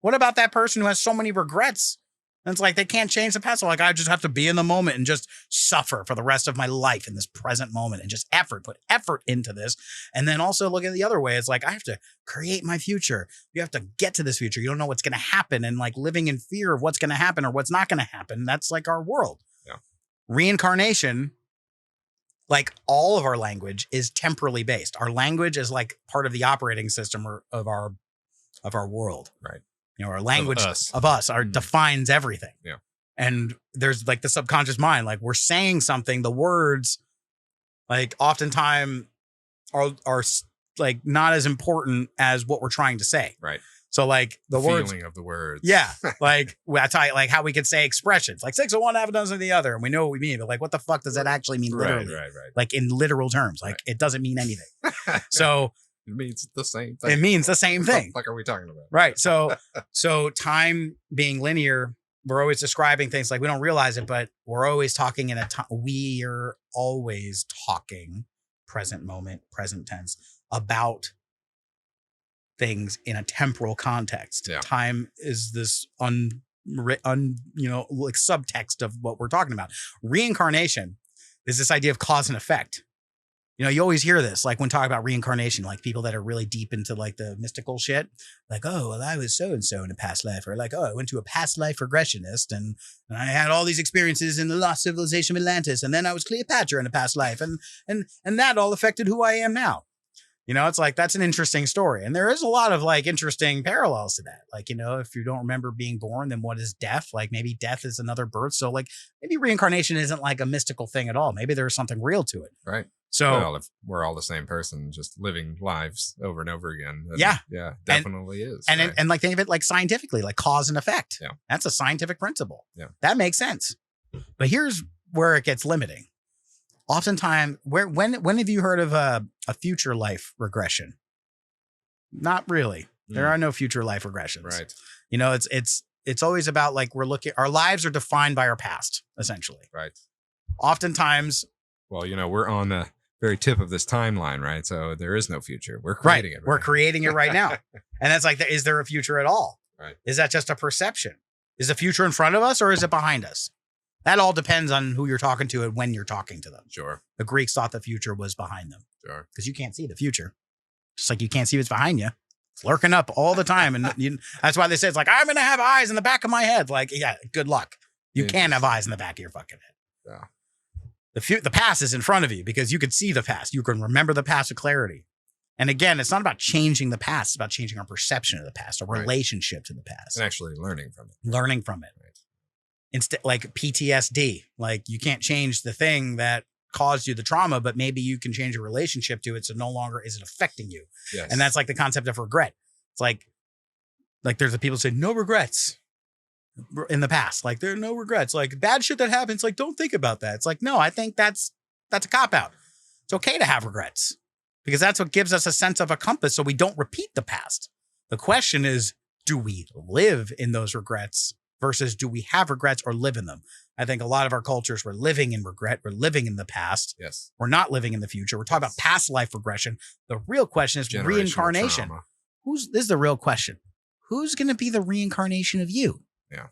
What about that person who has so many regrets? And it's like, they can't change the past. So like, I just have to be in the moment and just suffer for the rest of my life in this present moment and just put effort into this. And then also look at the other way. It's like, I have to create my future. You have to get to this future. You don't know what's going to happen. And like living in fear of what's going to happen or what's not going to happen. That's like our world. Yeah. Reincarnation, like all of our language, is temporally based. Our language is like part of the operating system of our world. Right. Our language of us defines everything. Yeah. And there's like the subconscious mind, like we're saying something, the words like oftentimes are like not as important as what we're trying to say. Right. So like the words, feeling of the words. Yeah. Like that's like how we could say expressions, like 6 of one, half a dozen of the other. And we know what we mean, but like, what the fuck does that actually mean? Literally? Right. Like in literal terms, like it doesn't mean anything. So it means the same thing. It means the same thing. What the fuck are we talking about? Right. So time being linear we're always describing things like we don't realize it, but we're always talking in a time. We are always talking present moment, present tense about things in a temporal context. Yeah. Time is this like subtext of what we're talking about. Reincarnation is this idea of cause and effect. You know, you always hear this, like when talking about reincarnation, like people that are really deep into like the mystical shit, like, oh, well, I was so-and-so in a past life, or like, oh, I went to a past life regressionist and I had all these experiences in the lost civilization of Atlantis. And then I was Cleopatra in a past life. And that all affected who I am now. You know, it's like, that's an interesting story. And there is a lot of like interesting parallels to that. Like, you know, if you don't remember being born, then what is death? Like maybe death is another birth. So like maybe reincarnation isn't like a mystical thing at all. Maybe there's something real to it. Right. So well, if we're all the same person, just living lives over and over again. Then yeah, definitely is. And, right? and like think of it like scientifically, like cause and effect. Yeah. That's a scientific principle. Yeah. That makes sense. But here's where it gets limiting. Oftentimes, when have you heard of a future life regression? Not really. There are no future life regressions. Right. You know, it's always about like our lives are defined by our past, essentially. Right. Oftentimes. Well, you know, we're on the very tip of this timeline, right? So there is no future. We're creating it. We're creating it right now. And that's like, is there a future at all? Right. Is that just a perception? Is the future in front of us or is it behind us? That all depends on who you're talking to and when you're talking to them. Sure. The Greeks thought the future was behind them. Sure. Because you can't see the future. Just like you can't see what's behind you. It's lurking up all the time. And that's why they say it's like, I'm going to have eyes in the back of my head. Like, yeah, good luck. You can't have eyes in the back of your fucking head. Yeah. The past is in front of you because you can see the past. You can remember the past with clarity. And again, it's not about changing the past. It's about changing our perception of the past, our relationship to the past. And actually learning from it. Learning from it. Right. Instead, like PTSD, like you can't change the thing that caused you the trauma, but maybe you can change your relationship to it. So no longer is it affecting you. Yes. And that's like the concept of regret. It's like there's the people say no regrets in the past. Like there are no regrets, like bad shit that happens. Like, don't think about that. It's like, no, I think that's a cop out. It's okay to have regrets because that's what gives us a sense of a compass. So we don't repeat the past. The question is, do we live in those regrets versus do we have regrets or live in them? I think a lot of our cultures, we're living in regret. We're living in the past. Yes. We're not living in the future. We're talking about past life regression. The real question is reincarnation. Trauma. This is the real question. Who's going to be the reincarnation of you? Yeah.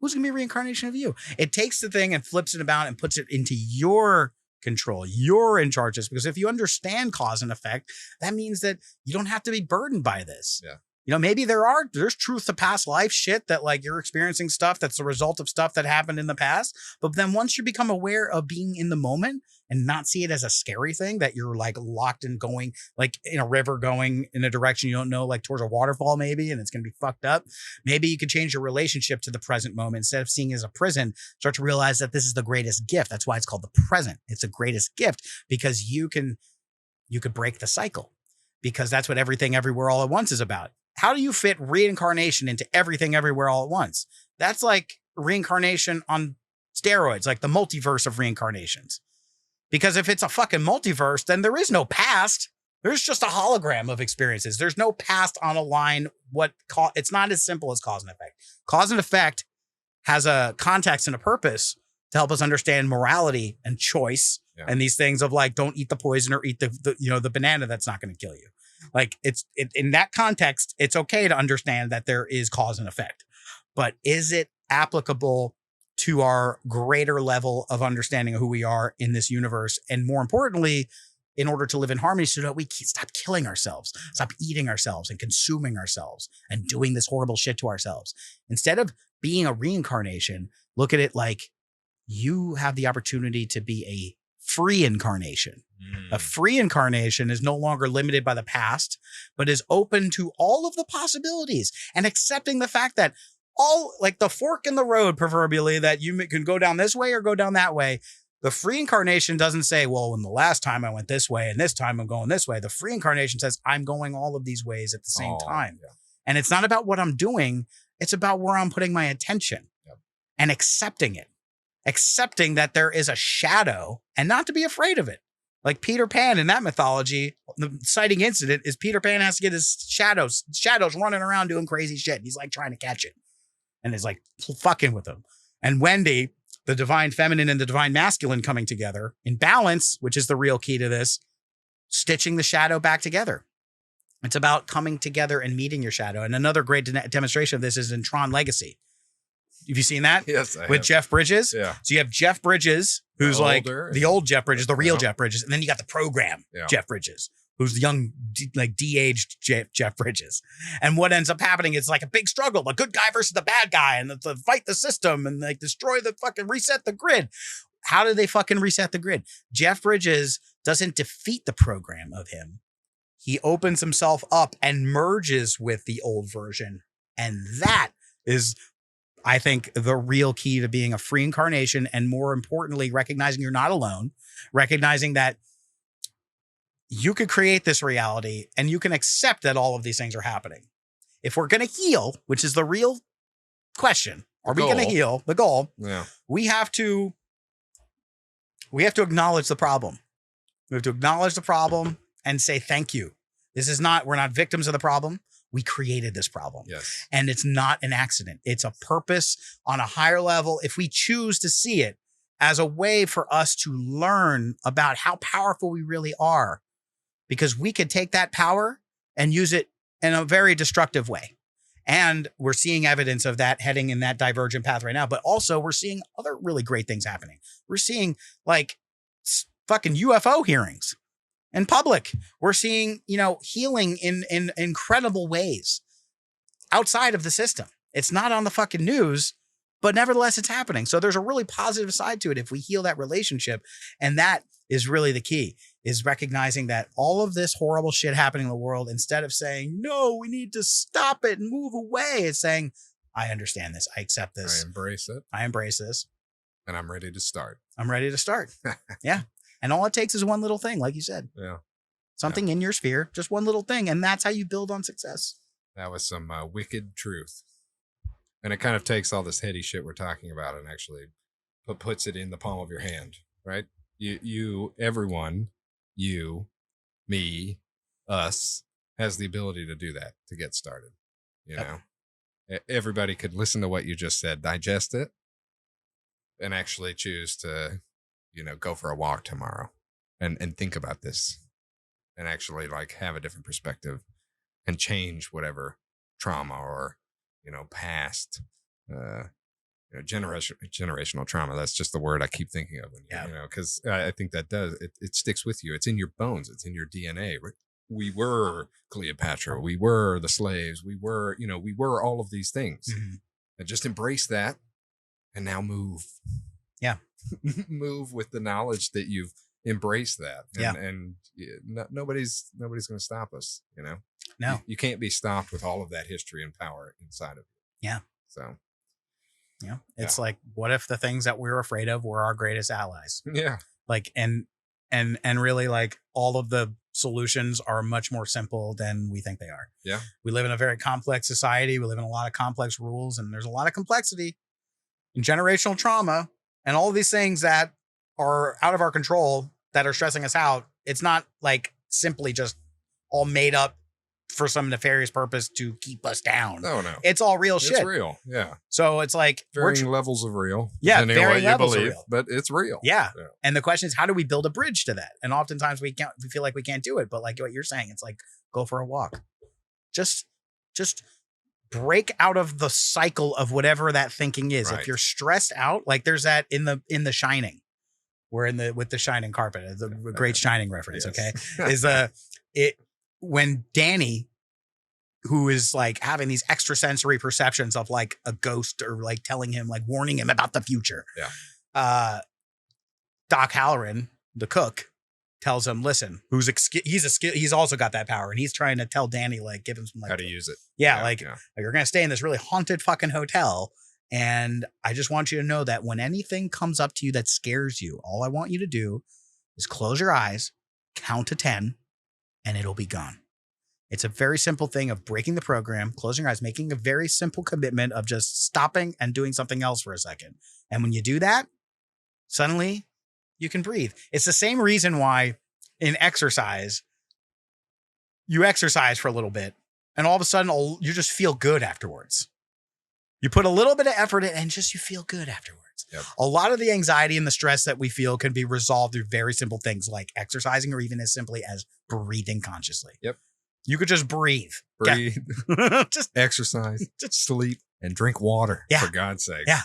Who's going to be a reincarnation of you? It takes the thing and flips it about and puts it into your control. You're in charge of this because if you understand cause and effect, that means that you don't have to be burdened by this. Yeah. You know, maybe there's truth to past life shit that like you're experiencing stuff that's the result of stuff that happened in the past. But then once you become aware of being in the moment and not see it as a scary thing that you're like locked in going like in a river going in a direction you don't know, like towards a waterfall maybe, and it's going to be fucked up. Maybe you could change your relationship to the present moment. Instead of seeing it as a prison, start to realize that this is the greatest gift. That's why it's called the present. It's the greatest gift because you could break the cycle because that's what everything everywhere all at once is about. How do you fit reincarnation into everything everywhere all at once? That's like reincarnation on steroids, like the multiverse of reincarnations. Because if it's a fucking multiverse, then there is no past. There's just a hologram of experiences. There's no past on a line. It's not as simple as cause and effect. Cause and effect has a context and a purpose to help us understand morality and choice and these things of like, don't eat the poison or eat the banana that's not going to kill you. Like in that context, it's okay to understand that there is cause and effect, but is it applicable to our greater level of understanding of who we are in this universe? And more importantly, in order to live in harmony so that we stop killing ourselves, stop eating ourselves and consuming ourselves and doing this horrible shit to ourselves. Instead of being a reincarnation, look at it like you have the opportunity to be a free incarnation. A free incarnation is no longer limited by the past, but is open to all of the possibilities and accepting the fact that all like the fork in the road, proverbially, that you can go down this way or go down that way. The free incarnation doesn't say, well, when the last time I went this way and this time I'm going this way. The free incarnation says I'm going all of these ways at the same time. Yeah. And it's not about what I'm doing. It's about where I'm putting my attention and accepting it, accepting that there is a shadow and not to be afraid of it. Like Peter Pan in that mythology, the sighting incident is Peter Pan has to get his shadows running around doing crazy shit. And he's like trying to catch it. and is like fucking with him. And Wendy, the divine feminine and the divine masculine coming together in balance, which is the real key to this, stitching the shadow back together. It's about coming together and meeting your shadow. And another great demonstration of this is in Tron Legacy. Have you seen that? Yes, I with have. Jeff Bridges. Yeah. So you have Jeff Bridges, who's The like older, the old Jeff Bridges, the real Jeff Bridges, and then you got the program Jeff Bridges, who's the young, like de-aged Jeff Bridges. And what ends up happening is like a big struggle, the good guy versus the bad guy, and the fight the system and like destroy the fucking reset the grid. How do they fucking reset the grid? Jeff Bridges doesn't defeat the program of him. He opens himself up and merges with the old version. And that is, I think, the real key to being a free incarnation. And more importantly, recognizing you're not alone, recognizing that you could create this reality and you can accept that all of these things are happening. If we're going to heal, which is the real question, are we going to heal? The goal. Yeah. We have to acknowledge the problem. We have to acknowledge the problem and say, thank you. We're not victims of the problem. We created this problem. Yes. And it's not an accident. It's a purpose on a higher level. If we choose to see it as a way for us to learn about how powerful we really are, because we could take that power and use it in a very destructive way. And we're seeing evidence of that heading in that divergent path right now. But also we're seeing other really great things happening. We're seeing like fucking UFO hearings in public. We're seeing, healing in incredible ways outside of the system. It's not on the fucking news, but nevertheless, it's happening. So there's a really positive side to it if we heal that relationship. And that is really the key, is recognizing that all of this horrible shit happening in the world, instead of saying, no, we need to stop it and move away, it's saying, I understand this. I accept this. I embrace it. I embrace this. And I'm ready to start. I'm ready to start. Yeah. And all it takes is one little thing, like you said. Yeah. Something in your sphere, just one little thing. And that's how you build on success. That was some wicked truth. And it kind of takes all this heady shit we're talking about and actually puts it in the palm of your hand, right? You, everyone, you, me, us, has the ability to do that, to get started. You know, everybody could listen to what you just said, digest it, and actually choose to, go for a walk tomorrow and think about this and actually like have a different perspective and change whatever trauma or, past, generational trauma. That's just the word I keep thinking of, because I think that it sticks with you. It's in your bones. It's in your DNA. We were Cleopatra. We were the slaves. We were all of these things. Mm-hmm. And just embrace that and now move. Yeah. Move with the knowledge that you've embraced that. And nobody's going to stop us, No. You can't be stopped with all of that history and power inside of you. Yeah. So. Yeah. It's like, what if the things that we're afraid of were our greatest allies? Yeah. Like, and really like all of the solutions are much more simple than we think they are. Yeah. We live in a very complex society. We live in a lot of complex rules, and there's a lot of complexity and generational trauma and all of these things that are out of our control that are stressing us out. It's not like simply just all made up for some nefarious purpose to keep us down. No. It's all real shit. It's real. Yeah. So it's like varying levels of real. Yeah. Varying levels of real. But it's real. Yeah. And the question is, how do we build a bridge to that? And oftentimes we feel like we can't do it. But like what you're saying, it's like, go for a walk. Just break out of the cycle of whatever that thinking is. Right. If you're stressed out, like there's that in the Shining. We're with the shining carpet, the great Shining reference. Yes. Okay. Is when Danny, who is like having these extrasensory perceptions of like a ghost or like telling him, like warning him about the future. Yeah. Doc Halloran, the cook, tells him, listen, he's also got that power. And he's trying to tell Danny, like, give him some, like, how to use it. Yeah. You're going to stay in this really haunted fucking hotel. And I just want you to know that when anything comes up to you that scares you, all I want you to do is close your eyes, count to 10, and it'll be gone. It's a very simple thing of breaking the program, closing your eyes, making a very simple commitment of just stopping and doing something else for a second. And when you do that, suddenly you can breathe. It's the same reason why in exercise, you exercise for a little bit and all of a sudden you just feel good afterwards. You put a little bit of effort in and just you feel good afterwards. Yep. A lot of the anxiety and the stress that we feel can be resolved through very simple things like exercising or even as simply as breathing consciously. Yep. You could just breathe. Breathe, just exercise, just sleep, and drink water, Yeah. for God's sake. Yeah.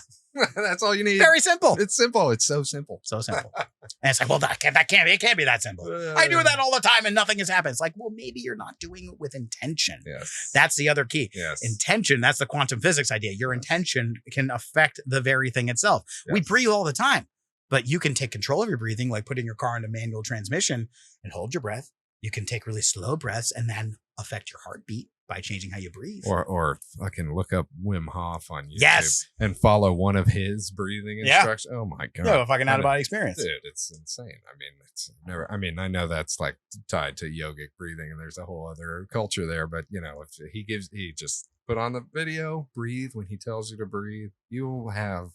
That's all you need. Very simple. It's simple. It's so simple. So simple. And it's like, well, it can't be that simple. I do that all the time and nothing has happened. It's like, well, maybe you're not doing it with intention. Yes. That's the other key. Yes. Intention, that's the quantum physics idea. Your intention can affect the very thing itself. Yes. We breathe all the time, but you can take control of your breathing, like putting your car into manual transmission and hold your breath. You can take really slow breaths and then affect your heartbeat by changing how you breathe. Or fucking look up Wim Hof on YouTube Yes. and follow one of his breathing Yeah. instructions. Oh my God. Yeah, a fucking out of body experience. Dude, it's insane. I mean, it's never, I mean, I know that's like tied to yogic breathing and there's a whole other culture there, but you know, if he just put on the video, breathe when he tells you to breathe, you'll have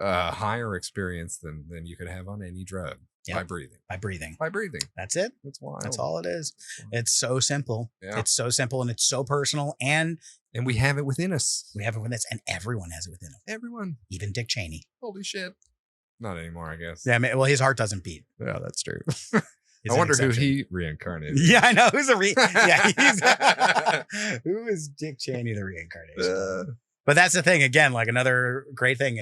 a higher experience than you could have on any drug. Yep. By breathing. By breathing. That's it. That's wild. That's all it is. It's so simple. Yeah. It's so simple and it's so personal. And we have it within us. We have it within us, and everyone has it within them. Everyone. Even Dick Cheney. Holy shit. Not anymore, I guess. Yeah, well, his heart doesn't beat. Yeah, that's true. He's I wonder an who exception. he reincarnated. Yeah, I know. Who's who is Dick Cheney the reincarnation? But that's the thing, again, like another great thing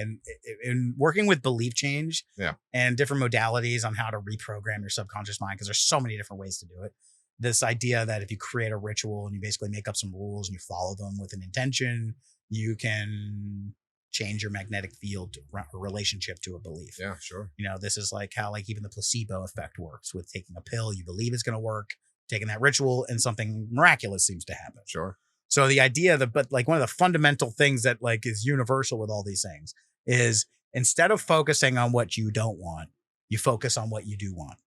in working with belief change and different modalities on how to reprogram your subconscious mind, because there's so many different ways to do it. This idea that if you create a ritual and you basically make up some rules and you follow them with an intention, you can change your magnetic field relationship to a belief. Yeah, sure. You know, this is like how like even the placebo effect works with taking a pill. You believe it's going to work, taking that ritual, and something miraculous seems to happen. Sure. So the idea that, but like one of the fundamental things that like is universal with all these things is instead of focusing on what you don't want, you focus on what you do want.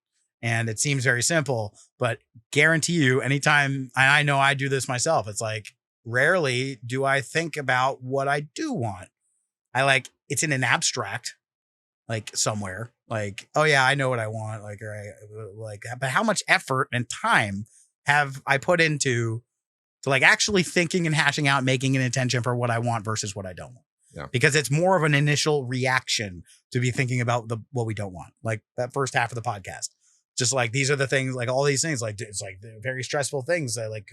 And it seems very simple, but guarantee you anytime, I know I do this myself. It's like, rarely do I think about what I do want. It's in an abstract, like somewhere like, oh yeah, I know what I want. But how much effort and time have I put into to like actually thinking and hashing out, making an intention for what I want versus what I don't want. Yeah. Because it's more of an initial reaction to be thinking about what we don't want. Like that first half of the podcast, just like, these are the things, like all these things, like it's like very stressful things that like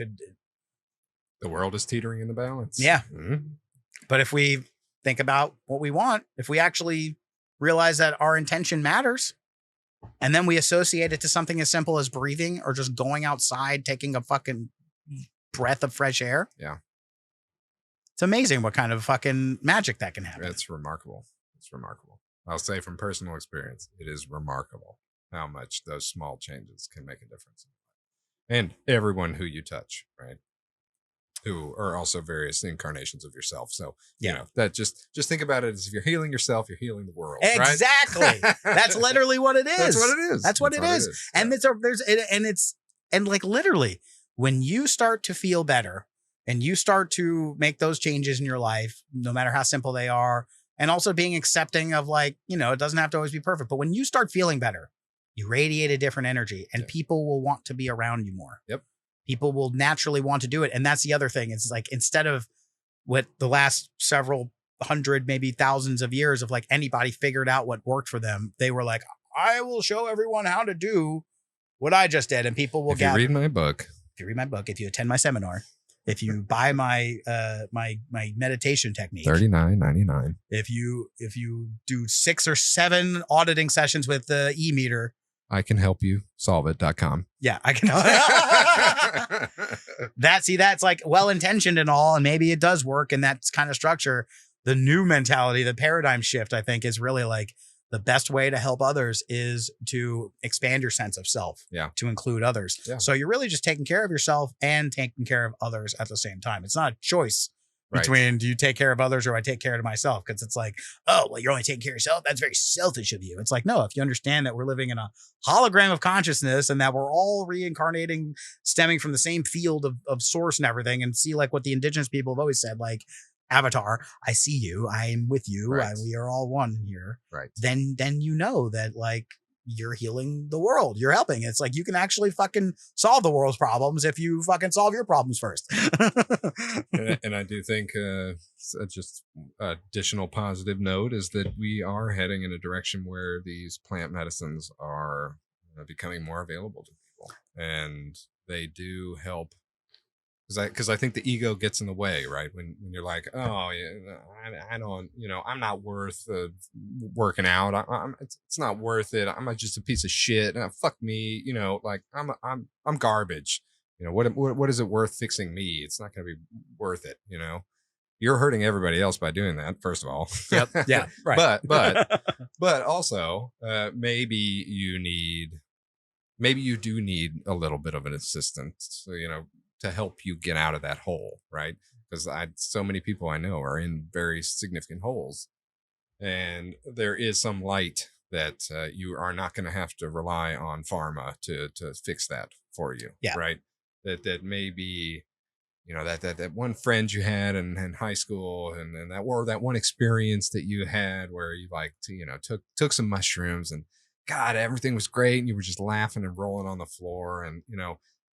the world is teetering in the balance. Yeah. Mm-hmm. But if we think about what we want, if we actually realize that our intention matters, and then we associate it to something as simple as breathing or just going outside, taking a fucking breath of fresh air. Yeah. It's amazing what kind of fucking magic that can happen. It's remarkable. It's remarkable. I'll say from personal experience, it is remarkable how much those small changes can make a difference. And everyone who you touch, right? Who are also various incarnations of yourself. So, you know, that just think about it as if you're healing yourself, you're healing the world. Exactly. Right? That's literally what it is. That's what it is. That's what it is. And and like literally when you start to feel better and you start to make those changes in your life, no matter how simple they are, and also being accepting of like, you know, it doesn't have to always be perfect, but when you start feeling better, you radiate a different energy and people will want to be around you more. Yep. People will naturally want to do it. And that's the other thing. It's like, instead of what the last several hundred, maybe thousands of years of like anybody figured out what worked for them, they were like, I will show everyone how to do what I just did. And people will gather. If you read my book, if you attend my seminar, if you buy my my meditation technique, $39.99. If you do 6 or 7 auditing sessions with the e-meter, I can help you solve it.com. Yeah, I can. That's like well-intentioned and all, and maybe it does work in that kind of structure. The new mentality, the paradigm shift, I think is really like the best way to help others is to expand your sense of self, to include others. Yeah. So you're really just taking care of yourself and taking care of others at the same time. It's not a choice between do you take care of others or I take care of myself? Because it's like, oh, well, you're only taking care of yourself. That's very selfish of you. It's like, no, if you understand that we're living in a hologram of consciousness and that we're all reincarnating, stemming from the same field of source and everything, and see like what the indigenous people have always said, like, Avatar, I see you, I am with you, we are all one here. Right. Then you know that like you're healing the world. You're helping. It's like you can actually fucking solve the world's problems if you fucking solve your problems first. And I do think just additional positive note is that we are heading in a direction where these plant medicines are becoming more available to people, and they do help. Because I think the ego gets in the way, right? When you're like, oh, yeah, I don't, I'm not worth working out. It's not worth it. I'm just a piece of shit. Fuck me, like I'm garbage. What is it worth fixing me? It's not going to be worth it. You're hurting everybody else by doing that. First of all, yep, yeah, right. but also maybe you do need a little bit of an assistant. So, to help you get out of that hole, right? Because so many people I know are in very significant holes, and there is some light that you are not going to have to rely on pharma to fix that for you, right? That maybe that one friend you had in high school, and that one experience that you had where you took some mushrooms and God, everything was great, and you were just laughing and rolling on the floor, and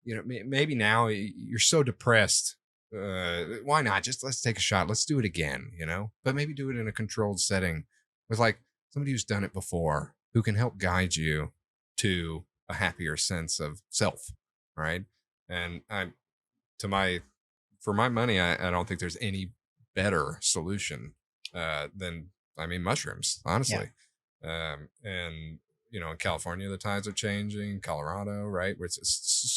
maybe now you're so depressed. Why not? Let's take a shot. Let's do it again, but maybe do it in a controlled setting with like somebody who's done it before, who can help guide you to a happier sense of self. Right. And for my money, I don't think there's any better solution than mushrooms, honestly. Yeah. And in California, the tides are changing. Colorado, right, where it's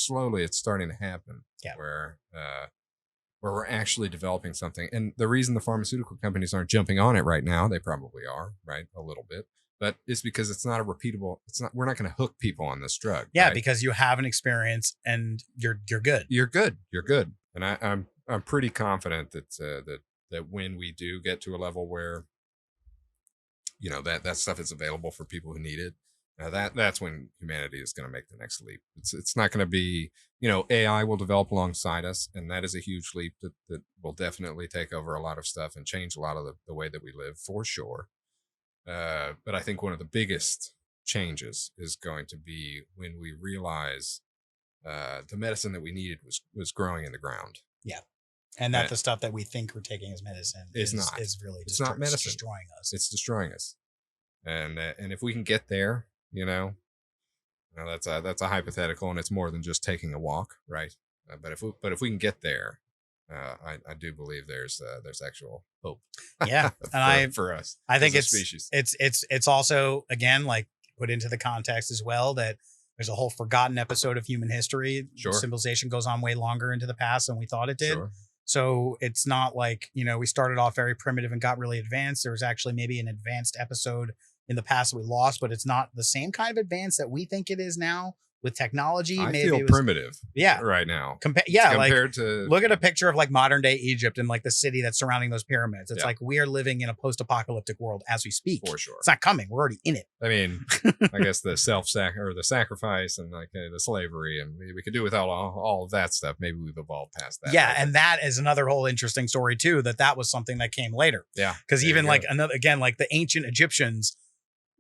slowly starting to happen. Yeah. Where we're actually developing something, and the reason the pharmaceutical companies aren't jumping on it right now, they probably are, right, a little bit, but it's because it's not a repeatable. We're not going to hook people on this drug. Yeah, right? because you have an experience and you're good. You're good, and I'm pretty confident that when we do get to a level where that stuff is available for people who need it. That's when humanity is going to make the next leap. It's not going to be, AI will develop alongside us, and that is a huge leap that will definitely take over a lot of stuff and change a lot of the way that we live, for sure. But I think one of the biggest changes is going to be when we realize the medicine that we needed was growing in the ground. Yeah. And that the stuff that we think we're taking as medicine is really it's not medicine. Destroying us. It's destroying us. And if we can get there, that's a hypothetical, and it's more than just taking a walk, right? But if we can get there, I do believe there's actual hope. Yeah, for us, I think species. It's also, again, like, put into the context as well that there's a whole forgotten episode of human history. Sure. Civilization goes on way longer into the past than we thought it did. Sure. So it's not like, we started off very primitive and got really advanced. There was actually maybe an advanced episode in the past that we lost, but it's not the same kind of advance that we think it is now with technology. I maybe feel primitive. Yeah. Right now. Compared to look at a picture of like modern day Egypt and like the city that's surrounding those pyramids. It's like we are living in a post-apocalyptic world as we speak. For sure. It's not coming. We're already in it. I mean, I guess the the sacrifice and like the slavery, and we could do without all of that stuff. Maybe we've evolved past that. Yeah, and that is another whole interesting story too. That was something that came later. Yeah, because even like like the ancient Egyptians.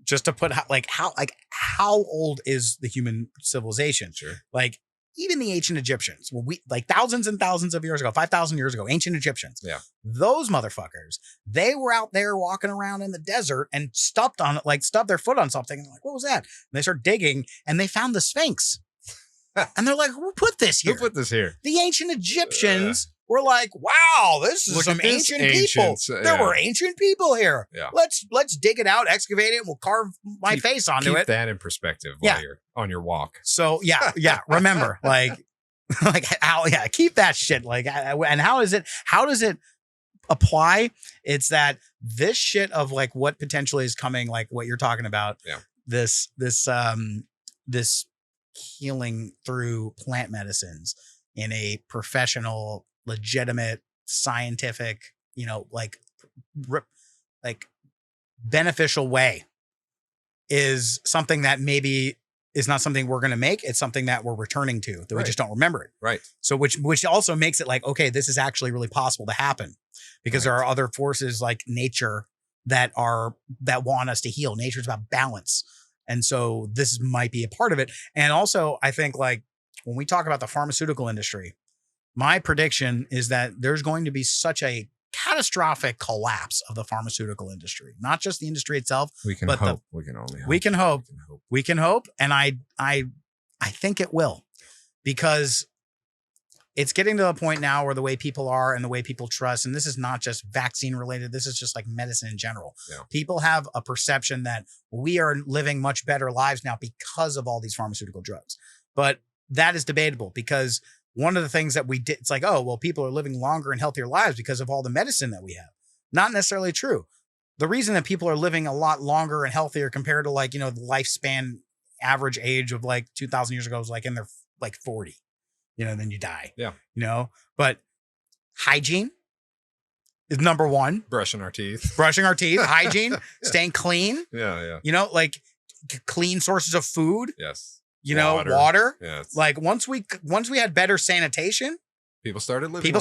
Just to put how old is the human civilization? Sure. Like even the ancient Egyptians, we like thousands and thousands of years ago, 5,000 years ago, ancient Egyptians. Yeah. Those motherfuckers, they were out there walking around in the desert and stubbed their foot on something. And like, what was that? And they started digging and they found the Sphinx. And they're like, who put this here? Who put this here? The ancient Egyptians were like, wow, this is some ancient people. There were ancient people here. Yeah. Let's dig it out, excavate it, and we'll carve my face onto it. Keep that in perspective while you're on your walk. So yeah. Remember, keep that shit. And how does it apply? It's that this shit of like what potentially is coming, like what you're talking about. Yeah. This healing through plant medicines in a professional, legitimate, scientific, beneficial way is something that maybe is not something we're going to make. It's something that we're returning to that we just don't remember it. Right. So which also makes it like, okay, this is actually really possible to happen because there are other forces like nature that want us to heal. Nature's about balance. And so this might be a part of it. And also, I think like when we talk about the pharmaceutical industry, my prediction is that there's going to be such a catastrophic collapse of the pharmaceutical industry, not just the industry itself. We can hope. We can only hope. We can hope. We can hope. And I think it will, because it's getting to the point now where the way people are and the way people trust, and this is not just vaccine related, this is just like medicine in general. Yeah. People have a perception that we are living much better lives now because of all these pharmaceutical drugs. But that is debatable, because one of the things that we did, it's like, oh, well, people are living longer and healthier lives because of all the medicine that we have. Not necessarily true. The reason that people are living a lot longer and healthier compared to like, the lifespan average age of like 2,000 years ago was like in their like 40, then you die. Yeah. But hygiene is number one. Brushing our teeth, hygiene, staying clean. Yeah. Like clean sources of food. Yes. Water. Yeah. Like once we had better sanitation, people started living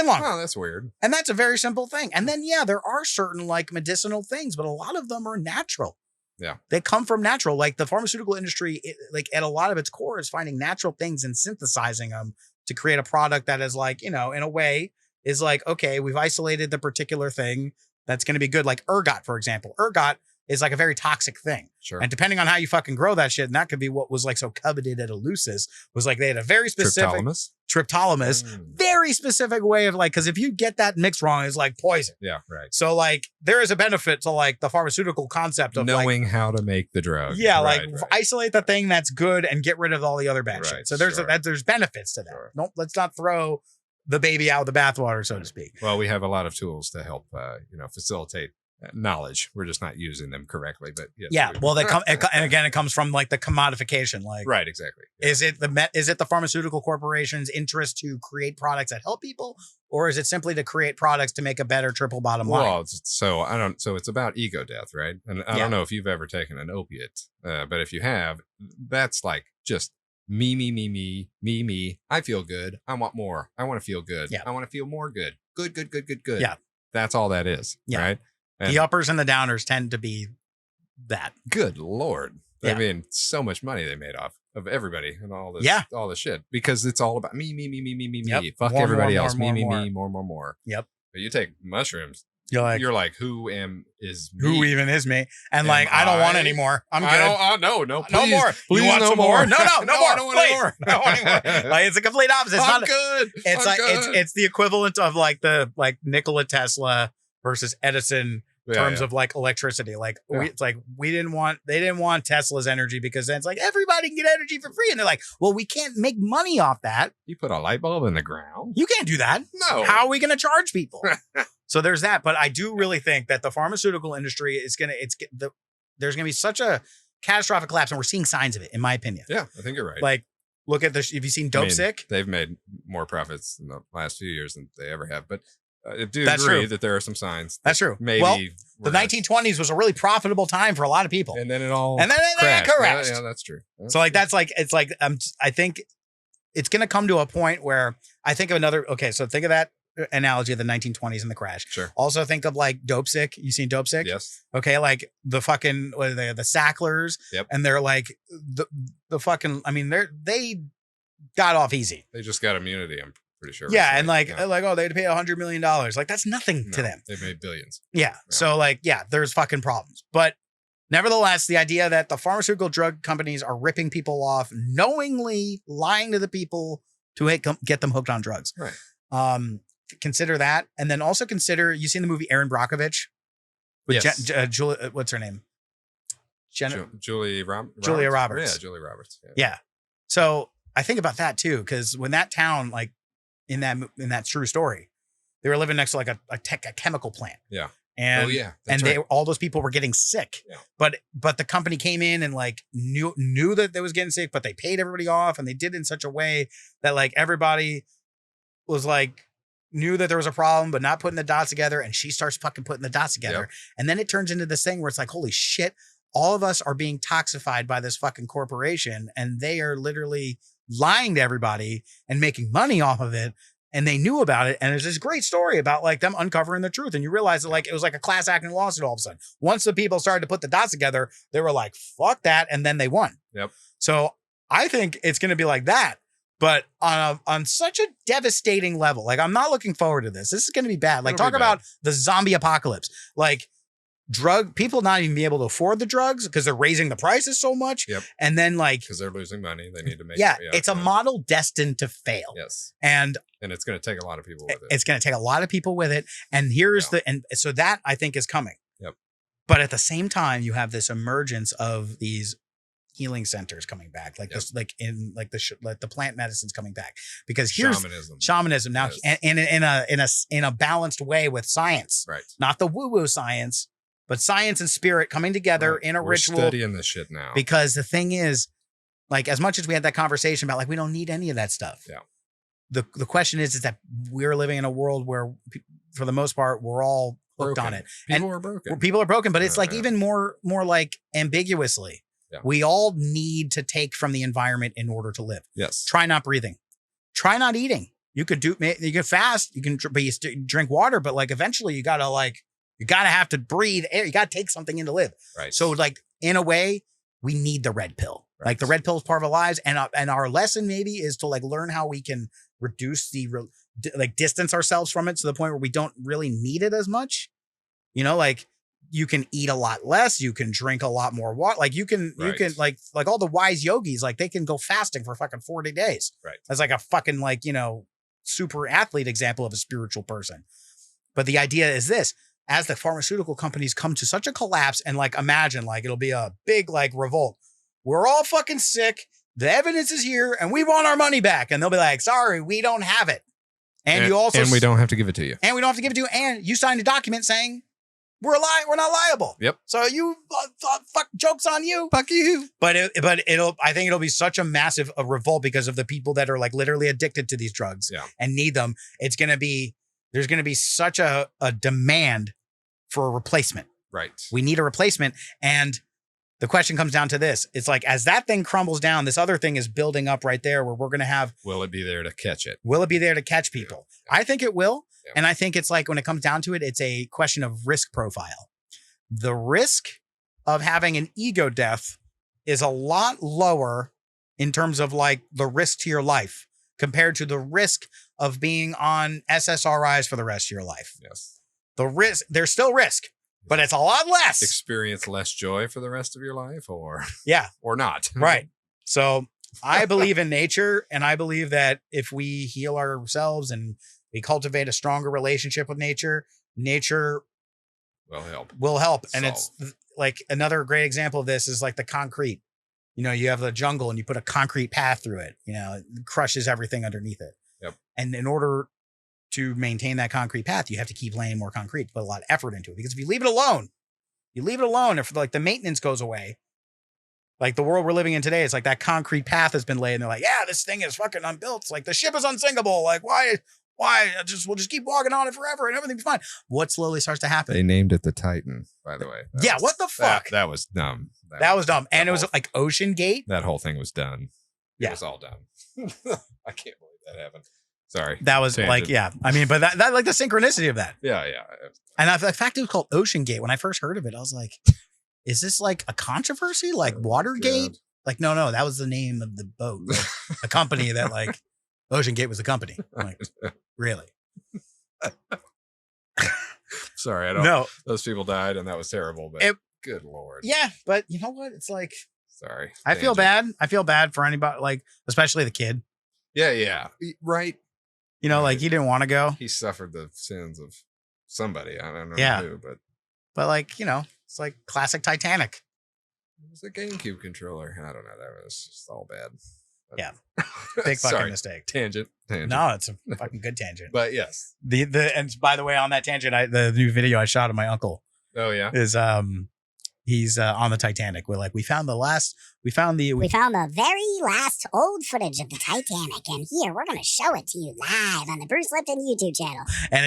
longer. Oh, that's weird. And that's a very simple thing. And then, there are certain like medicinal things, but a lot of them are natural. Yeah. They come from natural. Like the pharmaceutical industry, like at a lot of its core is finding natural things and synthesizing them to create a product that is like, in a way is like, okay, we've isolated the particular thing that's going to be good. Like ergot, for example. Ergot is like a very toxic thing. Sure. And depending on how you fucking grow that shit, and that could be what was like so coveted at Eleusis, was like they had a very specific Triptalamus, very specific way of like, because if you get that mix wrong, it's like poison. Yeah, right. So like there is a benefit to like the pharmaceutical concept of knowing how to make the drug. Yeah, right. Isolate the thing that's good and get rid of all the other bad shit. So there's there's benefits to that. Sure. Let's not throw the baby out with the bathwater, so to speak. Well, we have a lot of tools to help facilitate knowledge. We're just not using them correctly, but yes, yeah. Well, they come, and again, it comes from like the commodification. Like, right, exactly. Yeah. Is it the pharmaceutical corporation's interest to create products that help people, or is it simply to create products to make a better triple bottom line? Well, so it's about ego death, right? And I don't know if you've ever taken an opiate, but if you have, that's like just me. I feel good. I want more. I want to feel good. Yeah. I want to feel more good. Good. Yeah. That's all that is. Yeah. Right. And the uppers and the downers tend to be that. Good Lord. Yeah. I mean, so much money they made off of everybody and all this, all this shit, because it's all about me. Yep. Fuck more, everybody more, else. More, More. Yep. But you take mushrooms. You're like, who is me? Who even is me? And like, I don't want any more. I'm good. No, please, no more. Please, you want no some more? No, I don't want any more. No anymore. Like, it's a complete opposite. It's I'm not good. It's like it's the equivalent of like Nikola Tesla versus Edison. Terms of like electricity, like they didn't want Tesla's energy, because then it's like everybody can get energy for free, and they're like, well, we can't make money off that. You put a light bulb in the ground. You can't do that. No. How are we going to charge people? So there's that. But I do really think that the pharmaceutical industry there's gonna be such a catastrophic collapse, and we're seeing signs of it, in my opinion. Yeah, I think you're right. Like, look at this. Have you seen Dope Sick? They've made more profits in the last few years than they ever have, but I do That's agree true. that there are some signs. That's true. Maybe well, the 1920s was a really profitable time for a lot of people, and then it all crashed. Yeah, that's true. So like I think it's going to come to a point where I think of another. Okay, so think of that analogy of the 1920s and the crash. Sure. Also think of like Dope Sick. You seen Dope Sick? Yes. Okay, like the fucking what are they? The Sacklers. Yep. And they're like the fucking. I mean, they got off easy. They just got immunity. I'm pretty sure. Yeah, and like oh, they had to pay $100 million. Like that's nothing to them. They made billions. Yeah. So like there's fucking problems, but nevertheless, the idea that the pharmaceutical drug companies are ripping people off, knowingly lying to the people to get them hooked on drugs. Right. Consider that, and then also consider. You seen the movie Erin Brockovich? With yes. Julia, what's her name? Julia Roberts. Julia Roberts. Yeah, Julia Roberts. Yeah. So I think about that too, because when that town, like in that true story, they were living next to like a chemical plant. Yeah. And all those people were getting sick. Yeah. But the company came in and like knew that they was getting sick, but they paid everybody off, and they did it in such a way that like everybody was like knew that there was a problem, but not putting the dots together. And she starts fucking putting the dots together. Yep. And then it turns into this thing where it's like, holy shit, all of us are being toxified by this fucking corporation, and they are literally lying to everybody and making money off of it. and they knew about it. And there's this great story about like them uncovering the truth. And you realize that like it was like a class action lawsuit all of a sudden. Once the people started to put the dots together, they were like, fuck that. And then they won. Yep. So I think it's going to be like that, but on such a devastating level. Like I'm not looking forward to this. This is going to be bad. Like talk about the zombie apocalypse. Like people not even be able to afford the drugs because they're raising the prices so much. Yep. And then like because they're losing money, they need to make it's a model destined to fail. Yes. And it's going to take a lot of people with it. It's going to take a lot of people with it. And so that I think is coming. Yep. But at the same time, you have this emergence of these healing centers coming back, like this, like in like the plant medicine's coming back because here's shamanism now, yes. and in a balanced way with science, right? Not the woo-woo science, but science and spirit coming together in a ritual. We're studying this shit now because the thing is, like, as much as we had that conversation about like we don't need any of that stuff. Yeah. The question is that we're living in a world where, for the most part, we're all hooked on it. People are broken. People are broken, but it's like even more like ambiguously. Yeah. We all need to take from the environment in order to live. Yes. Try not breathing. Try not eating. You could fast. You can, but you drink water. But like eventually, you gotta have to breathe air. You gotta take something in to live. Right. So like in a way, we need the red pill. Right. Like the red pill is part of our lives, and our lesson maybe is to like learn how we can reduce distance ourselves from it to the point where we don't really need it as much. You know, like. You can eat a lot less. You can drink a lot more water. Like you can like all the wise yogis, like they can go fasting for fucking 40 days. Right. That's like a fucking super athlete example of a spiritual person. But the idea is this, as the pharmaceutical companies come to such a collapse and like, imagine like, it'll be a big like revolt. We're all fucking sick. The evidence is here and we want our money back. And they'll be like, sorry, we don't have it. And you also, and we don't have to give it to you. And we don't have to give it to you. And you signed a document saying, we're not liable. Yep. So you fuck, joke's on you. Fuck you. But I think it'll be such a massive revolt because of the people that are like literally addicted to these drugs and need them. There's going to be such a demand for a replacement. Right. We need a replacement. And the question comes down to this. It's like, as that thing crumbles down, this other thing is building up right there where we're going to have. Will it be there to catch it? Will it be there to catch people? Yeah. I think it will. Yeah. And I think it's like when it comes down to it, it's a question of risk profile. The risk of having an ego death is a lot lower in terms of like the risk to your life compared to the risk of being on SSRIs for the rest of your life. Yes. The risk, there's still risk, but it's a lot less. Experience less joy for the rest of your life or not. Right. So I believe in nature, and I believe that if we heal ourselves and we cultivate a stronger relationship with nature will help. And it's like another great example of this is like the concrete. You know, you have the jungle and you put a concrete path through it, it crushes everything underneath it. Yep. And in order to maintain that concrete path, you have to keep laying more concrete, put a lot of effort into it. Because if you leave it alone, if like the maintenance gogoes away, like the world we're living in today, it's like that concrete path has been laid and they're like, yeah, this thing is fucking unbuilt. It's like the ship is unsinkable. Like, why we'll just keep walking on it forever and everything's fine. What slowly starts to happen? They named it the Titan, by the way. What the fuck? That was dumb. That was dumb. And it was like Ocean Gate. That whole thing was done. Yeah. It was all done. I can't believe that happened. Sorry. That was tangent. But that like the synchronicity of that. Yeah. And the fact it was called Ocean Gate, when I first heard of it, I was like, is this like a controversy? Like Watergate? God. Like, no, that was the name of the boat. Like, a company that like Ocean Gate was the company. I'm like, really? Sorry, I don't know. Those people died and that was terrible, but good Lord. Yeah, but you know what? It's like, sorry. I feel bad. I feel bad for anybody, like, especially the kid. Yeah. Right. You know, like he didn't want to go. He suffered the sins of somebody. I don't know who, but like, it's like classic Titanic. It was a GameCube controller. I don't know. That was just all bad. Yeah. Big fucking mistake. Tangent. No, it's a fucking good tangent. But yes. And by the way, on that tangent, the new video I shot of my uncle. Oh yeah. Is he's on the Titanic. We're like, we found the very last old footage of the Titanic, and here we're gonna show it to you live on the Bruce Lipton YouTube channel. And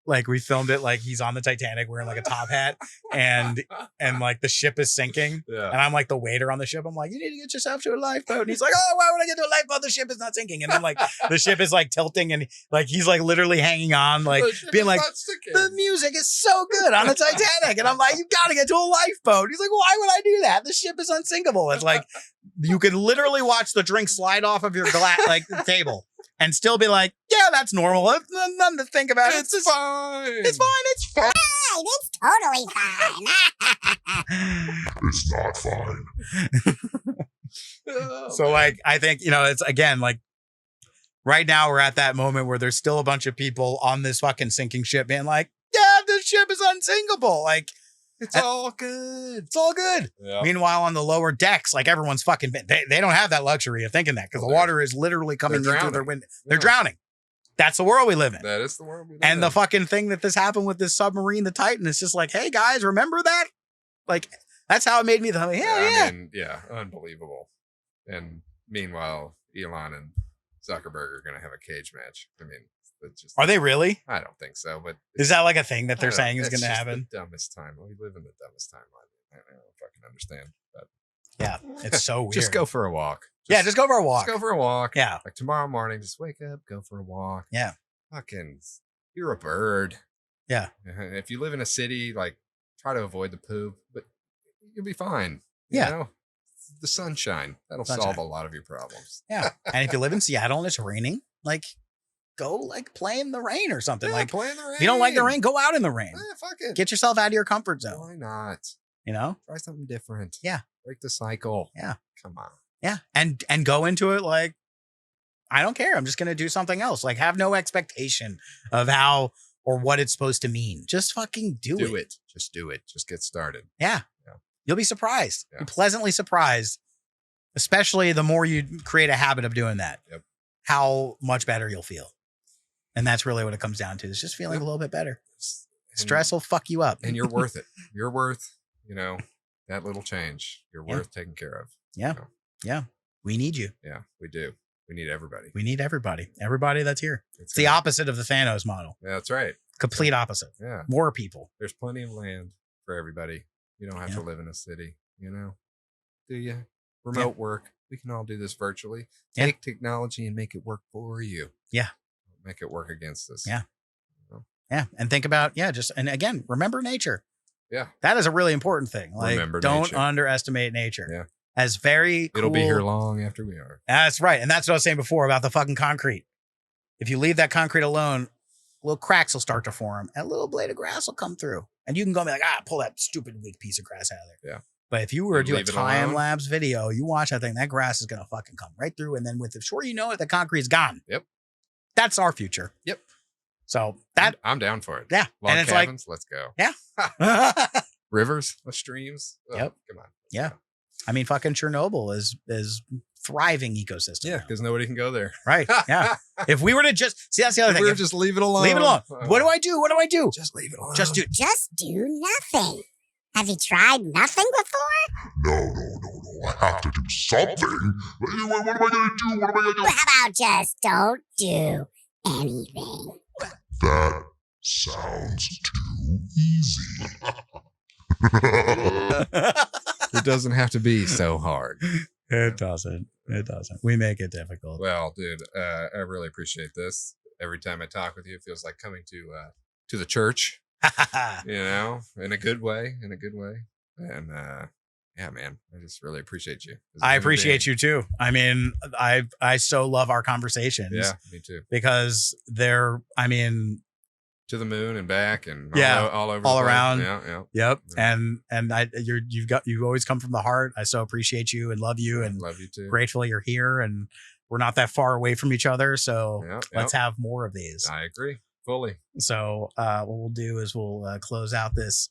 Like we filmed it like he's on the Titanic wearing like a top hat and like the ship is sinking. Yeah. And I'm like the waiter on the ship. I'm like, you need to get yourself to a lifeboat. And he's like, oh, why would I get to a lifeboat? The ship is not sinking. And then like the ship is like tilting and like he's like literally hanging on, like being like, the music is so good on the Titanic. And I'm like, you gotta get to a lifeboat. He's like, why would I do that? The ship is unsinkable. It's like you can literally watch the drink slide off of your like the table. And still be like, yeah, that's normal. It's nothing to think about. It's fine. It's fine. It's fine. It's totally fine. It's not fine. So, like, I think, it's again, like, right now we're at that moment where there's still a bunch of people on this fucking sinking ship being like, yeah, this ship is unsinkable. Like, it's all good. It's all good. Yeah. Meanwhile, on the lower decks, like everyone's fucking, they don't have that luxury of thinking that because the water is literally coming in through their window. They're drowning. That's the world we live in. That is the world we live in. And the fucking thing that this happened with this submarine, the Titan, is just like, hey guys, remember that? Like, that's how it made me think, I mean, unbelievable. And meanwhile, Elon and Zuckerberg are going to have a cage match. I mean, just, are they really? I don't think so, but is that like a thing that they're saying is going to happen? The dumbest time. We live in the dumbest timeline. I don't fucking understand. But yeah, it's so weird. Just go for a walk. Just go for a walk. Just go for a walk. Yeah. Like tomorrow morning, just wake up, go for a walk. Yeah. Fucking, you're a bird. Yeah. If you live in a city, like try to avoid the poop, but you'll be fine. Yeah. You know? The sunshine. That'll solve a lot of your problems. Yeah. And if you live in Seattle and it's raining, like go like play in the rain or something. Yeah, like play in the rain. If you don't like the rain, go out in the rain. Fuck it. Get yourself out of your comfort zone. Why not? Try something different. Yeah. Break the cycle. Yeah. Come on. Yeah. And go into it like, I don't care. I'm just going to do something else. Like have no expectation of how or what it's supposed to mean. Just fucking do it. Just do it. Just get started. Yeah. You'll be surprised. Yeah. Be pleasantly surprised, especially the more you create a habit of doing that. Yep. How much better you'll feel. And that's really what it comes down to. It's just feeling a little bit better. Stress will fuck you up. And you're worth it. You're worth, that little change. You're worth taking care of. Yeah. Yeah. We need you. Yeah, we do. We need everybody. We need everybody. Everybody that's here. It's the opposite of the Thanos model. Yeah, that's right. Complete opposite. Yeah. More people. There's plenty of land for everybody. You don't have to live in a city, Do you? Remote work. We can all do this virtually. Take technology and make it work for you. Yeah. Make it work against us. Yeah. Yeah. And think about, and again, remember nature. Yeah. That is a really important thing. Like, don't nature. Underestimate nature. Yeah. As very cool. It'll be here long after we are. That's right. And that's what I was saying before about the fucking concrete. If you leave that concrete alone, little cracks will start to form and a little blade of grass will come through. And you can go and be like, pull that stupid weak piece of grass out of there. Yeah. But if you were to do a time lapse video, you watch that thing, that grass is going to fucking come right through. And then before you know it, the concrete's gone. Yep. That's our future. Yep. So I'm down for it. Yeah. Log and it's cabins, let's go. Yeah. Rivers, streams. Yep. Come on. Yeah. I mean, fucking Chernobyl is thriving ecosystem. Yeah, because nobody can go there. Right. Yeah. If we were to that's the other thing. We were just leave it alone. Leave it alone. What do I do? What do I do? Just leave it alone. Just do nothing. Have you tried nothing before? No. I have to do something. What am I going to do? How about just don't do anything? That sounds too easy. It doesn't have to be so hard. It doesn't. We make it difficult. Well, dude, I really appreciate this. Every time I talk with you, it feels like coming to the church. In a good way. And yeah, man, I just really appreciate you. I appreciate you too. I mean, I so love our conversations. Yeah, me too. Because to the moon and back and all over, all around. Yeah. Yep. And you've always come from the heart. I so appreciate you and love you and love you too. Grateful you're here and we're not that far away from each other. So let's have more of these. I agree fully. So what we'll do is we'll close out this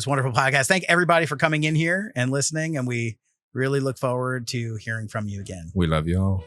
wonderful podcast. Thank everybody for coming in here and listening. And we really look forward to hearing from you again. We love you all.